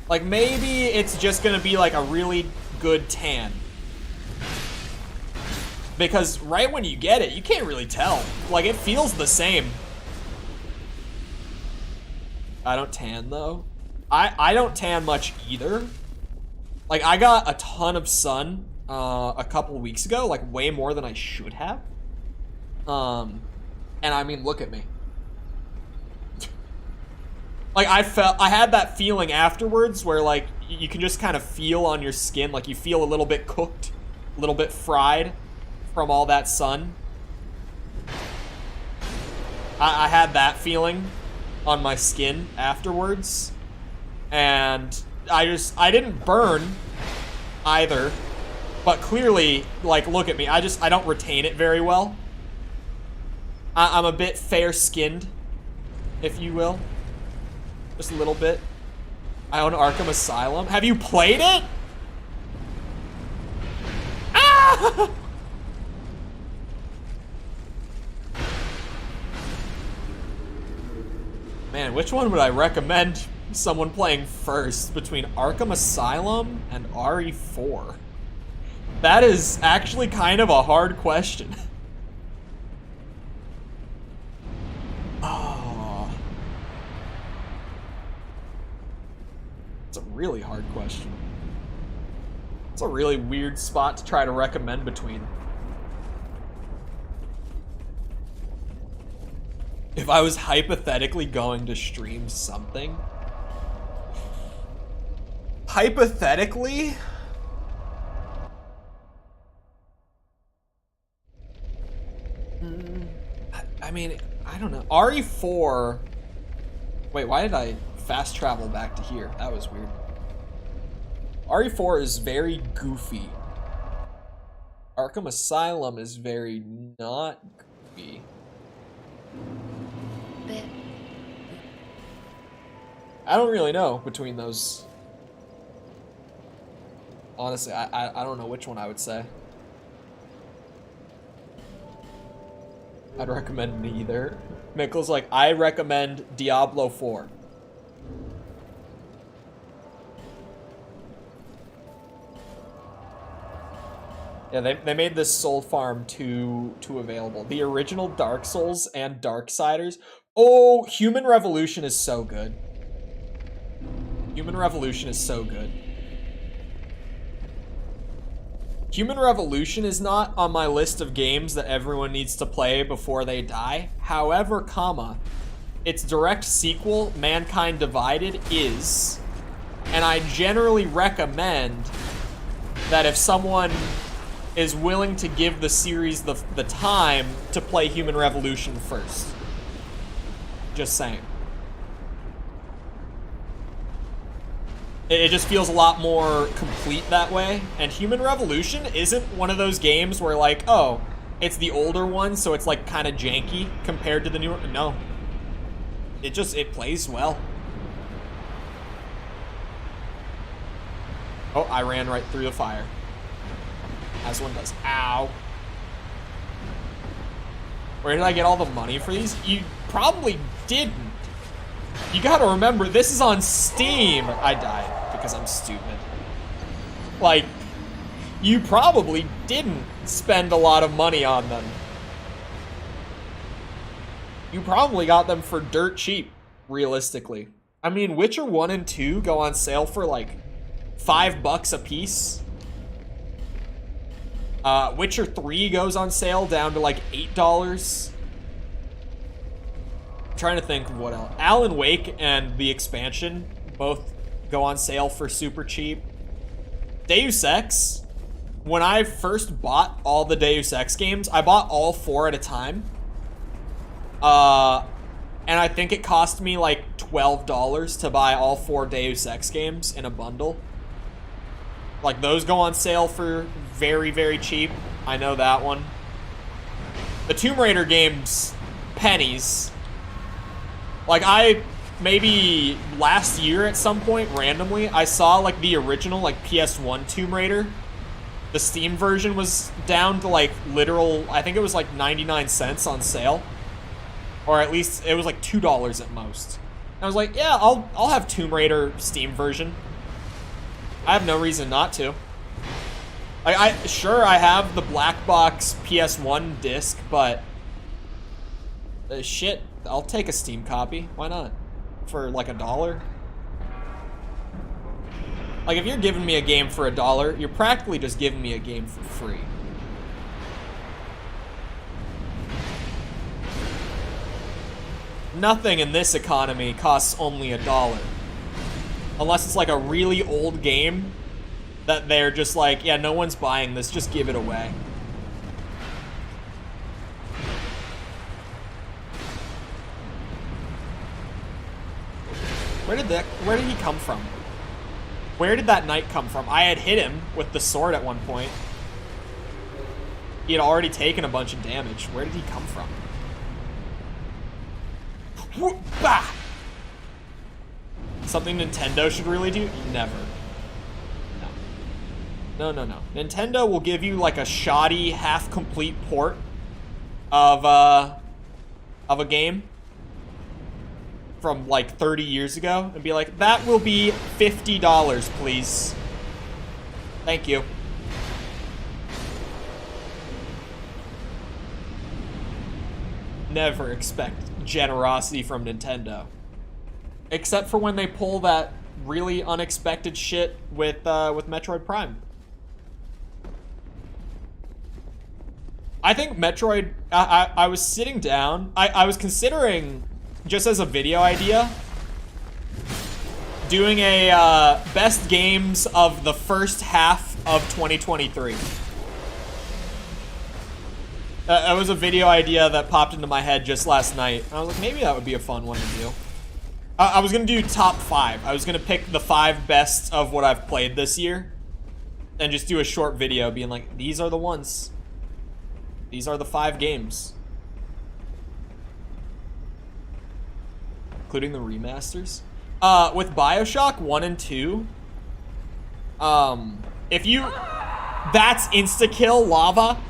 Like, maybe it's just gonna be, like, a really good tan. Because right when you get it, you can't really tell. Like, it feels the same. I don't tan, though. I don't tan much either. Like, I got a ton of sun a couple weeks ago, like, way more than I should have. And I mean, look at me. Like, I had that feeling afterwards where, like, you can just kind of feel on your skin, like you feel a little bit cooked, a little bit fried from all that sun. I had that feeling on my skin afterwards, and I didn't burn either, but clearly, like, look at me, I don't retain it very well. I'm a bit fair-skinned, if you will. Just a little bit. I own Arkham Asylum. Have you played it? Ah! Man, which one would I recommend someone playing first between Arkham Asylum and RE4? That is actually kind of a hard question. Oh. It's a really hard question. It's a really weird spot to try to recommend between. If I was hypothetically going to stream something, hypothetically, I mean, I don't know. RE4, wait, why did I fast travel back to here? That was weird. RE4 is very goofy. Arkham Asylum is very not goofy. I don't really know between those. Honestly, I don't know which one I would say. I'd recommend neither. Mickle's like, I recommend Diablo 4. Yeah, they made this Soul Farm 2 available. The original Dark Souls and Darksiders. Oh, Human Revolution is so good. Human Revolution is so good. Human Revolution is not on my list of games that everyone needs to play before they die. However, its direct sequel, Mankind Divided, is. And I generally recommend that if someone is willing to give the series the time to play Human Revolution first. Just saying. It just feels a lot more complete that way. And Human Revolution isn't one of those games where, like, oh, it's the older one, so it's, like, kind of janky compared to the newer. No. It plays well. Oh, I ran right through the fire. As one does. Ow. Where did I get all the money for these? You probably didn't. You gotta remember, this is on Steam. I died because I'm stupid. Like, you probably didn't spend a lot of money on them. You probably got them for dirt cheap, realistically. I mean, Witcher 1 and 2 go on sale for like $5 a piece. Witcher 3 goes on sale down to like $8. I'm trying to think of what else. Alan Wake and the expansion both go on sale for super cheap. Deus Ex, when I first bought all the Deus Ex games, I bought all 4 at a time. And I think it cost me like $12 to buy all 4 Deus Ex games in a bundle. Like, those go on sale for very, very cheap. I know that one. The Tomb Raider games, pennies. Like, maybe last year at some point, randomly, I saw, like, the original, like, PS1 Tomb Raider. The Steam version was down to, like, literal, I think it was, like, 99 cents on sale. Or at least, it was, like, $2 at most. And I was like, yeah, I'll have Tomb Raider Steam version. I have no reason not to. Like, sure, I have the black box PS1 disc, but shit, I'll take a Steam copy. Why not? For like $1. Like, if you're giving me a game for $1, you're practically just giving me a game for free. Nothing in this economy costs only $1. Unless it's like a really old game that they're just like, yeah, no one's buying this, just give it away. Where did he come from? Where did that knight come from? I had hit him with the sword at one point. He had already taken a bunch of damage. Where did he come from? Bah! Something Nintendo should really do? Never. No. Nintendo will give you like a shoddy, half-complete port of a game from like 30 years ago and be like, that will be $50, please. Thank you. Never expect generosity from Nintendo. Except for when they pull that really unexpected shit with Metroid Prime. I think Metroid, I was sitting down, I was considering, just as a video idea, doing a best games of the first half of 2023. That was a video idea that popped into my head just last night. I was like, maybe that would be a fun one to do. I was gonna do top 5. I was gonna pick the 5 best of what I've played this year. And just do a short video being like, these are the ones. These are the 5 games. Including the remasters. With BioShock 1 and 2, if you... That's insta-kill lava.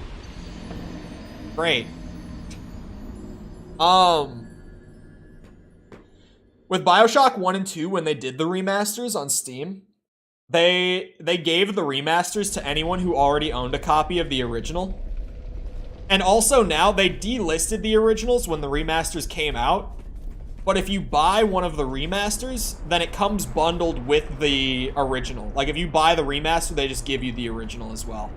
Great. With BioShock 1 and 2, when they did the remasters on Steam, they gave the remasters to anyone who already owned a copy of the original. And also now, they delisted the originals when the remasters came out. But if you buy one of the remasters, then it comes bundled with the original. Like, if you buy the remaster, they just give you the original as well.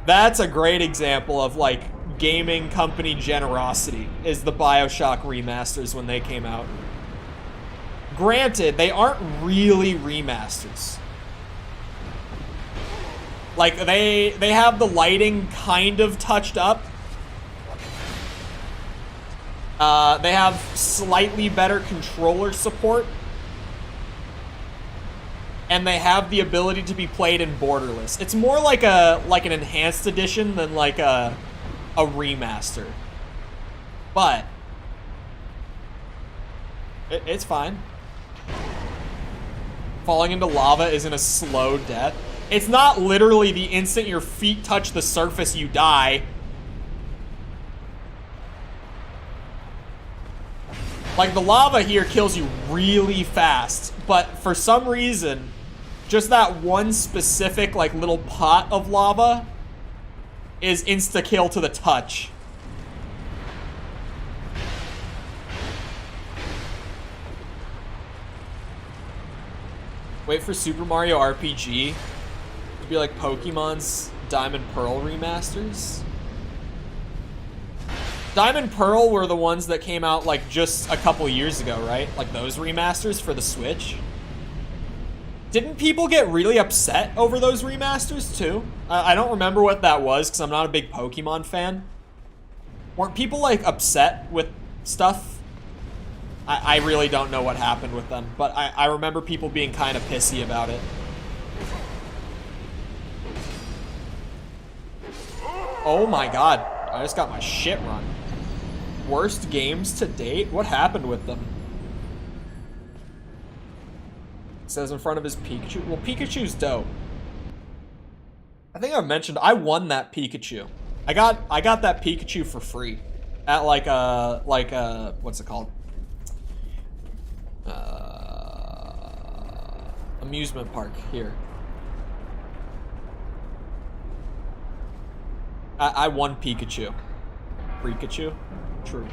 That's a great example of, like, gaming company generosity, is the BioShock remasters when they came out. Granted, they aren't really remasters. Like, they have the lighting kind of touched up. They have slightly better controller support. And they have the ability to be played in borderless. It's more like an enhanced edition than like a remaster. But it's fine. Falling into lava isn't a slow death. It's not literally the instant your feet touch the surface you die. Like, the lava here kills you really fast, but for some reason, just that one specific, like, little pot of lava is insta-kill to the touch. Wait for Super Mario RPG. It'd be like Pokemon's Diamond Pearl remasters. Diamond Pearl were the ones that came out like just a couple years ago, right? Like those remasters for the Switch. Didn't people get really upset over those remasters too? I don't remember what that was because I'm not a big Pokemon fan. Weren't people like upset with stuff? I really don't know what happened with them, but I remember people being kind of pissy about it. Oh my god, I just got my shit run. Worst games to date? What happened with them? It says in front of his Pikachu. Well, Pikachu's dope. I think I mentioned I won that Pikachu. I got that Pikachu for free at like a what's it called? Amusement park here. I won Pikachu. Pikachu? True.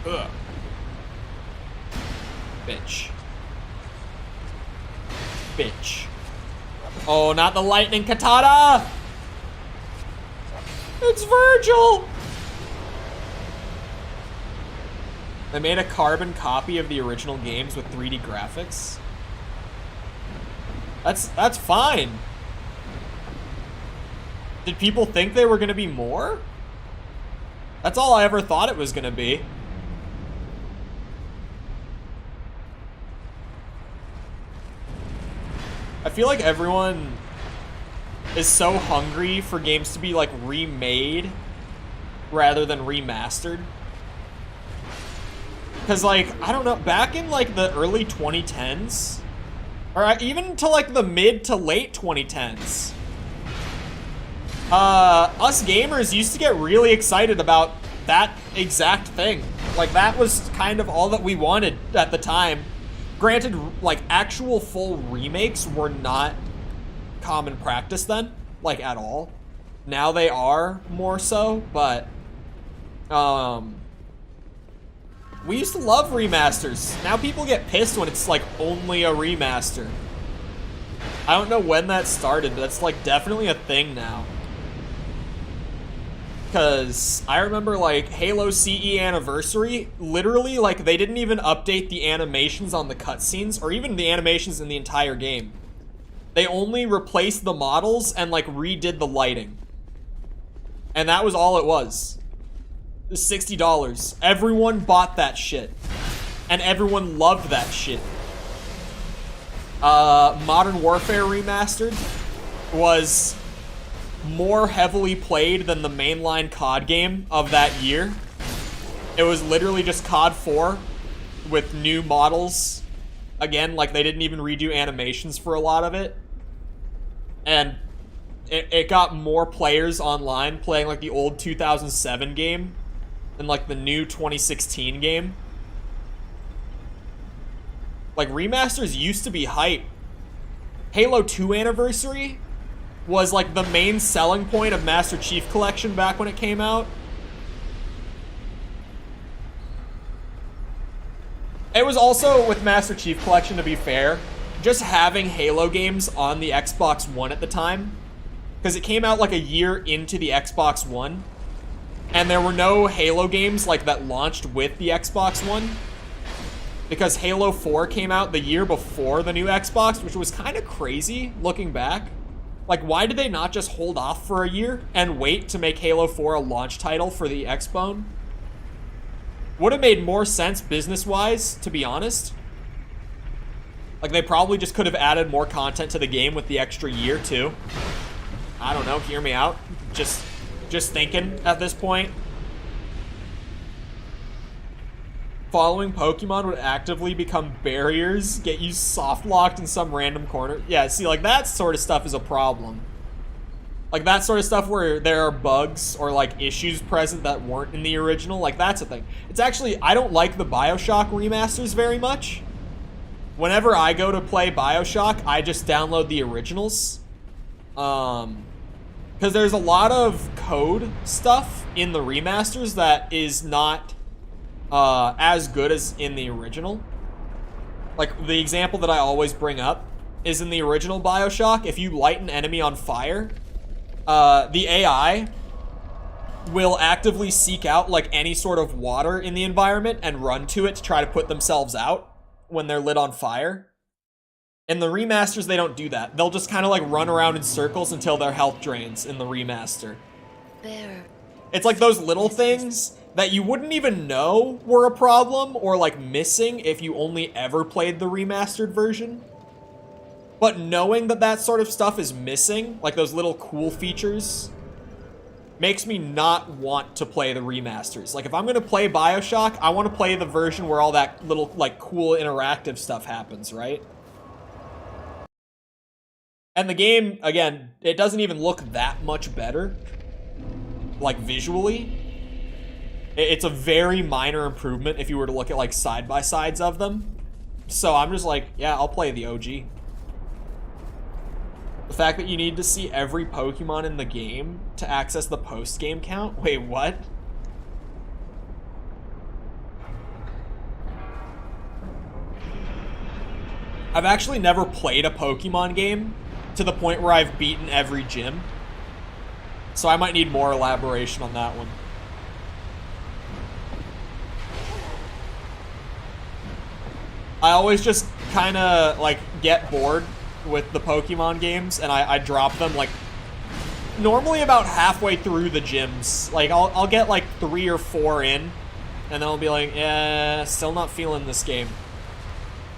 Ugh. Bitch. Bitch. Oh, not the lightning katana! It's Virgil! They made a carbon copy of the original games with 3D graphics. That's fine. Did people think they were gonna be more? That's all I ever thought it was gonna be. I feel like everyone is so hungry for games to be like remade rather than remastered. Because like, I don't know, back in like the early 2010s, or even to like the mid to late 2010s, us gamers used to get really excited about that exact thing. Like that was kind of all that we wanted at the time. Granted, like actual full remakes were not common practice then, like at all. Now they are more so, but we used to love remasters. Now people get pissed when it's like only a remaster. I don't know when that started, but that's like definitely a thing now. Because I remember like Halo CE Anniversary, literally like they didn't even update the animations on the cutscenes or even the animations in the entire game. They only replaced the models and like redid the lighting. And that was all it was. It was $60. Everyone bought that shit. And everyone loved that shit. Modern Warfare Remastered was more heavily played than the mainline COD game of that year. It was literally just COD 4 with new models. Again, like they didn't even redo animations for a lot of it. And it got more players online playing like the old 2007 game than like the new 2016 game. Like remasters used to be hype. Halo 2 Anniversary was like the main selling point of Master Chief Collection back when it came out. It was also, with Master Chief Collection, to be fair, just having Halo games on the Xbox One at the time, because it came out like a year into the Xbox One, and there were no Halo games like that launched with the Xbox One, because Halo 4 came out the year before the new Xbox, which was kind of crazy looking back. Like, why did they not just hold off for a year and wait to make Halo 4 a launch title for the Xbone? Would have made more sense business-wise, to be honest. Like, they probably just could have added more content to the game with the extra year, too. I don't know, hear me out. Just thinking at this point. Following Pokemon would actively become barriers, get you soft-locked in some random corner. Yeah, see, like, that sort of stuff is a problem. Like, that sort of stuff where there are bugs or, like, issues present that weren't in the original, like, that's a thing. It's actually, I don't like the BioShock remasters very much. Whenever I go to play BioShock, I just download the originals. Because there's a lot of code stuff in the remasters that is not as good as in the original. Like, the example that I always bring up is in the original BioShock, if you light an enemy on fire, the AI will actively seek out, like, any sort of water in the environment and run to it to try to put themselves out when they're lit on fire. In the remasters, they don't do that. They'll just kind of, like, run around in circles until their health drains in the remaster. It's like those little things that you wouldn't even know were a problem or, like, missing if you only ever played the remastered version. But knowing that that sort of stuff is missing, like those little cool features, makes me not want to play the remasters. Like, if I'm gonna play BioShock, I want to play the version where all that little, like, cool interactive stuff happens, right? And the game, again, it doesn't even look that much better, like, visually. It's a very minor improvement if you were to look at, like, side-by-sides of them. So I'm just like, yeah, I'll play the OG. The fact that you need to see every Pokemon in the game to access the post-game count? Wait, what? I've actually never played a Pokemon game to the point where I've beaten every gym. So I might need more elaboration on that one. I always just kind of, like, get bored with the Pokemon games, and I drop them, like, normally about halfway through the gyms. Like, I'll get, like, 3 or 4 in, and then I'll be like, yeah, still not feeling this game.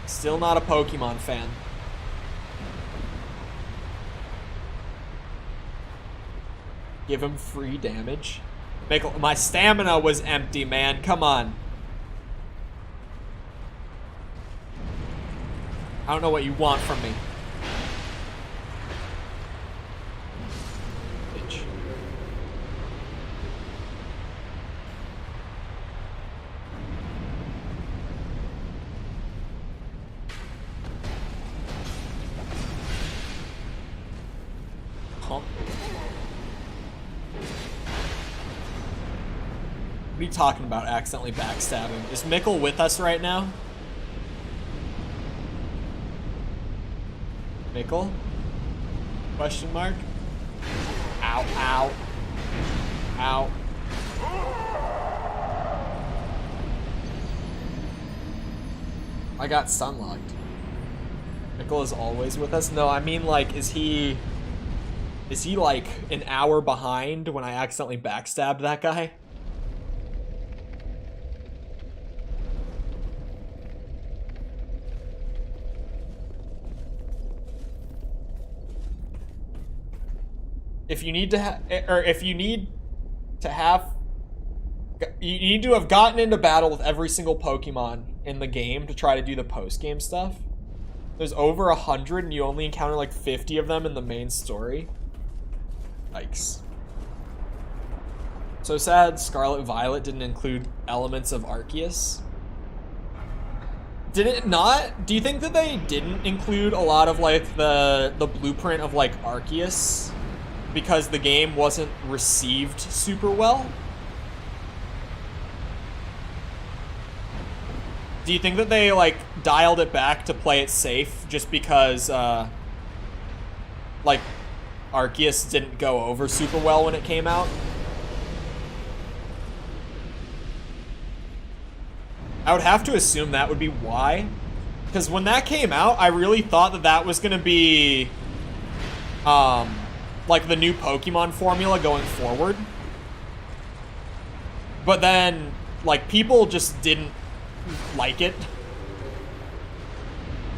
Still not a Pokemon fan. Give him free damage. My stamina was empty, man. Come on. I don't know what you want from me. Bitch. Huh? What are you talking about, accidentally backstabbing? Is Mikkel with us right now? Mikkel? Question mark? Ow, ow. Ow. I got sunlocked. Mikkel is always with us? No, I mean, like, is he like an hour behind when I accidentally backstabbed that guy? If you need to you need to have gotten into battle with every single Pokemon in the game to try to do the post-game stuff. There's over 100 and you only encounter like 50 of them in the main story. Yikes. So sad Scarlet Violet didn't include elements of Arceus. Did it not? Do you think that they didn't include a lot of like the blueprint of like Arceus because the game wasn't received super well? Do you think that they like dialed it back to play it safe just because like Arceus didn't go over super well when it came out? I would have to assume that would be why, because when that came out, I really thought that that was gonna be like the new Pokemon formula going forward. But then like people just didn't like it.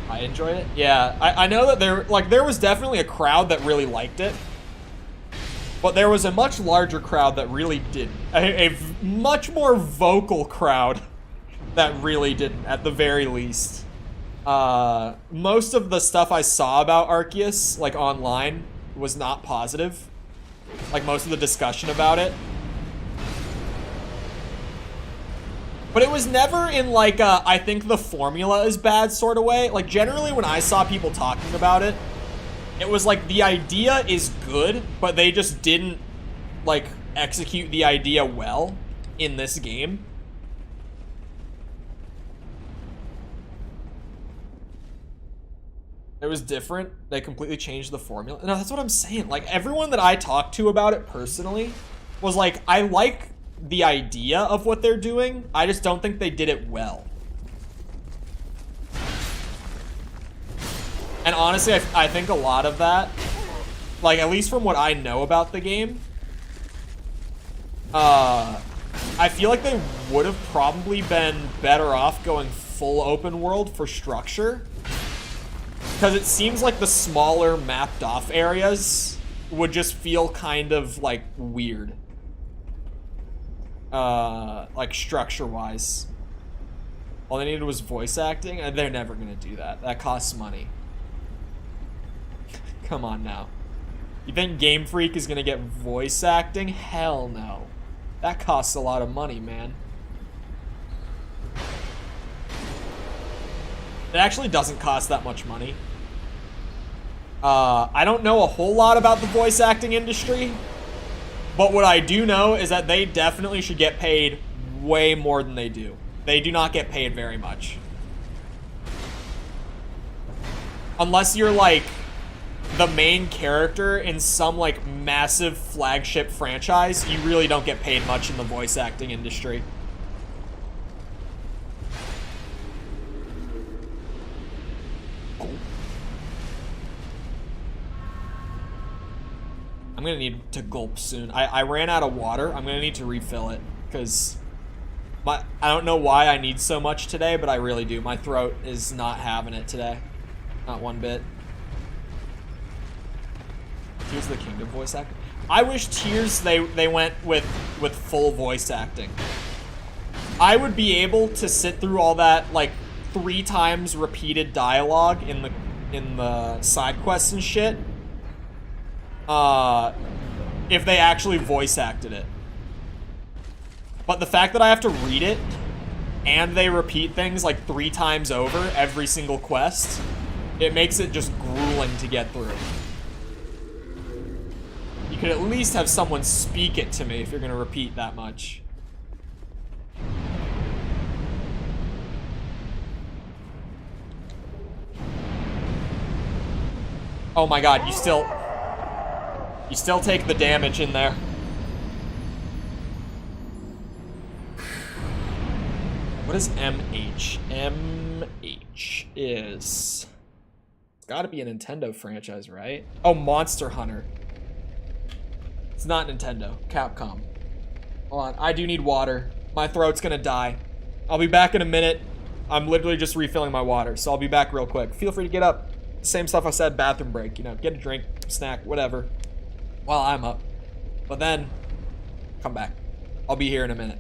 I enjoyed it. Yeah, I know that there was definitely a crowd that really liked it, but there was a much larger crowd that really didn't. A much more vocal crowd that really didn't, at the very least. Most of the stuff I saw about Arceus, like online, was not positive. Like most of the discussion about it. But it was never in like a, I think the formula is bad sort of way. Like generally when I saw people talking about it, It was like the idea is good, but they just didn't like execute the idea well in this game. It was different. They completely changed the formula. No, that's what I'm saying. Like, everyone that I talked to about it personally was like, I like the idea of what they're doing. I just don't think they did it well. And honestly, I think a lot of that, like, at least from what I know about the game, I feel like they would have probably been better off going full open world for structure. Because it seems like the smaller mapped off areas would just feel kind of like weird. Like structure wise. All they needed was voice acting, and they're never gonna do that. That costs money. Come on now. You think Game Freak is gonna get voice acting? Hell no. That costs a lot of money, man. It actually doesn't cost that much money. I don't know a whole lot about the voice acting industry, but what I do know is that they definitely should get paid way more than they do. They do not get paid very much. Unless you're like the main character in some like massive flagship franchise, you really don't get paid much in the voice acting industry. I'm gonna need to gulp soon. I ran out of water. I'm gonna need to refill it because I don't know why I need so much today, but I really do. My throat is not having it today. Not one bit. Tears of the Kingdom voice acting. I wish Tears they went with full voice acting. I would be able to sit through all that like 3 times repeated dialogue in the side quests and shit. If they actually voice acted it. But the fact that I have to read it and they repeat things like 3 times over every single quest, it makes it just grueling to get through. You could at least have someone speak it to me if you're gonna repeat that much. Oh my god, you still take the damage in there. What is MH? MH is... It's gotta be a Nintendo franchise, right? Oh, Monster Hunter. It's not Nintendo. Capcom. Hold on, I do need water. My throat's gonna die. I'll be back in a minute. I'm literally just refilling my water, so I'll be back real quick. Feel free to get up. Same stuff I said, bathroom break, you know, get a drink, snack, whatever, while I'm up. But then, come back. I'll be here in a minute.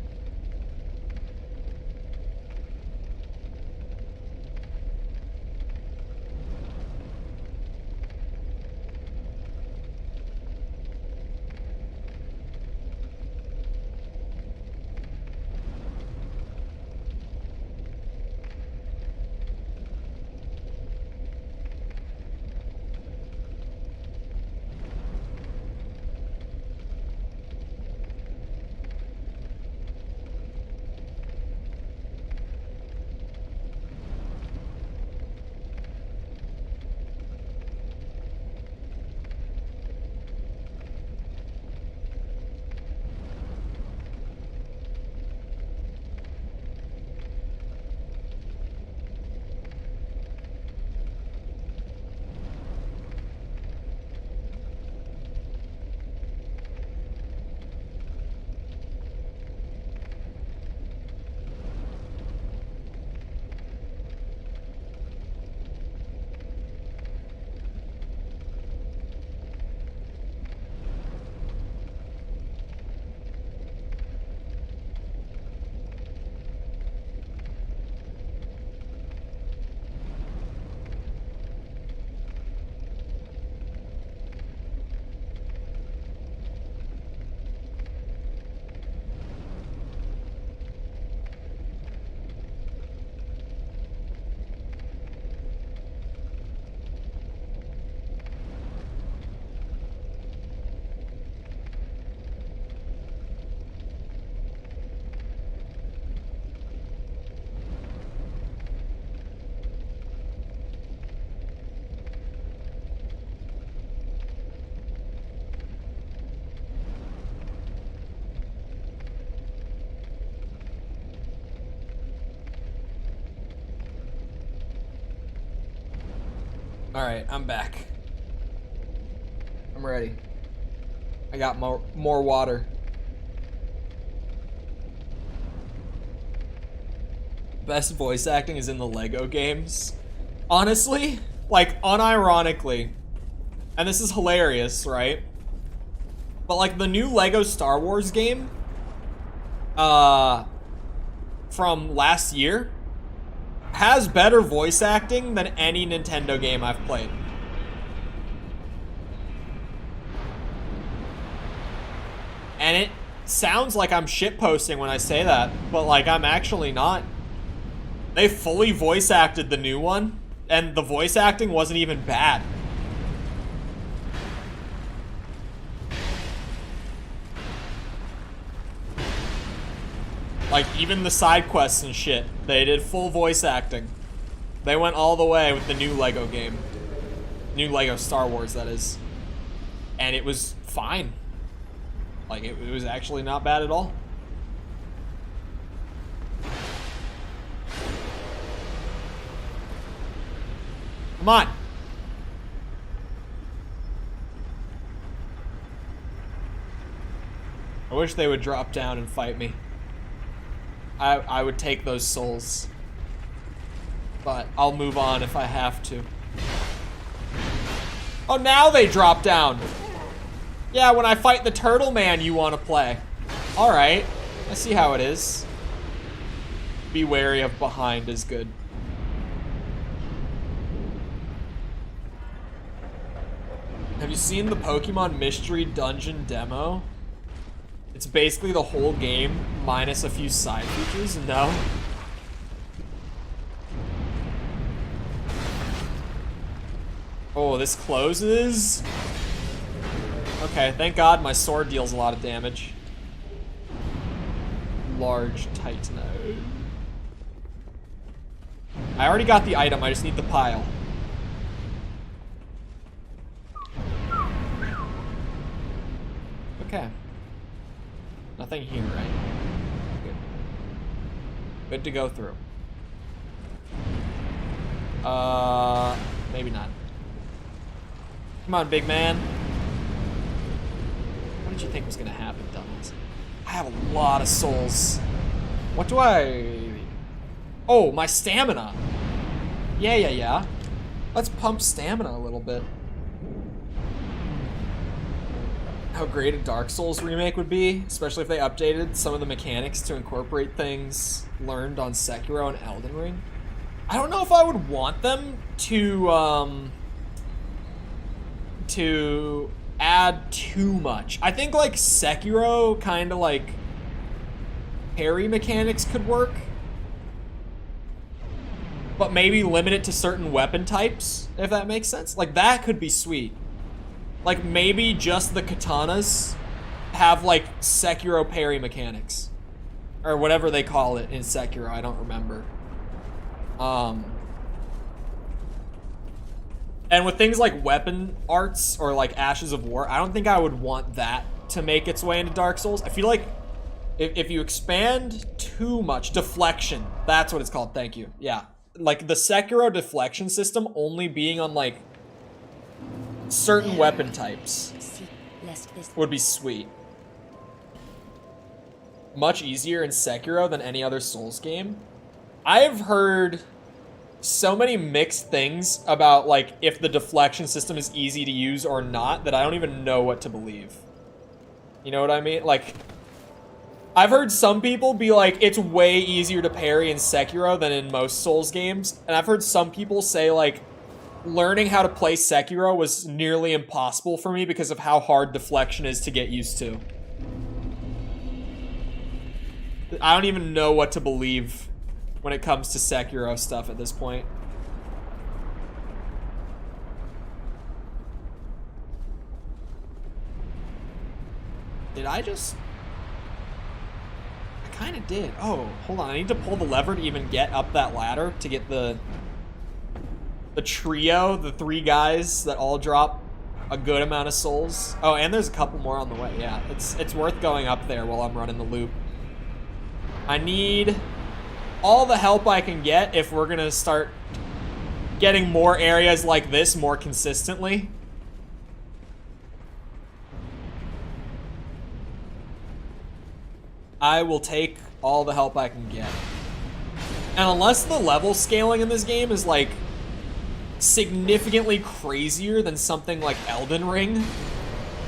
Alright, I'm back. I'm ready. I got more water. Best voice acting is in the Lego games. Honestly, like, unironically, and this is hilarious, right? But like the new Lego Star Wars game, from last year, has better voice acting than any Nintendo game I've played. And it sounds like I'm shitposting when I say that, but like I'm actually not. They fully voice acted the new one, and the voice acting wasn't even bad. Like, even the side quests and shit, they did full voice acting. They went all the way with the new Lego game. New Lego Star Wars, that is. And it was fine. Like, it was actually not bad at all. Come on. I wish they would drop down and fight me. I would take those souls. But I'll move on if I have to. Oh, now they drop down. Yeah, when I fight the turtle man, you want to play. Alright. I see how it is. Be wary of behind is good. Have you seen the Pokemon Mystery Dungeon demo? It's basically the whole game minus a few side features. No. Oh, this closes? Okay, thank God my sword deals a lot of damage. Large Titanite. I already got the item, I just need the pile. Okay. Nothing here, right? Good. Good to go through. Maybe not. Come on, big man. What did you think was gonna happen, dumbass? I have a lot of souls. What do I... Oh, my stamina. Yeah. Let's pump stamina a little bit. How great a Dark Souls remake would be, especially if they updated some of the mechanics to incorporate things learned on Sekiro and Elden Ring. I don't know if I would want them to add too much. I think like Sekiro kind of like parry mechanics could work, but maybe limit it to certain weapon types, if that makes sense. Like that could be sweet. Like, maybe just the katanas have, like, Sekiro parry mechanics. Or whatever they call it in Sekiro, I don't remember. And with things like weapon arts or, like, Ashes of War, I don't think I would want that to make its way into Dark Souls. I feel like if you expand too much... Deflection. That's what it's called, thank you. Yeah. Like, the Sekiro deflection system only being on, like... certain weapon types would be sweet. Much easier in Sekiro than any other Souls game. I've heard so many mixed things about like if the deflection system is easy to use or not that I don't even know what to believe. You know what I mean? Like, I've heard some people be like, it's way easier to parry in Sekiro than in most Souls games. And I've heard some people say like, learning how to play Sekiro was nearly impossible for me because of how hard deflection is to get used to. I don't even know what to believe when it comes to Sekiro stuff at this point. Did I just... I kind of did. Oh, hold on. I need to pull the lever to even get up that ladder to get the trio, the three guys that all drop a good amount of souls. Oh, and there's a couple more on the way. Yeah, it's worth going up there while I'm running the loop. I need all the help I can get if we're gonna start getting more areas like this more consistently. I will take all the help I can get. And unless the level scaling in this game is like significantly crazier than something like Elden Ring,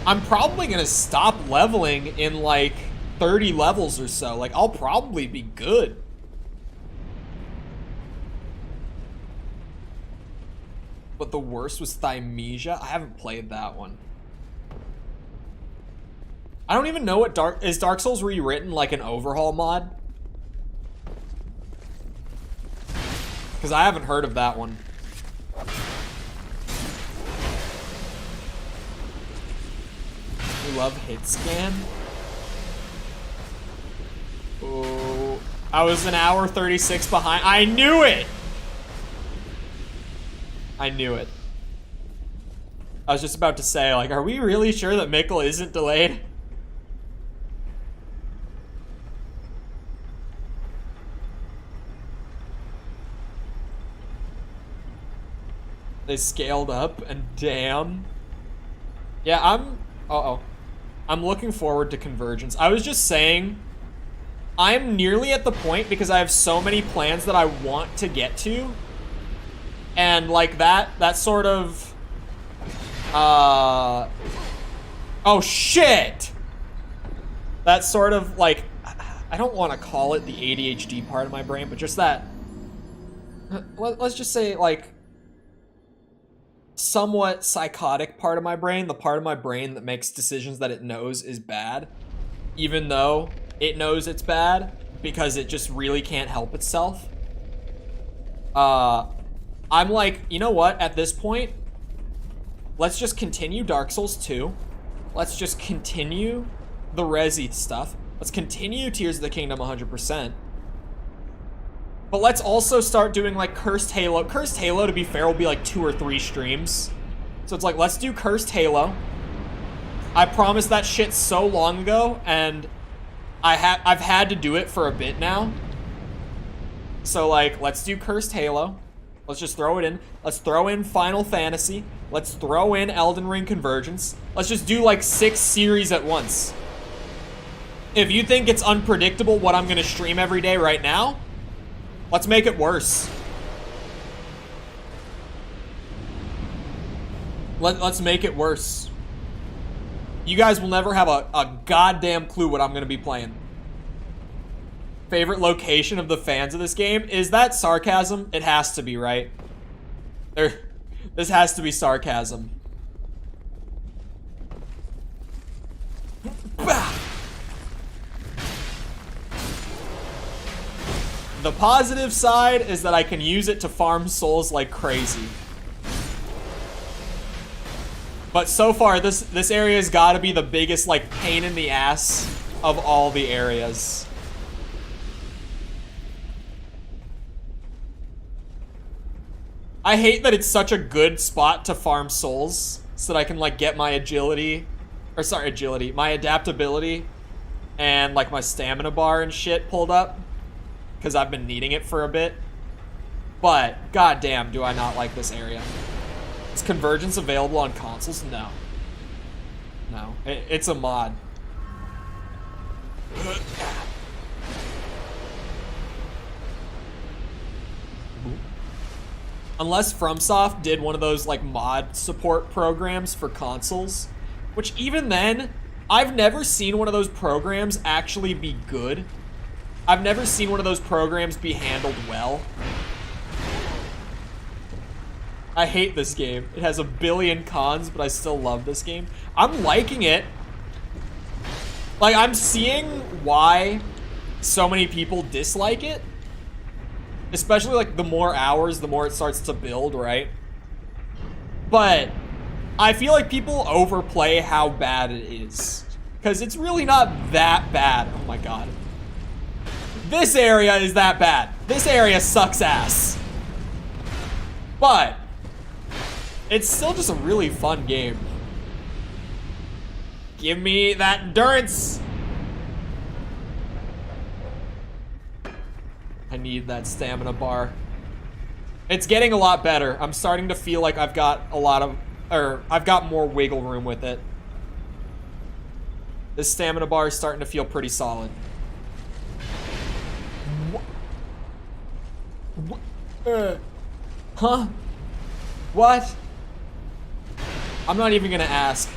I'm probably gonna stop leveling in like 30 levels or so. Like, I'll probably be good. But the worst was Thymesia. I haven't played that one. I don't even know what is Dark Souls rewritten like an overhaul mod? Because I haven't heard of that one. You love hit scan? Oh, I was an hour 36 behind. I knew it! I knew it. I was just about to say, like, are we really sure that Mikkel isn't delayed? They scaled up, and damn. Yeah, I'm looking forward to Convergence. I was just saying, I'm nearly at the point because I have so many plans that I want to get to. And like that sort of, oh shit! That sort of like, I don't want to call it the ADHD part of my brain, but just that, let's just say like, somewhat psychotic part of my brain, the part of my brain that makes decisions that it knows is bad, even though it knows it's bad because it just really can't help itself. I'm like, you know what, at this point, let's just continue Dark Souls 2. Let's just continue the Resi stuff. Let's continue Tears of the Kingdom 100%. But let's also start doing like Cursed Halo. Cursed Halo, to be fair, will be like 2 or 3 streams. So it's like, let's do Cursed Halo. I promised that shit so long ago, and I've had to do it for a bit now. So like, let's do Cursed Halo. Let's just throw it in. Let's throw in Final Fantasy. Let's throw in Elden Ring Convergence. Let's just do like 6 series at once. If you think it's unpredictable what I'm gonna stream every day right now, let's make it worse. Let's make it worse. You guys will never have a goddamn clue what I'm gonna be playing. Favorite location of the fans of this game? Is that sarcasm? It has to be, right? This has to be sarcasm. Bah! The positive side is that I can use it to farm souls like crazy. But so far, this area's gotta be the biggest, like, pain in the ass of all the areas. I hate that it's such a good spot to farm souls so that I can, like, get my agility, or sorry, agility, my adaptability and, like, my stamina bar and shit pulled up. Because I've been needing it for a bit. But, goddamn, do I not like this area. Is Convergence available on consoles? No. No. It's a mod. Unless FromSoft did one of those, like, mod support programs for consoles. Which, even then, I've never seen one of those programs actually be good. I've never seen one of those programs be handled well. I hate this game. It has a billion cons, but I still love this game. I'm liking it. Like, I'm seeing why so many people dislike it. Especially, like, the more hours, the more it starts to build, right? But I feel like people overplay how bad it is. Because it's really not that bad. Oh my god. This area is that bad. This area sucks ass. But it's still just a really fun game. Give me that endurance. I need that stamina bar. It's getting a lot better. I'm starting to feel like I've got I've got more wiggle room with it. This stamina bar is starting to feel pretty solid. Huh? What? I'm not even gonna ask.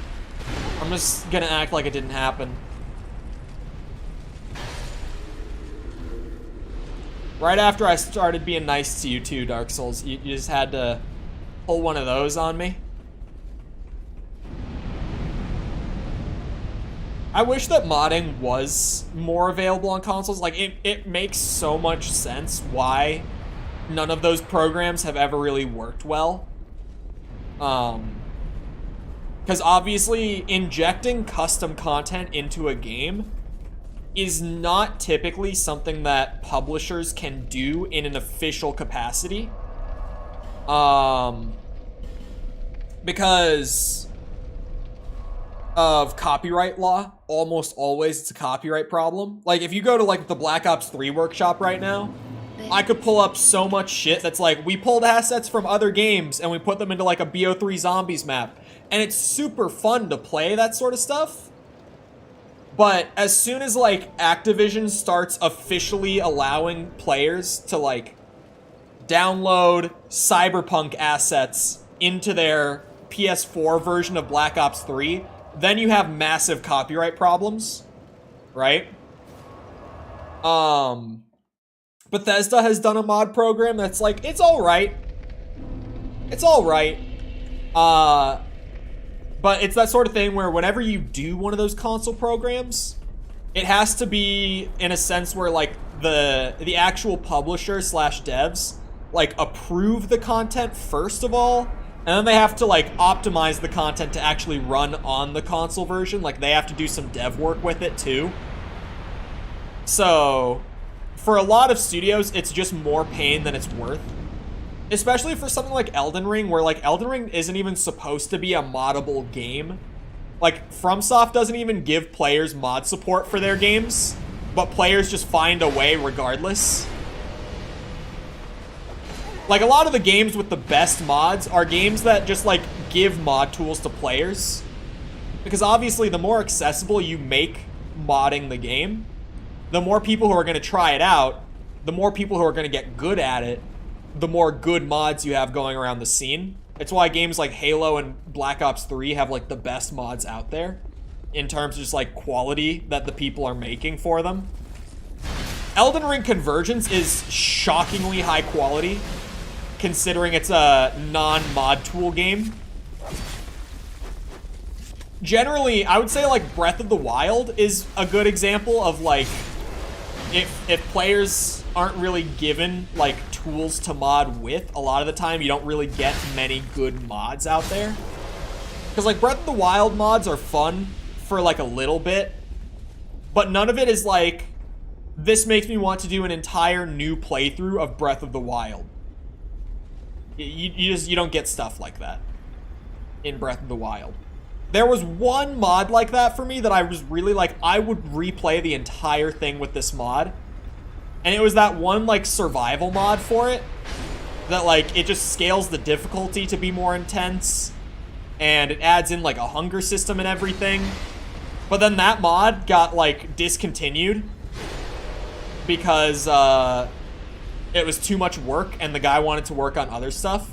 I'm just gonna act like it didn't happen. Right after I started being nice to you too, Dark Souls, you just had to pull one of those on me. I wish that modding was more available on consoles. Like, it makes so much sense why none of those programs have ever really worked well. Because obviously injecting custom content into a game is not typically something that publishers can do in an official capacity. Because of copyright law, almost always it's a copyright problem. Like, if you go to like the Black Ops 3 workshop right now, I could pull up so much shit that's like, we pulled assets from other games and we put them into like a BO3 Zombies map. And it's super fun to play that sort of stuff. But as soon as like Activision starts officially allowing players to like download Cyberpunk assets into their PS4 version of Black Ops 3, then you have massive copyright problems, right? Bethesda has done a mod program that's like, it's alright. It's alright. But it's that sort of thing where whenever you do one of those console programs, it has to be in a sense where like the actual publisher slash devs like approve the content first of all, and then they have to like optimize the content to actually run on the console version. Like they have to do some dev work with it too. So for a lot of studios, it's just more pain than it's worth. Especially for something like Elden Ring, where like Elden Ring isn't even supposed to be a moddable game. Like FromSoft doesn't even give players mod support for their games, but players just find a way regardless. Like a lot of the games with the best mods are games that just like give mod tools to players. Because obviously the more accessible you make modding the game, the more people who are going to try it out, the more people who are going to get good at it, the more good mods you have going around the scene. It's why games like Halo and Black Ops 3 have like the best mods out there in terms of just like quality that the people are making for them. Elden Ring Convergence is shockingly high quality considering it's a non-mod tool game. Generally, I would say like Breath of the Wild is a good example of like if players aren't really given like tools to mod with, a lot of the time you don't really get many good mods out there. Because like Breath of the Wild mods are fun for like a little bit, but none of it is like, this makes me want to do an entire new playthrough of Breath of the Wild. You don't get stuff like that in Breath of the Wild. There was one mod like that for me that I was really like, I would replay the entire thing with this mod. And it was that one like survival mod for it that like it just scales the difficulty to be more intense and it adds in like a hunger system and everything. But then that mod got like discontinued because it was too much work and the guy wanted to work on other stuff.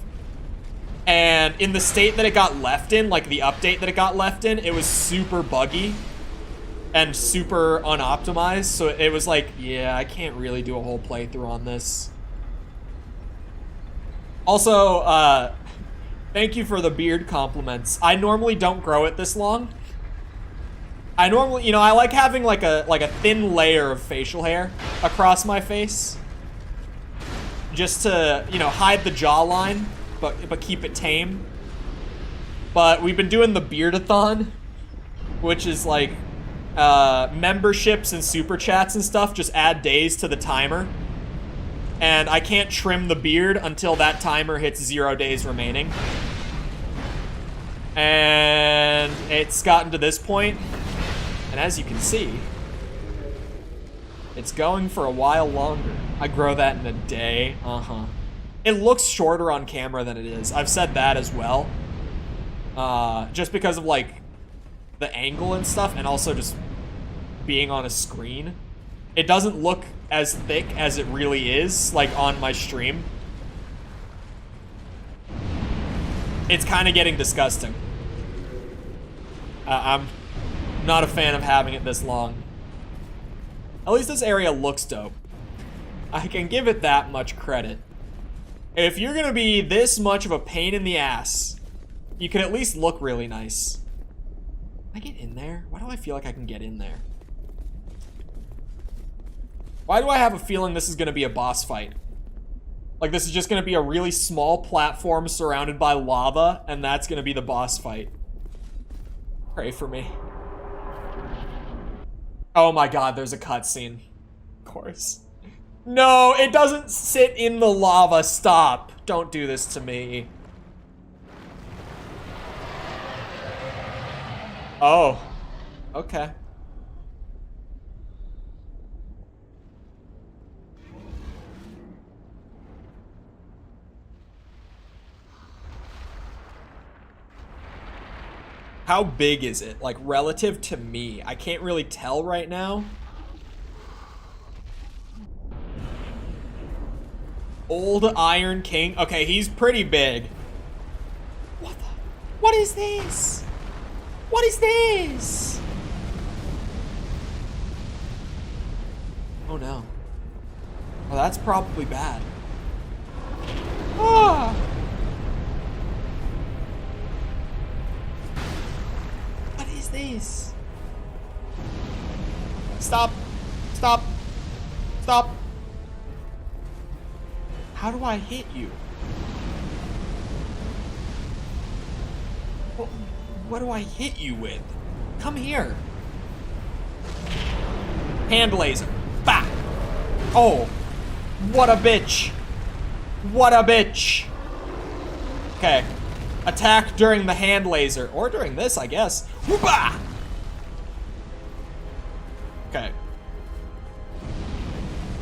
And in the state that it got left in, like the update that it got left in, it was super buggy and super unoptimized. So it was like, yeah, I can't really do a whole playthrough on this. Also, thank you for the beard compliments. I normally don't grow it this long. I normally, you know, I like having like a thin layer of facial hair across my face. Just to, you know, hide the jawline, but keep it tame. But we've been doing the beardathon, which is like memberships and super chats and stuff just add days to the timer. And I can't trim the beard until that timer hits 0 days remaining. And it's gotten to this point, and as you can see, it's going for a while longer. I grow that in a day. It looks shorter on camera than it is. I've said that as well. Just because of, like, the angle and stuff, and also just being on a screen. It doesn't look as thick as it really is, like, on my stream. It's kind of getting disgusting. I'm not a fan of having it this long. At least this area looks dope. I can give it that much credit. If you're gonna be this much of a pain in the ass, you can at least look really nice. Can I get in there? Why do I feel like I can get in there? Why do I have a feeling this is gonna be a boss fight? Like this is just gonna be a really small platform surrounded by lava, and that's gonna be the boss fight. Pray for me. Oh my god, there's a cutscene. Of course. No, it doesn't sit in the lava. Stop. Don't do this to me. Oh. Okay. How big is it? Like, relative to me? I can't really tell right now. Old Iron King. Okay, he's pretty big. What the? What is this? What is this? Oh no. Well, that's probably bad. Ah! What is this? Stop. Stop. Stop. How do I hit you? What do I hit you with? Come here. Hand laser. Bah! Oh. What a bitch. What a bitch. Okay. Attack during the hand laser. Or during this, I guess. Bah! Okay.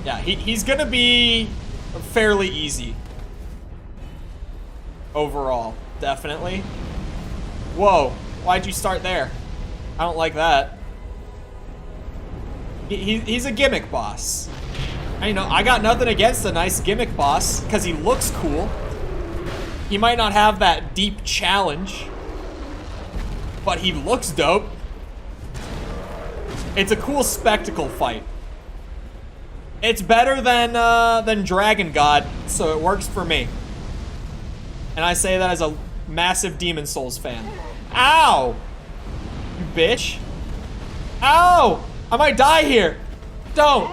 Yeah, he's gonna be fairly easy. Overall, definitely. Whoa, why'd you start there? I don't like that. He's a gimmick boss. I know, I got nothing against a nice gimmick boss, because he looks cool. He might not have that deep challenge, but he looks dope. It's a cool spectacle fight. It's better than Dragon God, so it works for me. And I say that as a massive Demon Souls fan. Ow! You bitch. Ow! I might die here. Don't.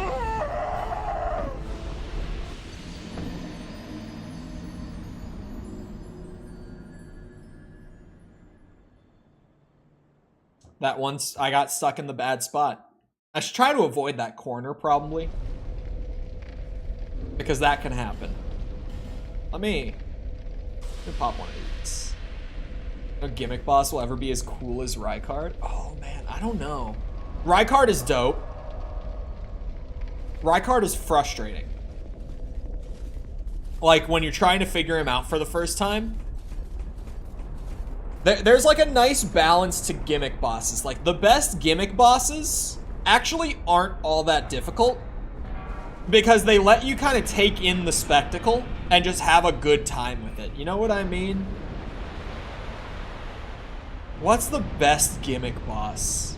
That once I got stuck in the bad spot. I should try to avoid that corner, probably. Because that can happen. Let me pop one of these. No gimmick boss will ever be as cool as Rykard. Oh man, I don't know. Rykard is dope. Rykard is frustrating. Like when you're trying to figure him out for the first time. There's like a nice balance to gimmick bosses. Like the best gimmick bosses actually aren't all that difficult. Because they let you kind of take in the spectacle and just have a good time with it. You know what I mean? What's the best gimmick boss?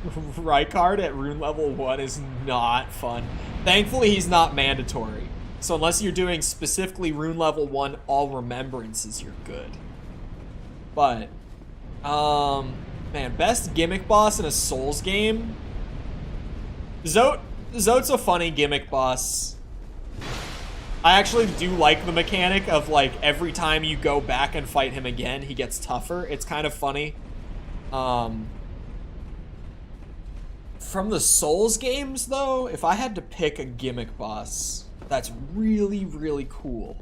Rykard at rune level 1 is not fun. Thankfully, he's not mandatory. So unless you're doing specifically rune level 1 all remembrances, you're good. But, man, best gimmick boss in a Souls game? Zote's a funny gimmick boss. I actually do like the mechanic of, like, every time you go back and fight him again, he gets tougher. It's kind of funny. From the Souls games, though, if I had to pick a gimmick boss that's really, really cool.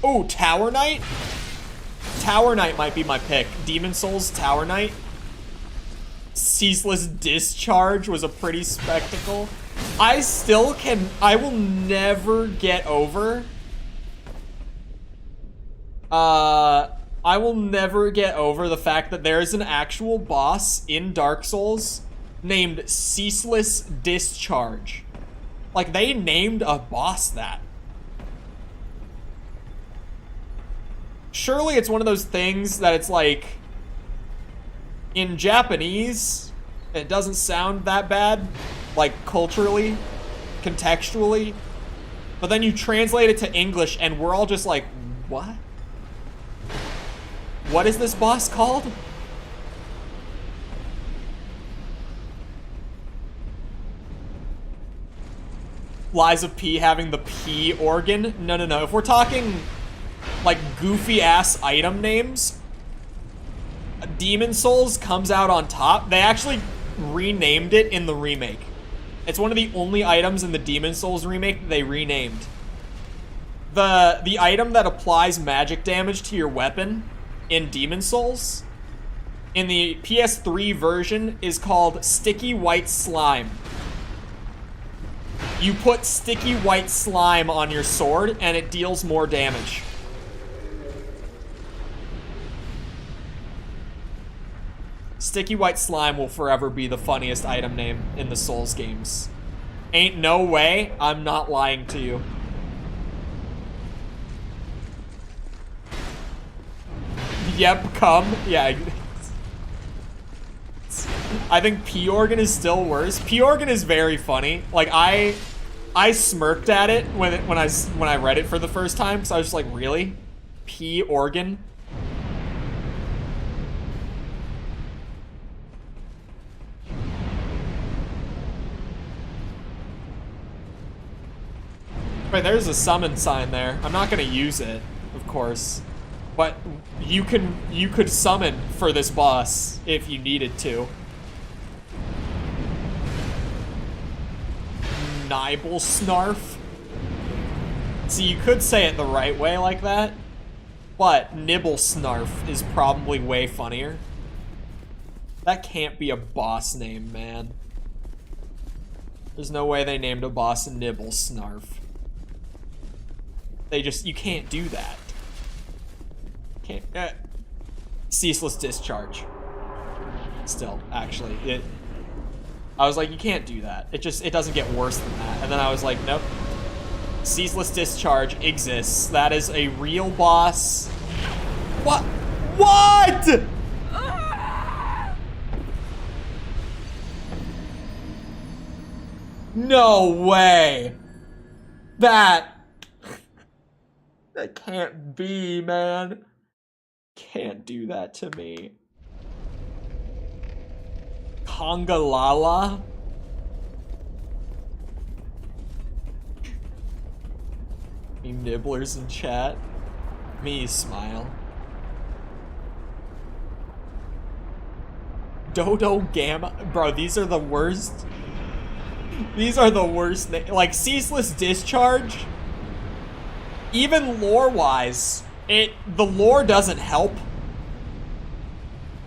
Oh, Tower Knight? Tower Knight might be my pick. Demon Souls Tower Knight. Ceaseless Discharge was a pretty spectacle. I will never get over. I will never get over the fact that there is an actual boss in Dark Souls named Ceaseless Discharge. Like, they named a boss that. Surely it's one of those things that it's like, in Japanese, it doesn't sound that bad, like culturally, contextually, but then you translate it to English and we're all just like, what? What is this boss called? Liza P having the P organ? No. If we're talking like goofy ass item names, Demon Souls comes out on top. They actually renamed it in the remake. It's one of the only items in the Demon Souls remake that they renamed. The item that applies magic damage to your weapon in Demon Souls in the PS3 version is called Sticky White Slime. You put sticky white slime on your sword and it deals more damage. Sticky White Slime will forever be the funniest item name in the Souls games. Ain't no way, I'm not lying to you. Yep, come. Yeah. I think P-Organ is still worse. P-Organ is very funny. Like, I smirked at it when I read it for the first time, because I was just like, really? P-Organ? Wait, there's a summon sign there. I'm not gonna use it, of course. But you could summon for this boss if you needed to. Nibble Snarf. See, you could say it the right way like that, but Nibble Snarf is probably way funnier. That can't be a boss name, man. There's no way they named a boss Nibble Snarf. You can't do that. Can't. Ceaseless Discharge. Still, actually, I was like, you can't do that. It doesn't get worse than that. And then I was like, nope. Ceaseless Discharge exists. That is a real boss. What? What? No way. That can't be, man. Can't do that to me. Kongalala? Any nibblers in chat? Me smile. Dodo Gamma? Bro, these are the worst. These are the worst. Like, Ceaseless Discharge, even lore-wise, the lore doesn't help,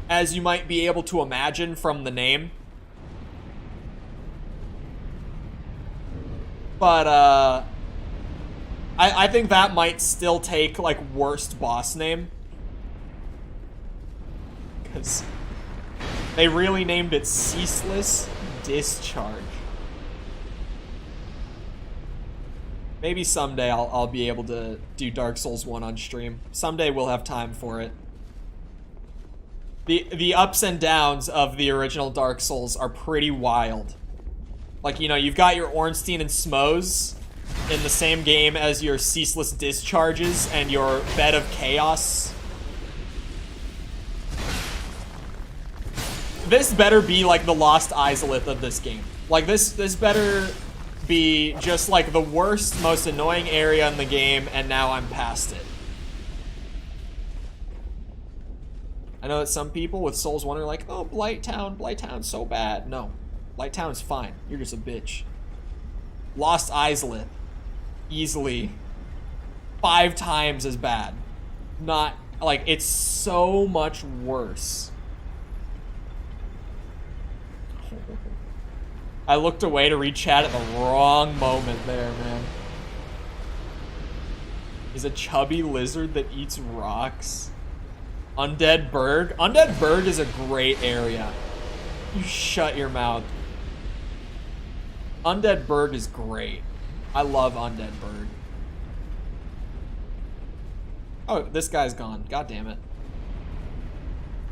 as you might be able to imagine from the name. But, I think that might still take, like, worst boss name. Because they really named it Ceaseless Discharge. Maybe someday I'll be able to do Dark Souls 1 on stream. Someday we'll have time for it. The ups and downs of the original Dark Souls are pretty wild. Like, you know, you've got your Ornstein and Smoes in the same game as your Ceaseless Discharges and your Bed of Chaos. This better be like the Lost Izalith of this game. Like, this better be just like the worst, most annoying area in the game, and now I'm past it. I know that some people with Souls 1 are like, oh, Blighttown's so bad. No, Blighttown's fine. You're just a bitch. Lost Izalith, easily 5 times as bad. Not Like, it's so much worse. I looked away to read chat at the wrong moment there, man. He's a chubby lizard that eats rocks. Undead Berg? Undead Berg is a great area. You shut your mouth. Undead Berg is great. I love Undead Berg. Oh, this guy's gone. God damn it.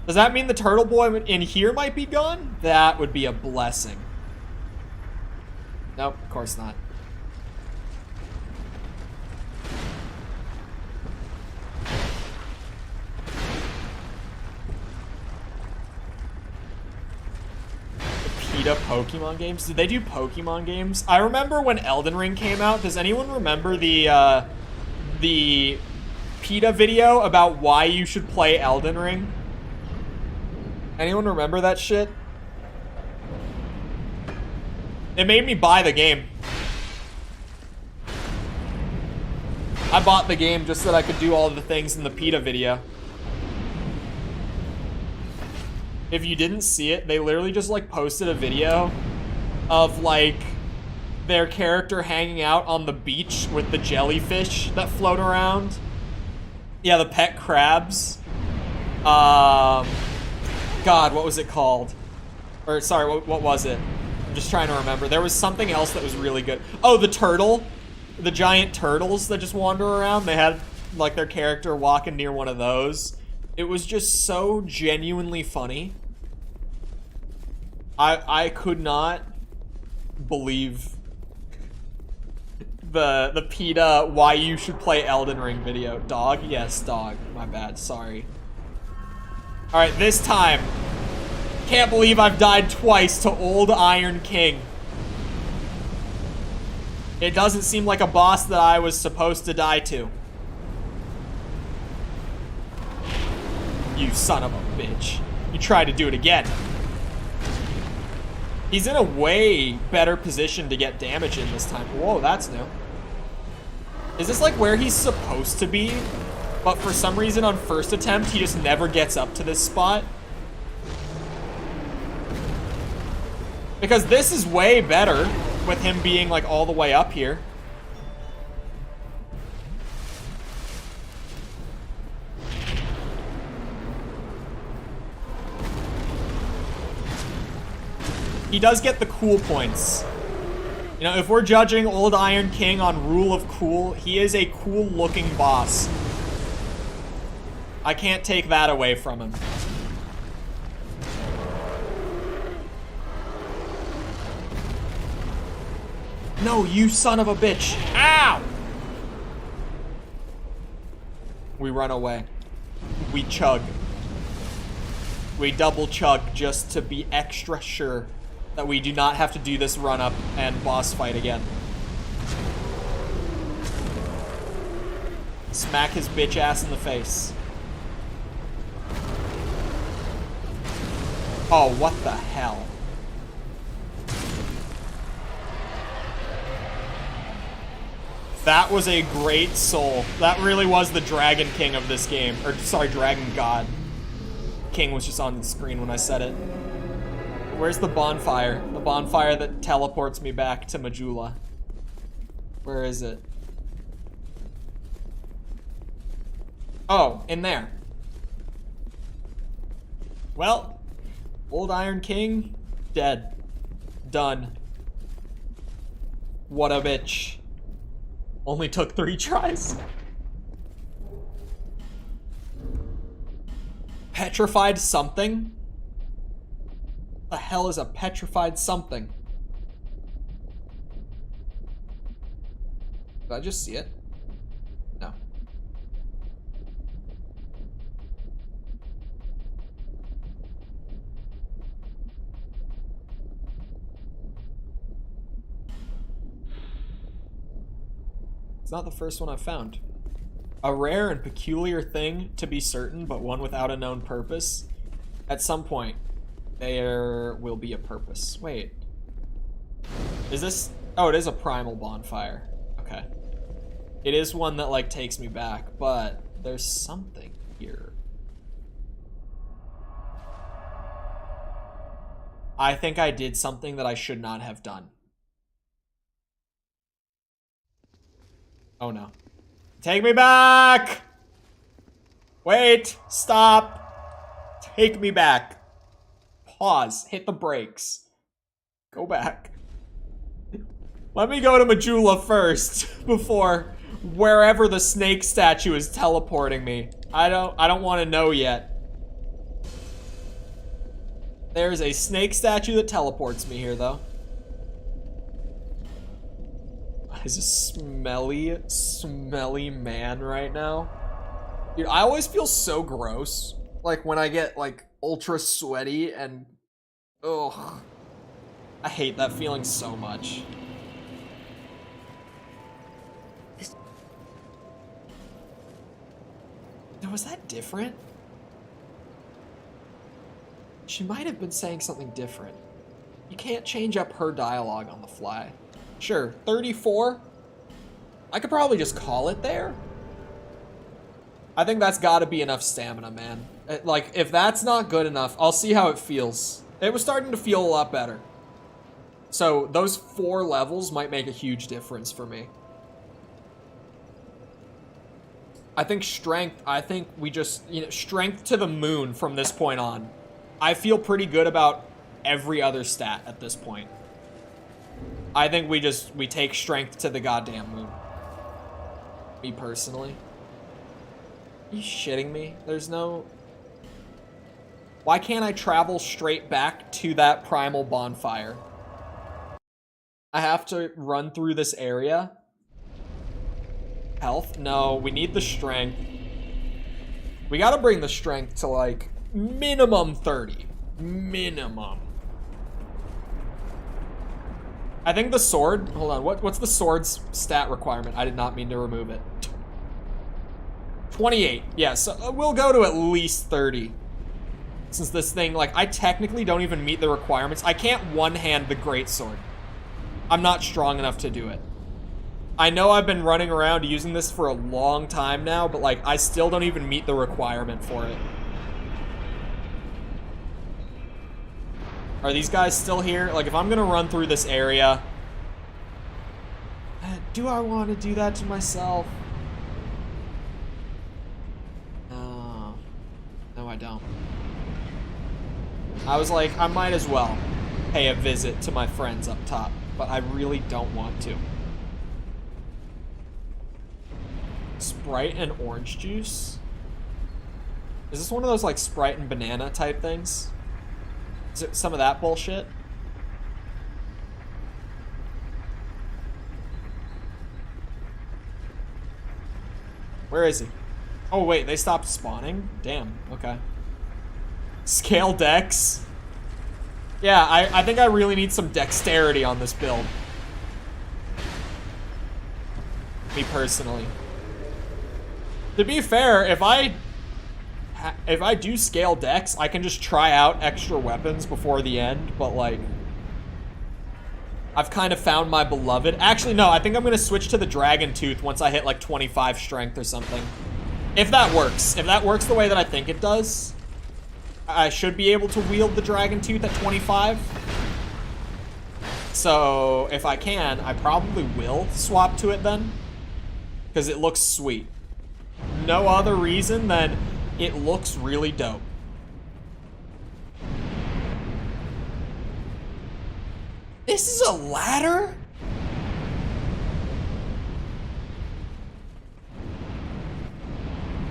Does that mean the turtle boy in here might be gone? That would be a blessing. Nope, of course not. PETA Pokemon games? Did they do Pokemon games? I remember when Elden Ring came out. Does anyone remember the PETA video about why you should play Elden Ring? Anyone remember that shit? It made me buy the game. I bought the game just so that I could do all the things in the PETA video. If you didn't see it, they literally just like posted a video of like their character hanging out on the beach with the jellyfish that float around. Yeah, the pet crabs. God, what was it called? Or sorry, what was it? I'm just trying to remember. There was something else that was really good. Oh, the turtle. The giant turtles that just wander around. They had like their character walking near one of those. It was just so genuinely funny. I could not believe the PETA why you should play Elden Ring video. Dog? Yes, dog. My bad. Sorry. Alright, this time. Can't believe I've died twice to Old Iron King. It doesn't seem like a boss that I was supposed to die to. You son of a bitch. You tried to do it again. He's in a way better position to get damage in this time. Whoa, that's new. Is this like where he's supposed to be? But for some reason on first attempt, he just never gets up to this spot? Because this is way better with him being like all the way up here. He does get the cool points. You know, if we're judging Old Iron King on rule of cool, he is a cool looking boss. I can't take that away from him. No, you son of a bitch. Ow! We run away. We chug. We double chug just to be extra sure that we do not have to do this run up and boss fight again. Smack his bitch ass in the face. Oh, what the hell? That was a great soul. That really was the Dragon King of this game. Or, sorry, Dragon God. King was just on the screen when I said it. Where's the bonfire? The bonfire that teleports me back to Majula. Where is it? Oh, in there. Well, Old Iron King, dead. Done. What a bitch. Only took 3 tries. Petrified something? The hell is a petrified something? Did I just see it? No. It's not the first one I've found. A rare and peculiar thing, to be certain, but one without a known purpose. At some point, there will be a purpose. Wait. Is this... Oh, it is a primal bonfire. Okay. It is one that, like, takes me back, but there's something here. I think I did something that I should not have done. Oh no. Take me back! Wait, stop. Take me back. Pause, hit the brakes. Go back. Let me go to Majula first before wherever the snake statue is teleporting me. I don't want to know yet. There's a snake statue that teleports me here though. He's a smelly, smelly man right now. Dude, I always feel so gross. Like when I get like ultra sweaty and ugh. I hate that feeling so much. Was that different? She might have been saying something different. You can't change up her dialogue on the fly. Sure, 34? I could probably just call it there. I think that's gotta be enough stamina, man. Like, if that's not good enough, I'll see how it feels. It was starting to feel a lot better. So, those 4 levels might make a huge difference for me. I think strength, I think we just, you know, strength to the moon from this point on. I feel pretty good about every other stat at this point. I think we take strength to the goddamn moon. Me personally. Are you shitting me? There's no... Why can't I travel straight back to that primal bonfire? I have to run through this area. Health? No, we need the strength. We gotta bring the strength to like minimum 30. Minimum. I think the sword, hold on, what's the sword's stat requirement? I did not mean to remove it. 28, yeah, so we'll go to at least 30. Since this thing, like, I technically don't even meet the requirements. I can't one-hand the greatsword. I'm not strong enough to do it. I know I've been running around using this for a long time now, but like, I still don't even meet the requirement for it. Are these guys still here? Like, if I'm gonna run through this area, do I want to do that to myself? No. No, I don't. I was like, I might as well pay a visit to my friends up top, but I really don't want to. Sprite and orange juice? Is this one of those like Sprite and banana type things? Is it some of that bullshit? Where is he? Oh wait, they stopped spawning? Damn, okay. Scale dex? Yeah, I think I really need some dexterity on this build. Me personally. To be fair, if I do scale dex, I can just try out extra weapons before the end, but like, I've kind of found my beloved. Actually, no, I think I'm gonna switch to the dragon tooth once I hit like 25 strength or something. If that works the way that I think it does, I should be able to wield the dragon tooth at 25. So if I can, I probably will swap to it then, because it looks sweet. No other reason than it looks really dope. This is a ladder?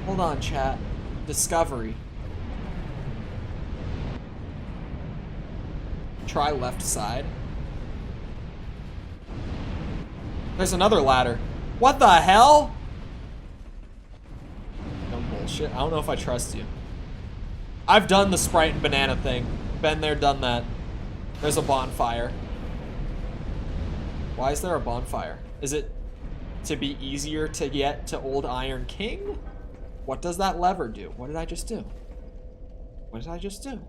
Hold on, chat. Discovery. Try left side. There's another ladder. What the hell? No bullshit. I don't know if I trust you. I've done the Sprite and banana thing. Been there, done that. There's a bonfire. Why is there a bonfire? Is it to be easier to get to Old Iron King? What does that lever do? What did I just do? What did I just do?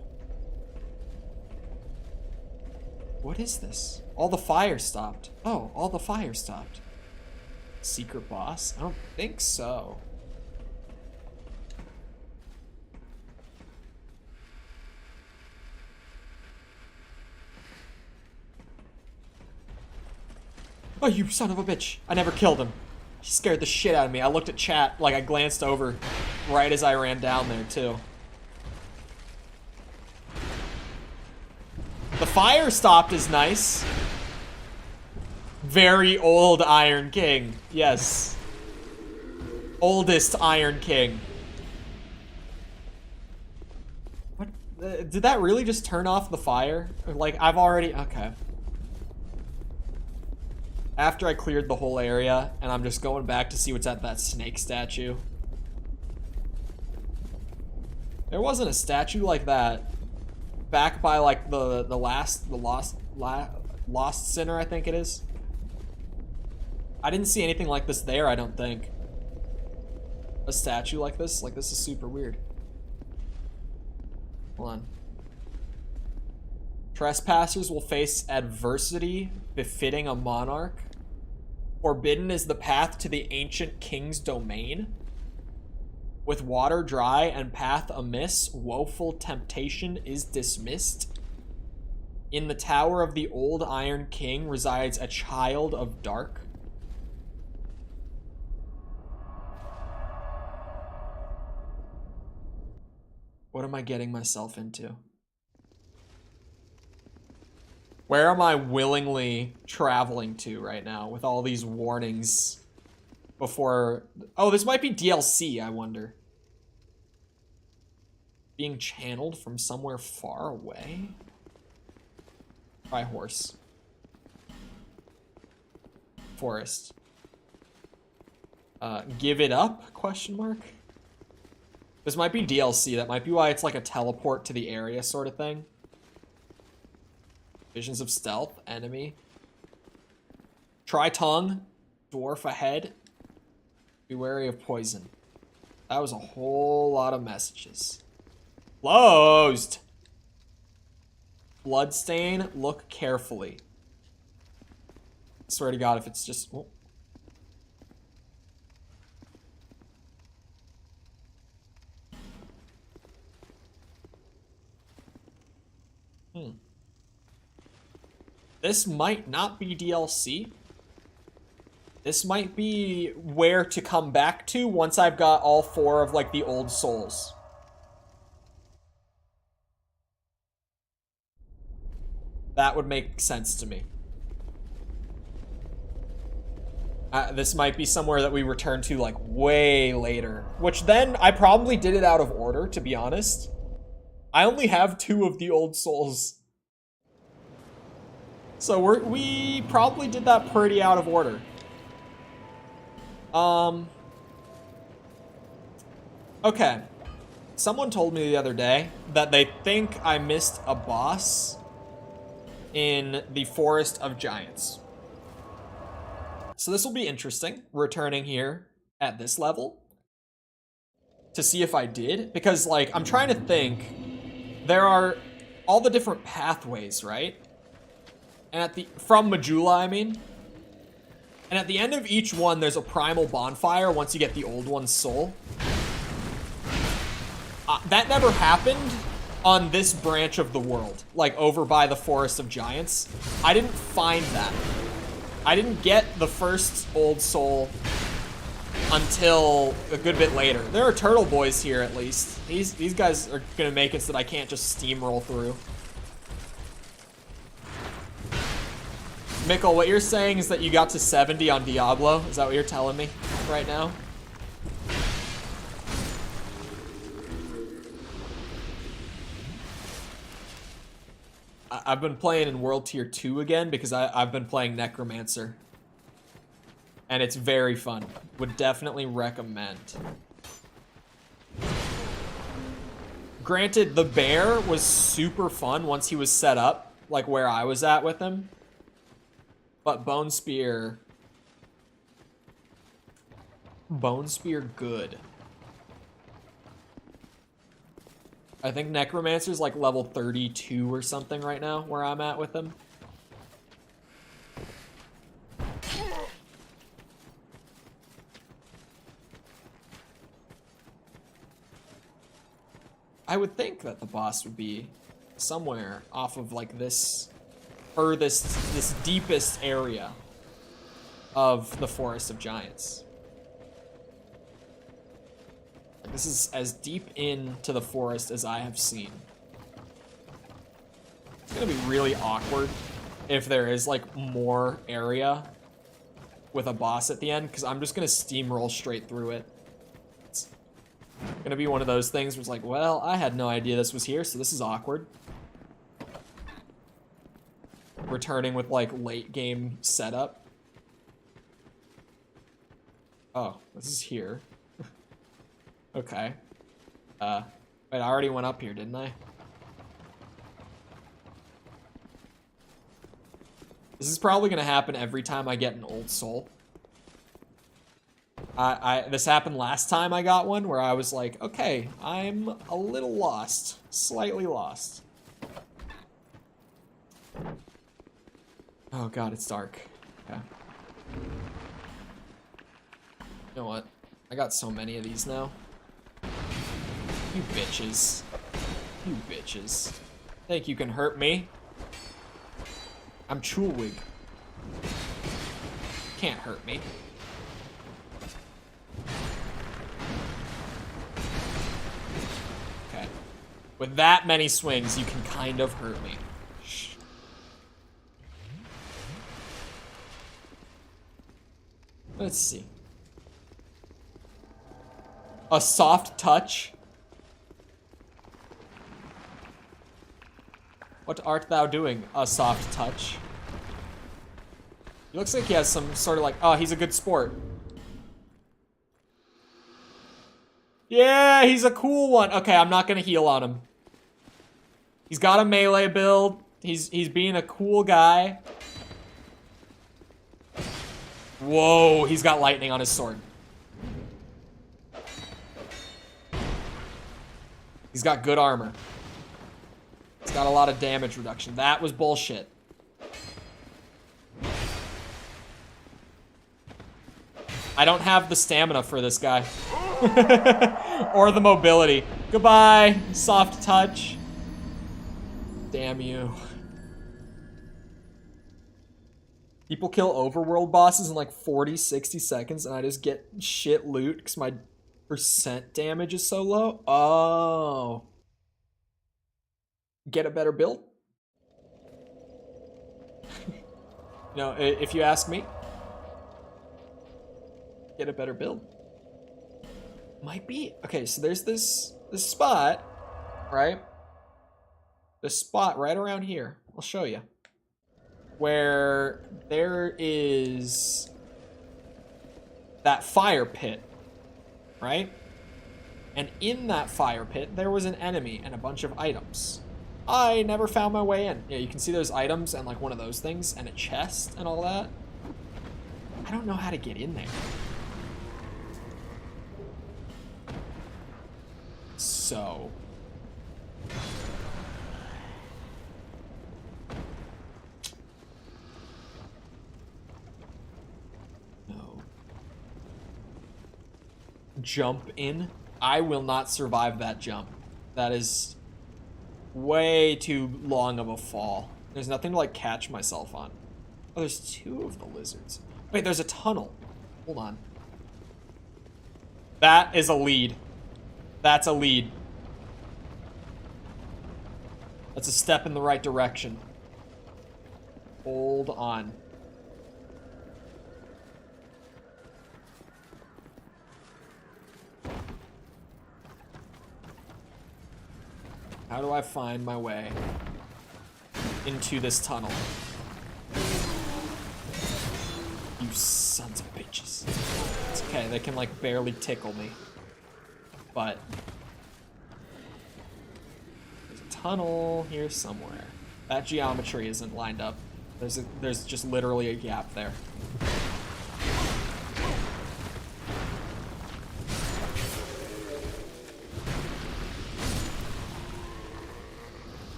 What is this? All the fire stopped. Oh, all the fire stopped. Secret boss? I don't think so. Oh, you son of a bitch. I never killed him. He scared the shit out of me. I looked at chat, like I glanced over right as I ran down there, too. The fire stopped is nice. Very old Iron King. Yes. Oldest Iron King. What? Did that really just turn off the fire? Like, I've already... Okay. After I cleared the whole area, and I'm just going back to see what's at that snake statue. There wasn't a statue like that back by like the lost sinner, I think it is. I didn't see anything like this there, I don't think. A statue like this is super weird. Hold on. Trespassers will face adversity befitting a monarch. Forbidden is the path to the ancient king's domain. With water dry and path amiss, woeful temptation is dismissed. In the tower of the old Iron King resides a child of dark. What am I getting myself into? Where am I willingly traveling to right now with all these warnings before... Oh, this might be DLC, I wonder. Being channeled from somewhere far away? Try horse. Forest. Give it up? Question mark? This might be DLC. That might be why it's like a teleport to the area sort of thing. Visions of stealth, enemy. Try tongue, dwarf ahead. Be wary of poison. That was a whole lot of messages. Closed! Bloodstain, look carefully. Swear to God, if it's just... Oh. This might not be DLC. This might be where to come back to once I've got all 4 of, like, the old souls. That would make sense to me. This might be somewhere that we return to, like, way later. Which then, I probably did it out of order, to be honest. I only have 2 of the old souls. So we probably did that pretty out of order. Okay. Someone told me the other day that they think I missed a boss in the Forest of Giants. So this will be interesting, returning here at this level to see if I did, because like I'm trying to think, there are all the different pathways, right? And from Majula, I mean. And at the end of each one, there's a primal bonfire once you get the old one's soul. That never happened on this branch of the world, like over by the Forest of Giants. I didn't find that. I didn't get the first old soul until a good bit later. There are turtle boys here, at least. These guys are gonna make it so that I can't just steamroll through. Mikkel, what you're saying is that you got to 70 on Diablo? Is that what you're telling me right now? I've been playing in World Tier 2 again because I've been playing Necromancer. And it's very fun. Would definitely recommend. Granted, the bear was super fun once he was set up, like where I was at with him. But Bone Spear, good. I think Necromancer's like level 32 or something right now, where I'm at with him. I would think that the boss would be somewhere off of like this furthest, this deepest area. of the Forest of Giants. This is as deep into the forest as I have seen. It's gonna be really awkward if there is like more area with a boss at the end, because I'm just gonna steamroll straight through it. It's gonna be one of those things where it's like, well, I had no idea this was here, so this is awkward. Returning with like late game setup. Oh, this is here. Okay. Wait, I already went up here, didn't I? This is probably gonna happen every time I get an old soul. This happened last time I got one, where I was like, okay, I'm a little lost. Slightly lost. Oh god, it's dark. Okay. You know what? I got so many of these now. You bitches. You bitches. Think you can hurt me? I'm Chulwig. Can't hurt me. Okay. With that many swings, you can kind of hurt me. Shh. Let's see. A soft touch. What art thou doing, a soft touch? He looks like he has some sort of like, oh, he's a good sport. Yeah, he's a cool one. Okay, I'm not gonna heal on him. He's got a melee build. He's being a cool guy. Whoa, he's got lightning on his sword. He's got good armor. It's got a lot of damage reduction. That was bullshit. I don't have the stamina for this guy. Or the mobility. Goodbye, soft touch. Damn you. People kill overworld bosses in like 40, 60 seconds and I just get shit loot because my percent damage is so low. Oh. Get a better build? No, if you ask me, get a better build. Might be. Okay, so there's this spot, right? This spot right around here. I'll show you. Where there is that fire pit, right? And in that fire pit, there was an enemy and a bunch of items. I never found my way in. Yeah, you can see those items and like one of those things and a chest and all that. I don't know how to get in there. So. No. Jump in. I will not survive that jump. That is way too long of a fall. There's nothing to like catch myself on. Oh, there's two of the lizards. Wait, there's a tunnel. Hold on. That is a lead. That's a lead. That's a step in the right direction. Hold on. How do I find my way into this tunnel? You sons of bitches. It's okay, they can like barely tickle me. But there's a tunnel here somewhere. That geometry isn't lined up. There's just literally a gap there.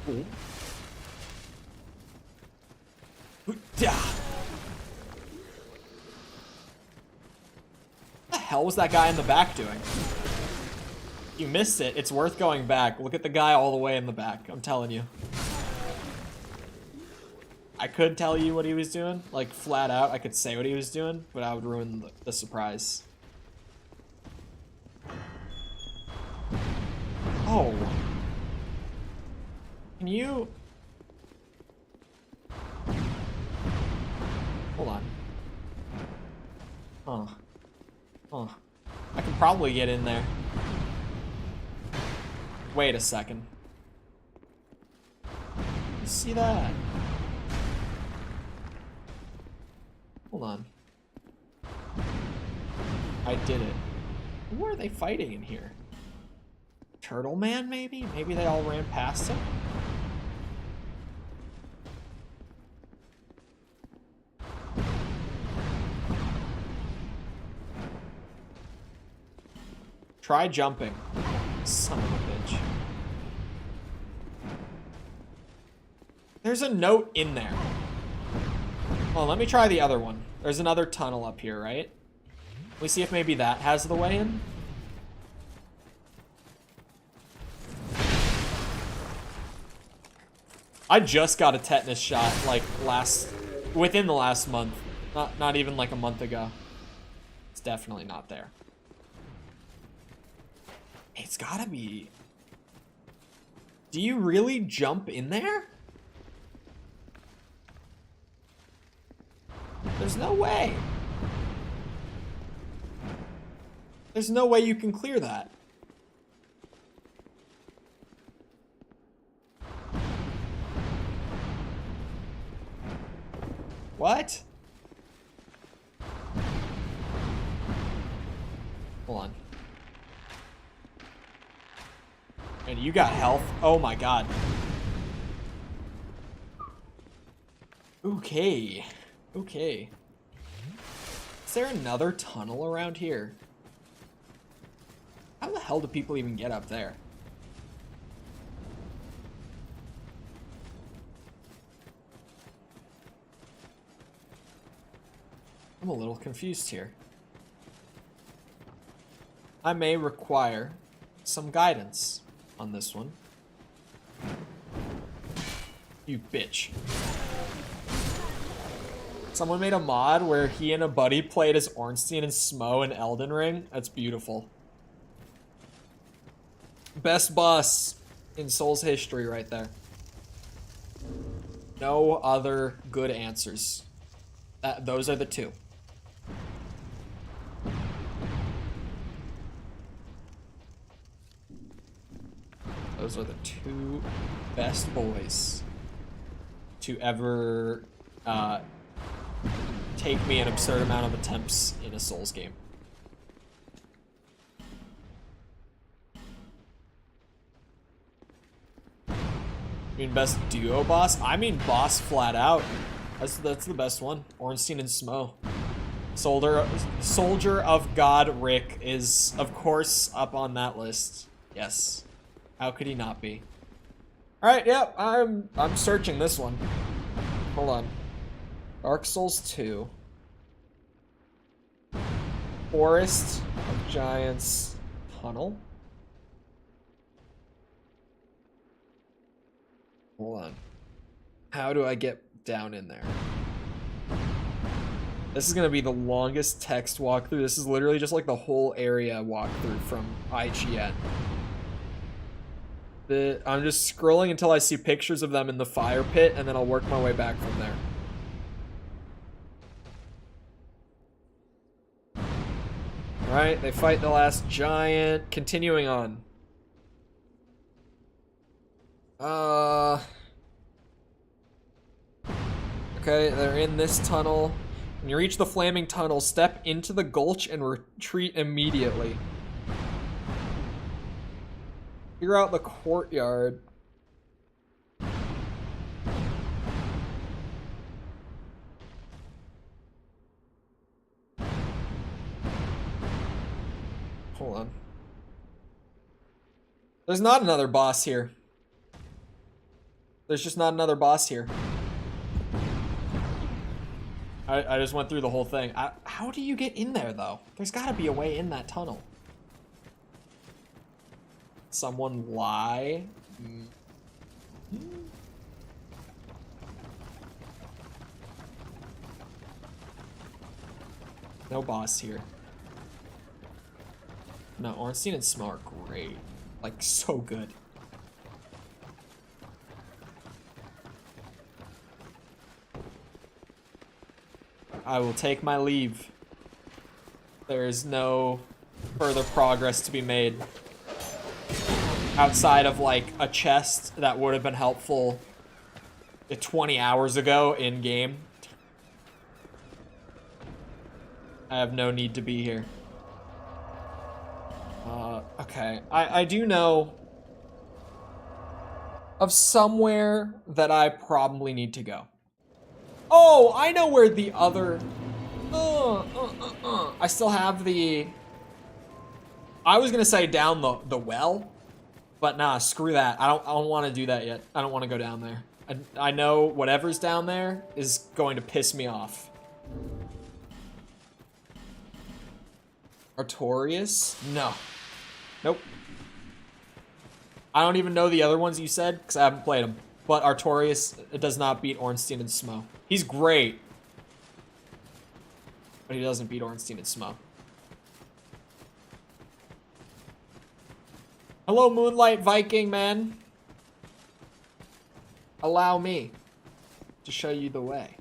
Ooh. What the hell was that guy in the back doing? You missed it. It's worth going back. Look at the guy all the way in the back. I'm telling you. I could tell you what he was doing, like flat out. I could say what he was doing, but I would ruin the surprise. Oh. Can you... Hold on. Huh. Huh. I can probably get in there. Wait a second. You see that? Hold on. I did it. Who are they fighting in here? Turtle Man, maybe? Maybe they all ran past him? Try jumping. Son of a bitch. There's a note in there. Well, let me try the other one. There's another tunnel up here, right? Let me see if maybe that has the way in. I just got a tetanus shot, like, within the last month. Not even like a month ago. It's definitely not there. It's gotta be. Do you really jump in there? There's no way. There's no way you can clear that. What? Hold on. And you got health. Oh my god. Okay. Okay. Is there another tunnel around here? How the hell do people even get up there? I'm a little confused here. I may require some guidance on this one. You bitch. Someone made a mod where he and a buddy played as Ornstein and Smo in Elden Ring. That's beautiful. Best boss in Souls history right there. No other good answers. Those are the two. Those are the two best boys to ever take me an absurd amount of attempts in a Souls game. You mean best duo boss? I mean boss flat out. That's the best one. Ornstein and Smo. Soldier of God Rick is, of course, up on that list. Yes. How could he not be? Alright, yep, I'm searching this one. Hold on. Dark Souls 2. Forest of Giants Tunnel. Hold on. How do I get down in there? This is gonna be the longest text walkthrough. This is literally just like the whole area walkthrough from IGN. I'm just scrolling until I see pictures of them in the fire pit, and then I'll work my way back from there. Alright, they fight the last giant. Continuing on. Okay, they're in this tunnel. When you reach the flaming tunnel, step into the gulch and retreat immediately. Figure out the courtyard. Hold on. There's not another boss here. There's just not another boss here. I just went through the whole thing. How do you get in there, though? There's gotta be a way in that tunnel. Someone lie? No boss here. No, Ornstein and Smo are great. Like, so good. I will take my leave. There is no further progress to be made. Outside of, like, a chest that would have been helpful 20 hours ago in-game. I have no need to be here. Okay. I do know of somewhere that I probably need to go. Oh, I know where the other... I still have the... I was gonna say down the well, but nah, screw that. I don't want to do that yet. I don't want to go down there. I know whatever's down there is going to piss me off. Artorias? No. Nope. I don't even know the other ones you said, because I haven't played them. But Artorias, it does not beat Ornstein and Smo. He's great. But he doesn't beat Ornstein and Smo. Hello, Moonlight Viking, man. Allow me to show you the way.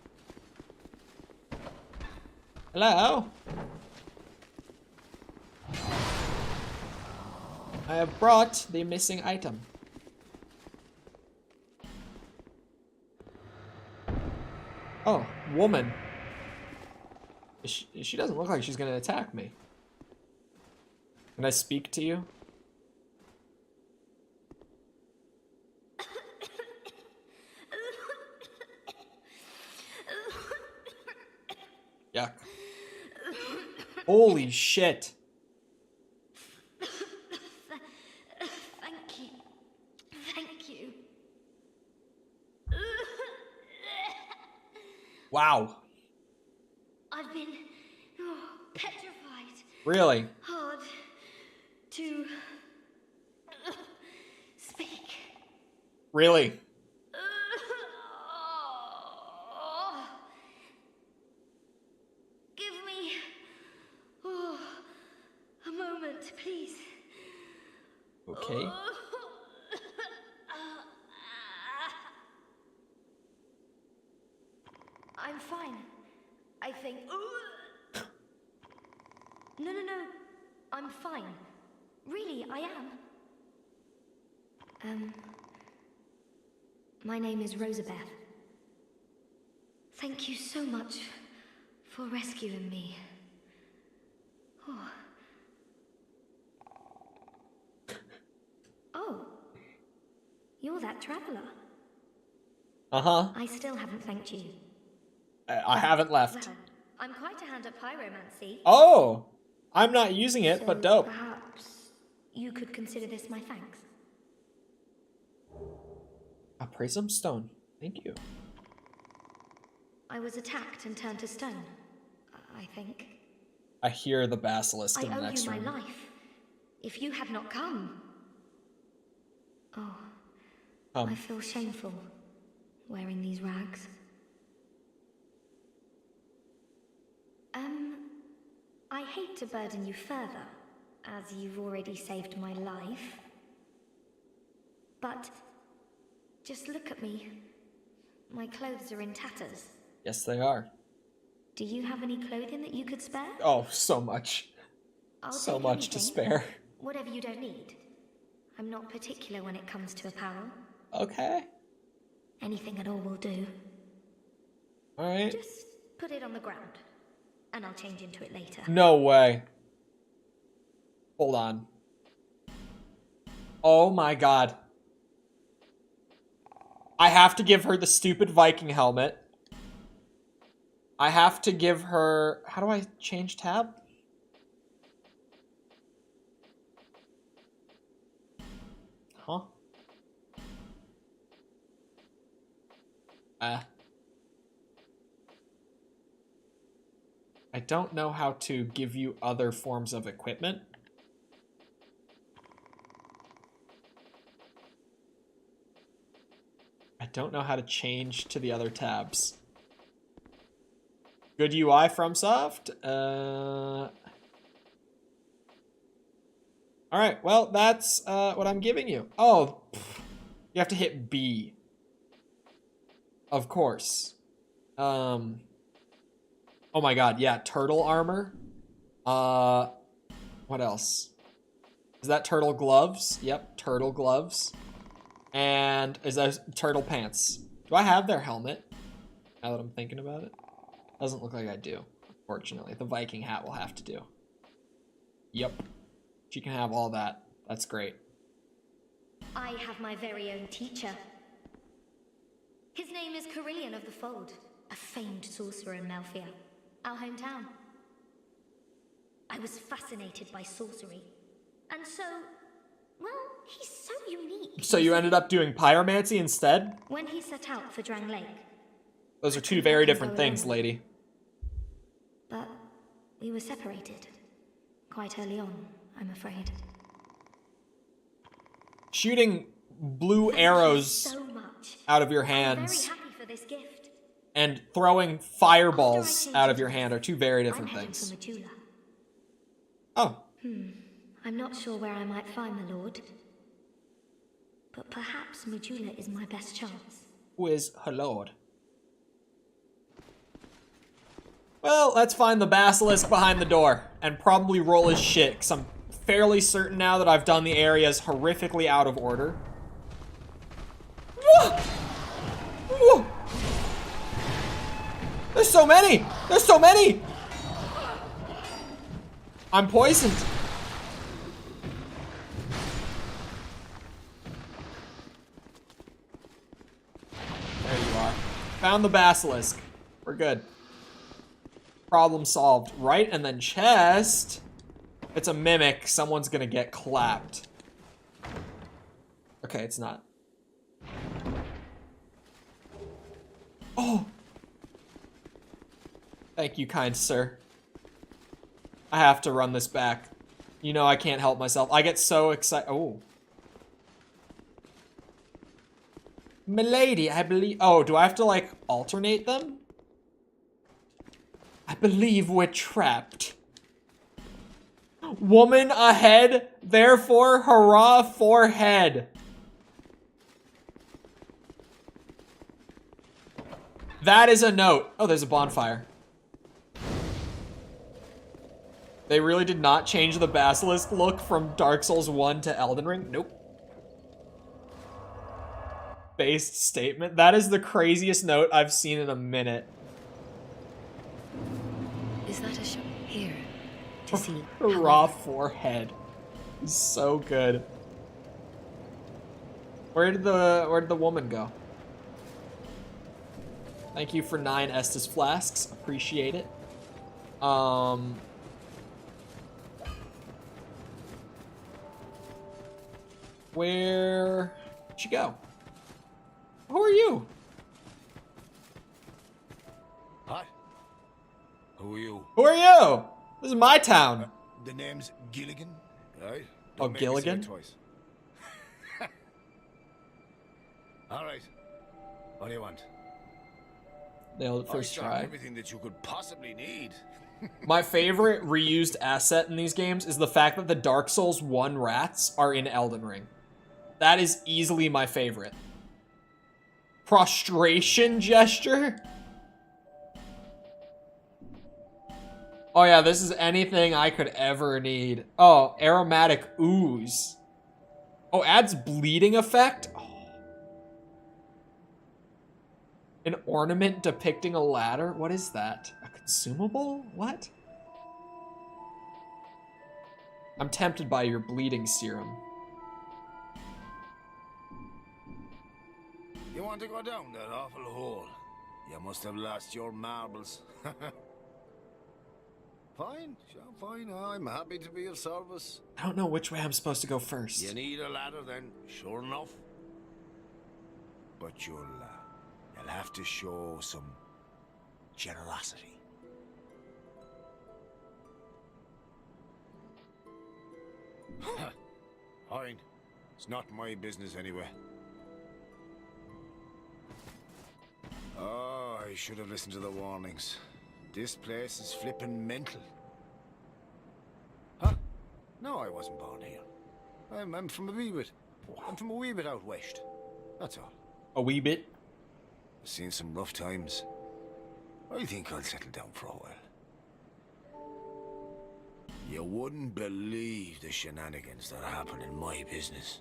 Hello? I have brought the missing item. Oh, woman. She doesn't look like she's gonna attack me. Can I speak to you? Yuck. Holy shit. Thank you. Thank you. Wow. I've been petrified. Really? Hard to speak. Really? Give me a moment, please. Okay. I'm fine. I think. No. I'm fine. Really, I am. My name is Rosabeth. Thank you so much for rescuing me. Oh, you're that traveler. Uh-huh. I still haven't thanked you. I haven't left. Well, I'm quite a hand at pyromancy. Oh! I'm not using it, So but dope. perhaps you could consider this my thanks. A prism stone. Thank you. I was attacked and turned to stone, I think. I hear the basilisk in I the owe next you my room. life. If you had not come... Oh, I Um, feel shameful wearing these rags. I hate to burden you further, as you've already saved my life. But just look at me. My clothes are in tatters. yes, they are. Do you have any clothing that you could spare? Oh, so much. I'll So take much to anything. spare. Whatever you don't need. I'm not particular when it comes to apparel. Okay. Anything at all will do. Alright. Just put it on the ground, and I'll change into it later. No way. Hold on. Oh my god. I have to give her the stupid Viking helmet. I have to give her... How do I change tab? Huh? I don't know how to give you other forms of equipment. I don't know how to change to the other tabs. Good UI FromSoft. All right, well, that's what I'm giving you. Oh, you have to hit B. Of course. Oh my god, yeah, turtle armor. What else? Is that turtle gloves? Yep, turtle gloves. And is that turtle pants? Do I have their helmet? Now that I'm thinking about it. Doesn't look like I do, unfortunately. The Viking hat will have to do. Yep. She can have all that. That's great. I have my very own teacher. His name is Carillion of the Fold, a famed sorcerer in Melfia, our hometown. I was fascinated by sorcery, and so, well, he's so unique. So you ended up doing pyromancy instead? When he set out for Drang Lake. Those are two very different things, lady. But we were separated quite early on, I'm afraid. Shooting blue arrows so much. out of your I'm hands very happy for this gift. and throwing fireballs out of your hand are two very different I'm heading things. for Majula. Oh, I'm not sure where I might find the Lord, but perhaps Majula is my best chance. who is her lord? Well, let's find the basilisk behind the door and probably roll his shit, because I'm fairly certain now that I've done the areas horrifically out of order. Whoa! Whoa! There's so many! There's so many! I'm poisoned. There you are. Found the basilisk. We're good. Problem solved. Right, and then chest. It's a mimic. Someone's gonna get clapped. Okay, it's not. Oh! Thank you, kind sir. I have to run this back. You know I can't help myself. I get so excited. Oh. Milady, I believe... Oh, do I have to, like, alternate them? I believe we're trapped. Woman ahead, therefore hurrah for head. That is a note. Oh, there's a bonfire. They really did not change the basilisk look from Dark Souls 1 to Elden Ring? Nope. Based statement. That is the craziest note I've seen in a minute. Is that a shot here to see? Raw forehead. So good. Where did the woman go? Thank you for 9 Estus flasks. Appreciate it. Where'd she go? Who are you? Hi. Who are you? Who are you? This is my town. The name's Gilligan, right? Oh, Don't make me say it Gilligan? twice. All right. What do you want? Nailed it first I found try. everything that you could possibly need. My favorite reused asset in these games is the fact that the Dark Souls 1 rats are in Elden Ring. That is easily my favorite. Prostration gesture? Oh yeah, this is anything I could ever need. Oh, aromatic ooze. Oh, adds bleeding effect? Oh. An ornament depicting a ladder? What is that? A consumable? What? I'm tempted by your bleeding serum. You want to go down that awful hole? You must have lost your marbles. Fine, sure, fine. I'm happy to be of service. I don't know which way I'm supposed to go first. You need a ladder then, sure enough. But you'll have to show some generosity. Fine. It's not my business anyway. Oh, I should have listened to the warnings. This place is flippin' mental. Huh? No, I wasn't born here. I'm from a wee bit. I'm from a wee bit out west. That's all. A wee bit. I've seen some rough times. I think I'll settle down for a while. You wouldn't believe the shenanigans that happen in my business.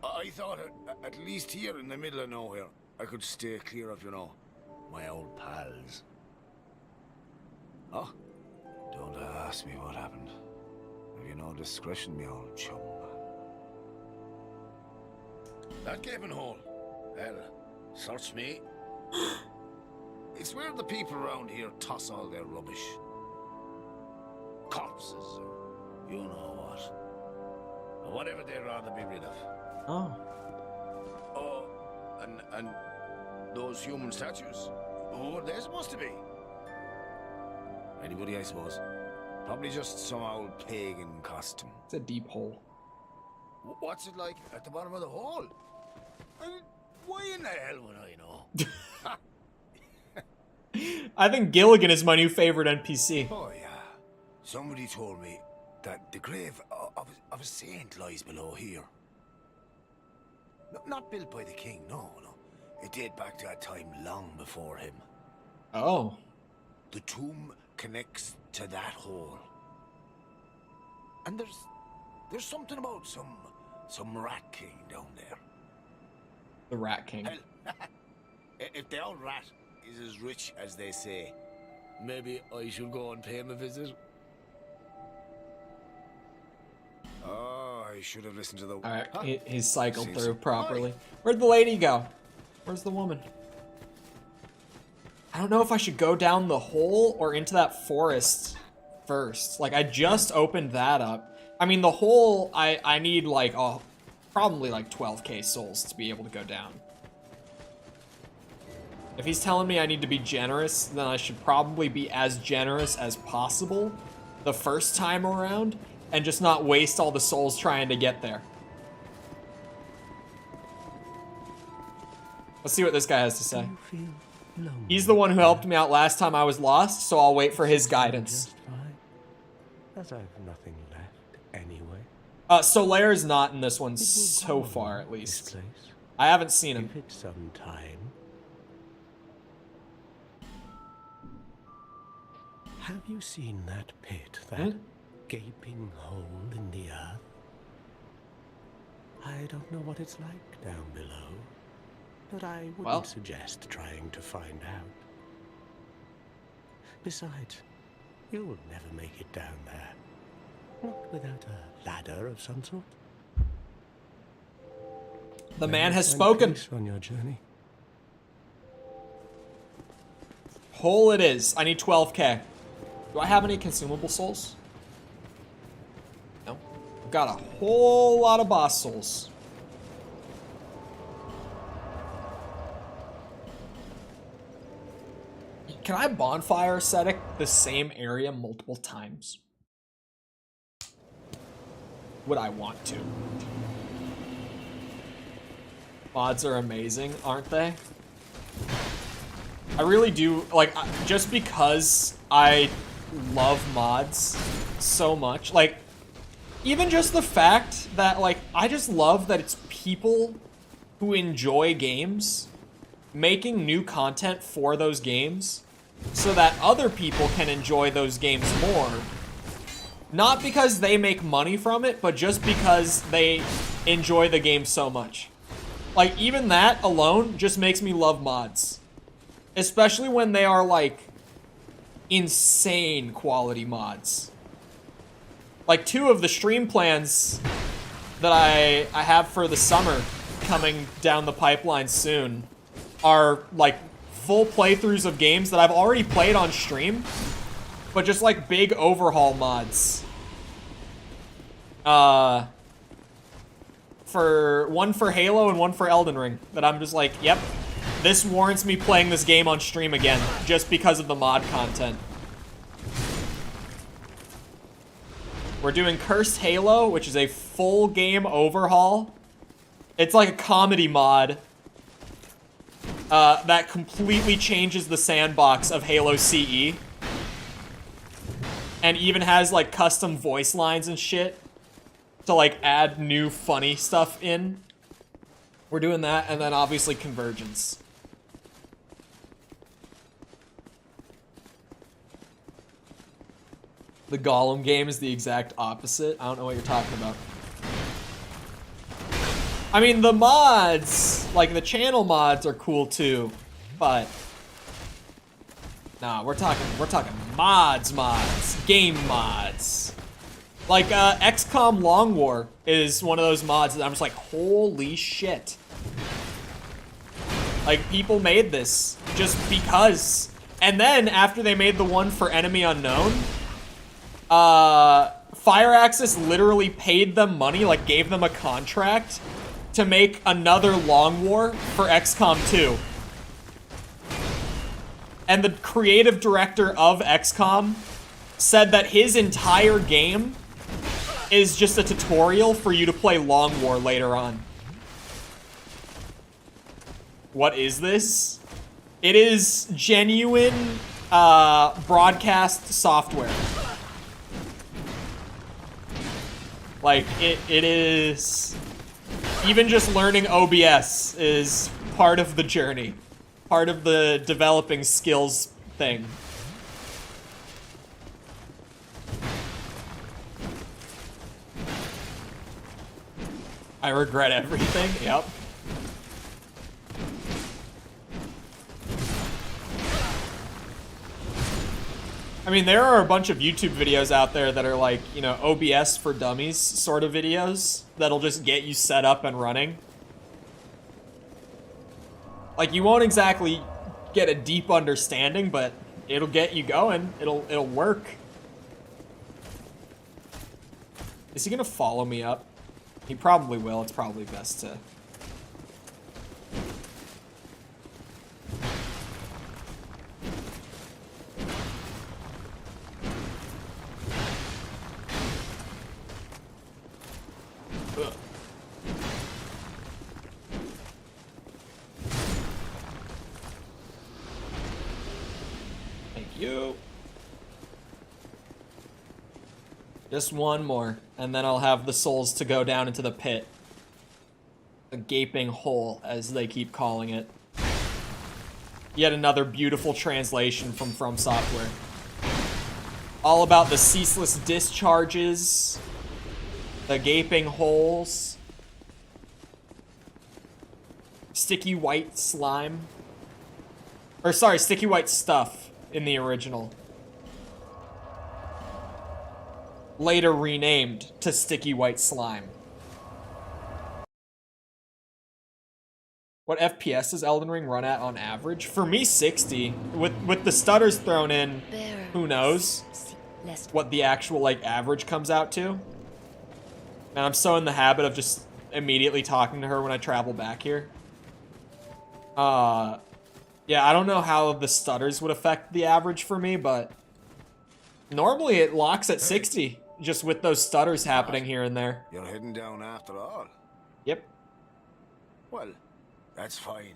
I thought at least here in the middle of nowhere, I could stay clear of, you know, my old pals. Oh, don't ask me what happened. Have you no discretion, me old chum? That gaping hole. Well, search me. It's where the people around here toss all their rubbish. Corpses, or you know what. Or whatever they'd rather be rid of. Oh. Oh, and those human statues? Who are they supposed to be? Anybody, I suppose. Probably just some old pagan costume. It's a deep hole. What's it like at the bottom of the hole? I mean, why in the hell would I know? I think Gilligan is my new favorite NPC. Oh, yeah. Somebody told me that the grave of a saint lies below here. No, not built by the king, no. It dated back to a time long before him. Oh. The tomb connects to that hole. And there's something about some rat king down there. The Rat King. Hell, if the old rat is as rich as they say, maybe I should go and pay him a visit. Oh, I should have listened to the... Alright, Huh? he's cycled Seems through so- properly. Oi. Where'd the lady go? Where's the woman? I don't know if I should go down the hole or into that forest first. Like, I just opened that up. I mean, the hole, I need, like, probably, like, 12k souls to be able to go down. If he's telling me I need to be generous, then I should probably be as generous as possible the first time around and just not waste all the souls trying to get there. Let's see what this guy has to say. He's the one who helped me out last time I was lost, so I'll wait for his guidance. Just fine, as I've nothing left anyway. Solaire's not in this one It will so go far, on, at this least. place. I haven't seen him. Give it some time. Have you seen that pit, that gaping hole in the earth? I don't know what it's like down below, but I wouldn't Well. suggest trying to find out. Besides, you'll never make it down there. Not without a ladder of some sort. The man has Find spoken. peace on your journey. Hole it is. I need 12k. Do I have any consumable souls? No. I've got a whole lot of boss souls. Can I bonfire ascetic the same area multiple times? Would I want to? Mods are amazing, aren't they? I really do, like, just because I love mods so much, like, even just the fact that, like, I just love that it's people who enjoy games making new content for those games so that other people can enjoy those games more. Not because they make money from it, but just because they enjoy the game so much. Like, even that alone just makes me love mods. Especially when they are, like, insane quality mods. Like, 2 of the stream plans that I have for the summer coming down the pipeline soon are, like, full playthroughs of games that I've already played on stream, but just, like, big overhaul mods. One for Halo and one for Elden Ring, that I'm just like, yep, this warrants me playing this game on stream again, just because of the mod content. We're doing Cursed Halo, which is a full game overhaul. It's like a comedy mod. that completely changes the sandbox of Halo CE. And even has, like, custom voice lines and shit to, like, add new funny stuff in. We're doing that, and then obviously Convergence. The Gollum game is the exact opposite. I don't know what you're talking about. I mean, the mods, like the channel mods are cool too, but nah, we're talking mods, game mods. Like XCOM Long War is one of those mods that I'm just like, holy shit. Like, people made this just because. And then after they made the one for Enemy Unknown, Fireaxis literally paid them money, like gave them a contract to make another Long War for XCOM 2. And the creative director of XCOM said that his entire game is just a tutorial for you to play Long War later on. What is this? It is genuine broadcast software. Like, it is... Even just learning OBS is part of the journey. Part of the developing skills thing. I regret everything, yep. I mean, there are a bunch of YouTube videos out there that are like, you know, OBS for dummies sort of videos that'll just get you set up and running. Like, you won't exactly get a deep understanding, but it'll get you going. It'll work. Is he gonna follow me up? He probably will. It's probably best to... Ugh. Thank you. Just one more, and then I'll have the souls to go down into the pit. A gaping hole, as they keep calling it. Yet another beautiful translation from FromSoftware. All about the ceaseless discharges, the gaping holes, sticky white slime. Or sorry, sticky white stuff in the original. Later renamed to sticky white slime. What FPS does Elden Ring run at on average? For me, 60. With the stutters thrown in, who knows what the actual like average comes out to. And I'm so in the habit of just immediately talking to her when I travel back here. Yeah, I don't know how the stutters would affect the average for me, but normally it locks at 60. Just with those stutters happening here and there. You're heading down after all? Yep. Well, that's fine.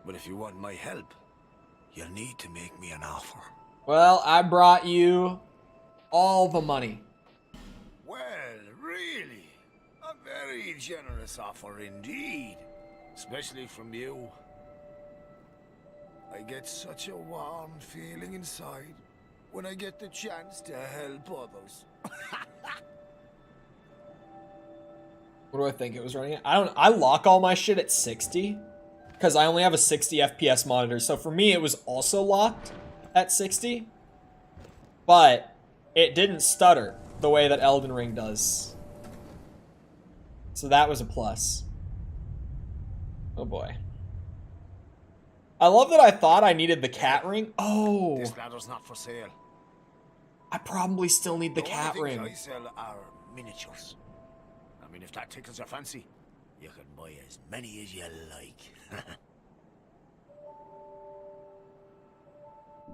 But if you want my help, you'll need to make me an offer. Well, I brought you all the money. Well, really? A very generous offer indeed. Especially from you. I get such a warm feeling inside when I get the chance to help others. What do I think it was running at? I lock all my shit at 60 because I only have a 60 FPS monitor. So for me, it was also locked at 60, but it didn't stutter the way that Elden Ring does. So that was a plus. Oh boy. I love that I thought I needed the cat ring. Oh. This ladder's not for sale. I probably still need the cat only ring. things I sell are miniatures. I mean, if that tickles your fancy, you can buy as many as you like.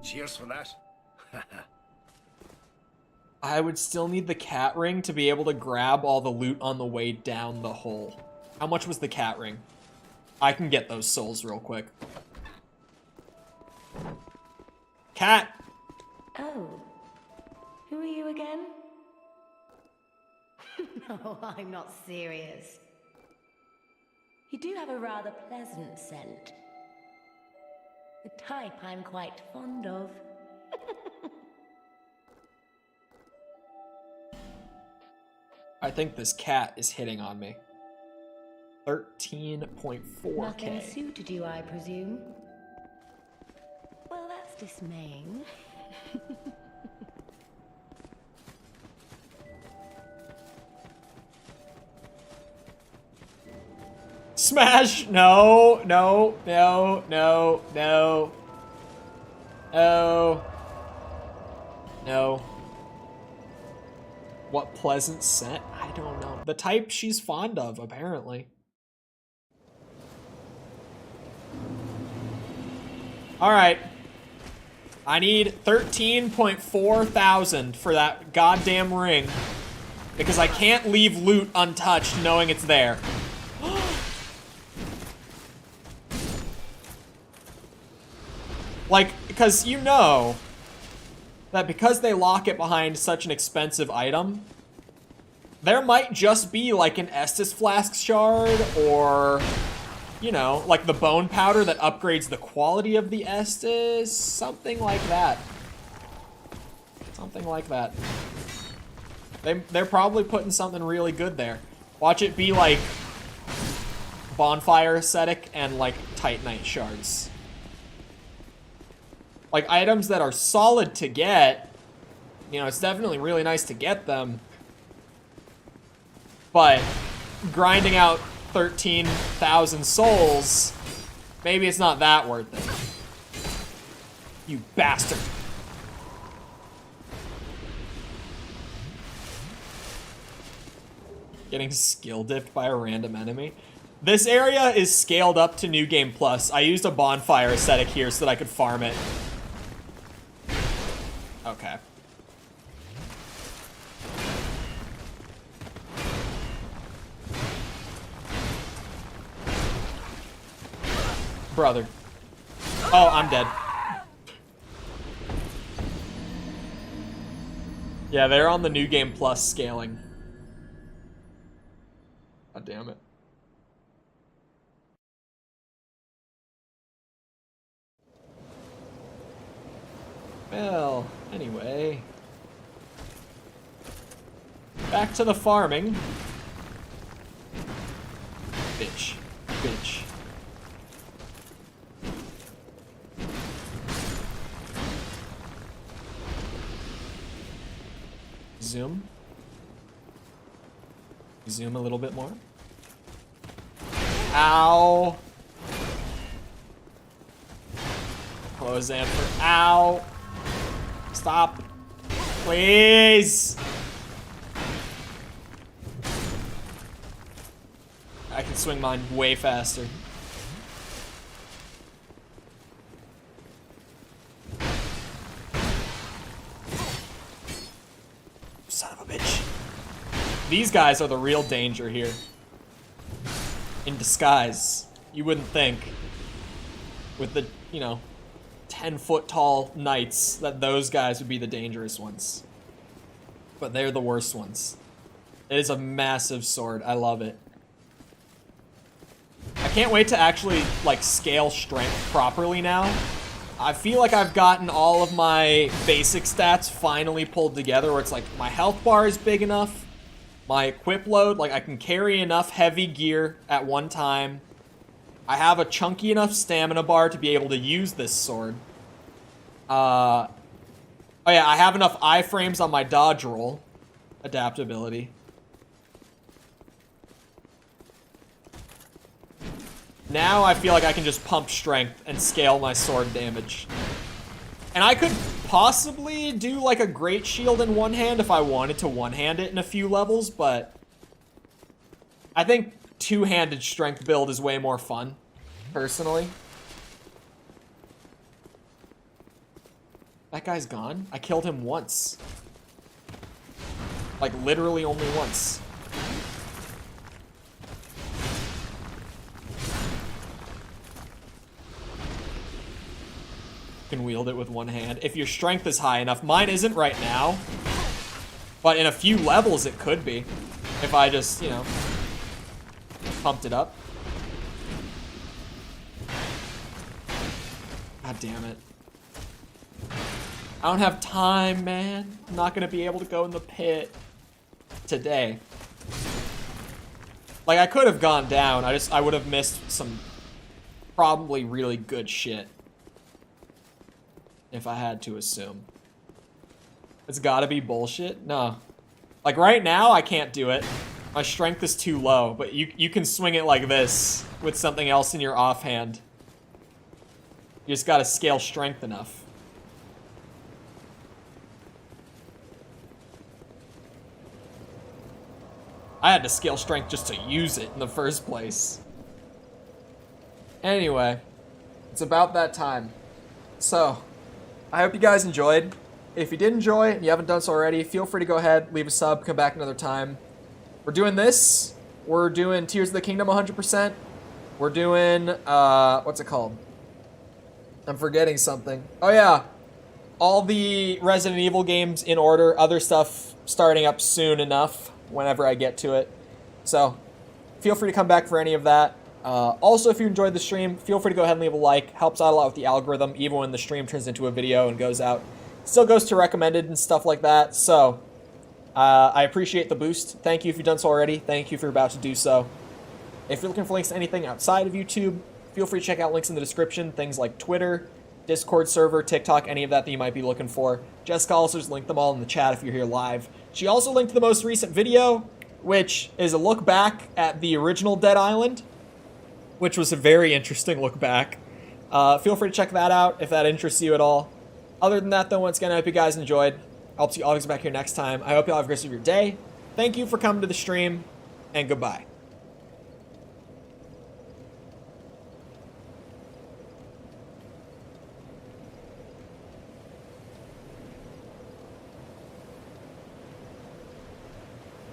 Cheers for that. I would still need the cat ring to be able to grab all the loot on the way down the hole. How much was the cat ring? I can get those souls real quick. Cat! Oh. Who are you again? No, I'm not serious. You do have a rather pleasant scent. The type I'm quite fond of. I think this cat is hitting on me. 13.4K. Nothing suited you, I presume? Well, that's dismaying. Smash! No, no, no, no, no. Oh. No. What pleasant scent? I don't know. The type she's fond of, apparently. Alright. I need 13.4 thousand for that goddamn ring. Because I can't leave loot untouched knowing it's there. Like, because you know that because they lock it behind such an expensive item, there might just be like an Estus Flask shard or, you know, like the bone powder that upgrades the quality of the Estus, something like that. Something like that. They're probably putting something really good there. Watch it be like bonfire ascetic and like titanite shards. Like items that are solid to get, you know, it's definitely really nice to get them. But grinding out 13,000 souls, maybe it's not that worth it. You bastard. Getting skill dipped by a random enemy. This area is scaled up to New Game Plus. I used a bonfire ascetic here so that I could farm it. Okay. Brother. Oh, I'm dead. Yeah, they're on the New Game Plus scaling. God damn it. Well, anyway. Back to the farming. Bitch. Bitch. Zoom. Zoom a little bit more. Ow. Close in for ow. Stop. Please. I can swing mine way faster. Son of a bitch. These guys are the real danger here. In disguise. You wouldn't think. With the, you know, 10-foot tall knights that those guys would be the dangerous ones. But they're the worst ones. It is a massive sword. I love it. I can't wait to actually, like, scale strength properly now. I feel like I've gotten all of my basic stats finally pulled together where it's like my health bar is big enough, my equip load, like I can carry enough heavy gear at one time. I have a chunky enough stamina bar to be able to use this sword. Oh yeah, I have enough iframes on my dodge roll. Adaptability. Now I feel like I can just pump strength and scale my sword damage. And I could possibly do like a great shield in one hand if I wanted to one-hand it in a few levels, but I think two-handed strength build is way more fun, personally. That guy's gone? I killed him once. Like literally only once. can wield it with one hand. If your strength is high enough. Mine isn't right now. But in a few levels it could be. If I just, you know, pumped it up. God damn it. I don't have time, man. I'm not gonna be able to go in the pit today. Like, I could have gone down. I would have missed some probably really good shit. If I had to assume. It's gotta be bullshit? No. Like, right now, I can't do it. My strength is too low, but you can swing it like this with something else in your offhand. You just gotta scale strength enough. I had to scale strength just to use it in the first place. Anyway, it's about that time. So, I hope you guys enjoyed. If you did enjoy and you haven't done so already, feel free to go ahead, leave a sub, come back another time. We're doing this. We're doing Tears of the Kingdom 100%. We're doing, what's it called? I'm forgetting something. Oh yeah, all the Resident Evil games in order, other stuff starting up soon enough, whenever I get to it. So, feel free to come back for any of that. Also, if you enjoyed the stream, feel free to go ahead and leave a like. Helps out a lot with the algorithm, even when the stream turns into a video and goes out. Still goes to recommended and stuff like that. So, I appreciate the boost. Thank you if you've done so already. Thank you if you're about to do so. If you're looking for links to anything outside of YouTube, feel free to check out links in the description. Things like Twitter, Discord server, TikTok, any of that you might be looking for. Jessica also just linked them all in the chat if you're here live. She also linked the most recent video, which is a look back at the original Dead Island, which was a very interesting look back. Feel free to check that out if that interests you at all. Other than that, though, once again, I hope you guys enjoyed. I'll see you all back here next time. I hope you all have a great rest of your day. Thank you for coming to the stream, and goodbye.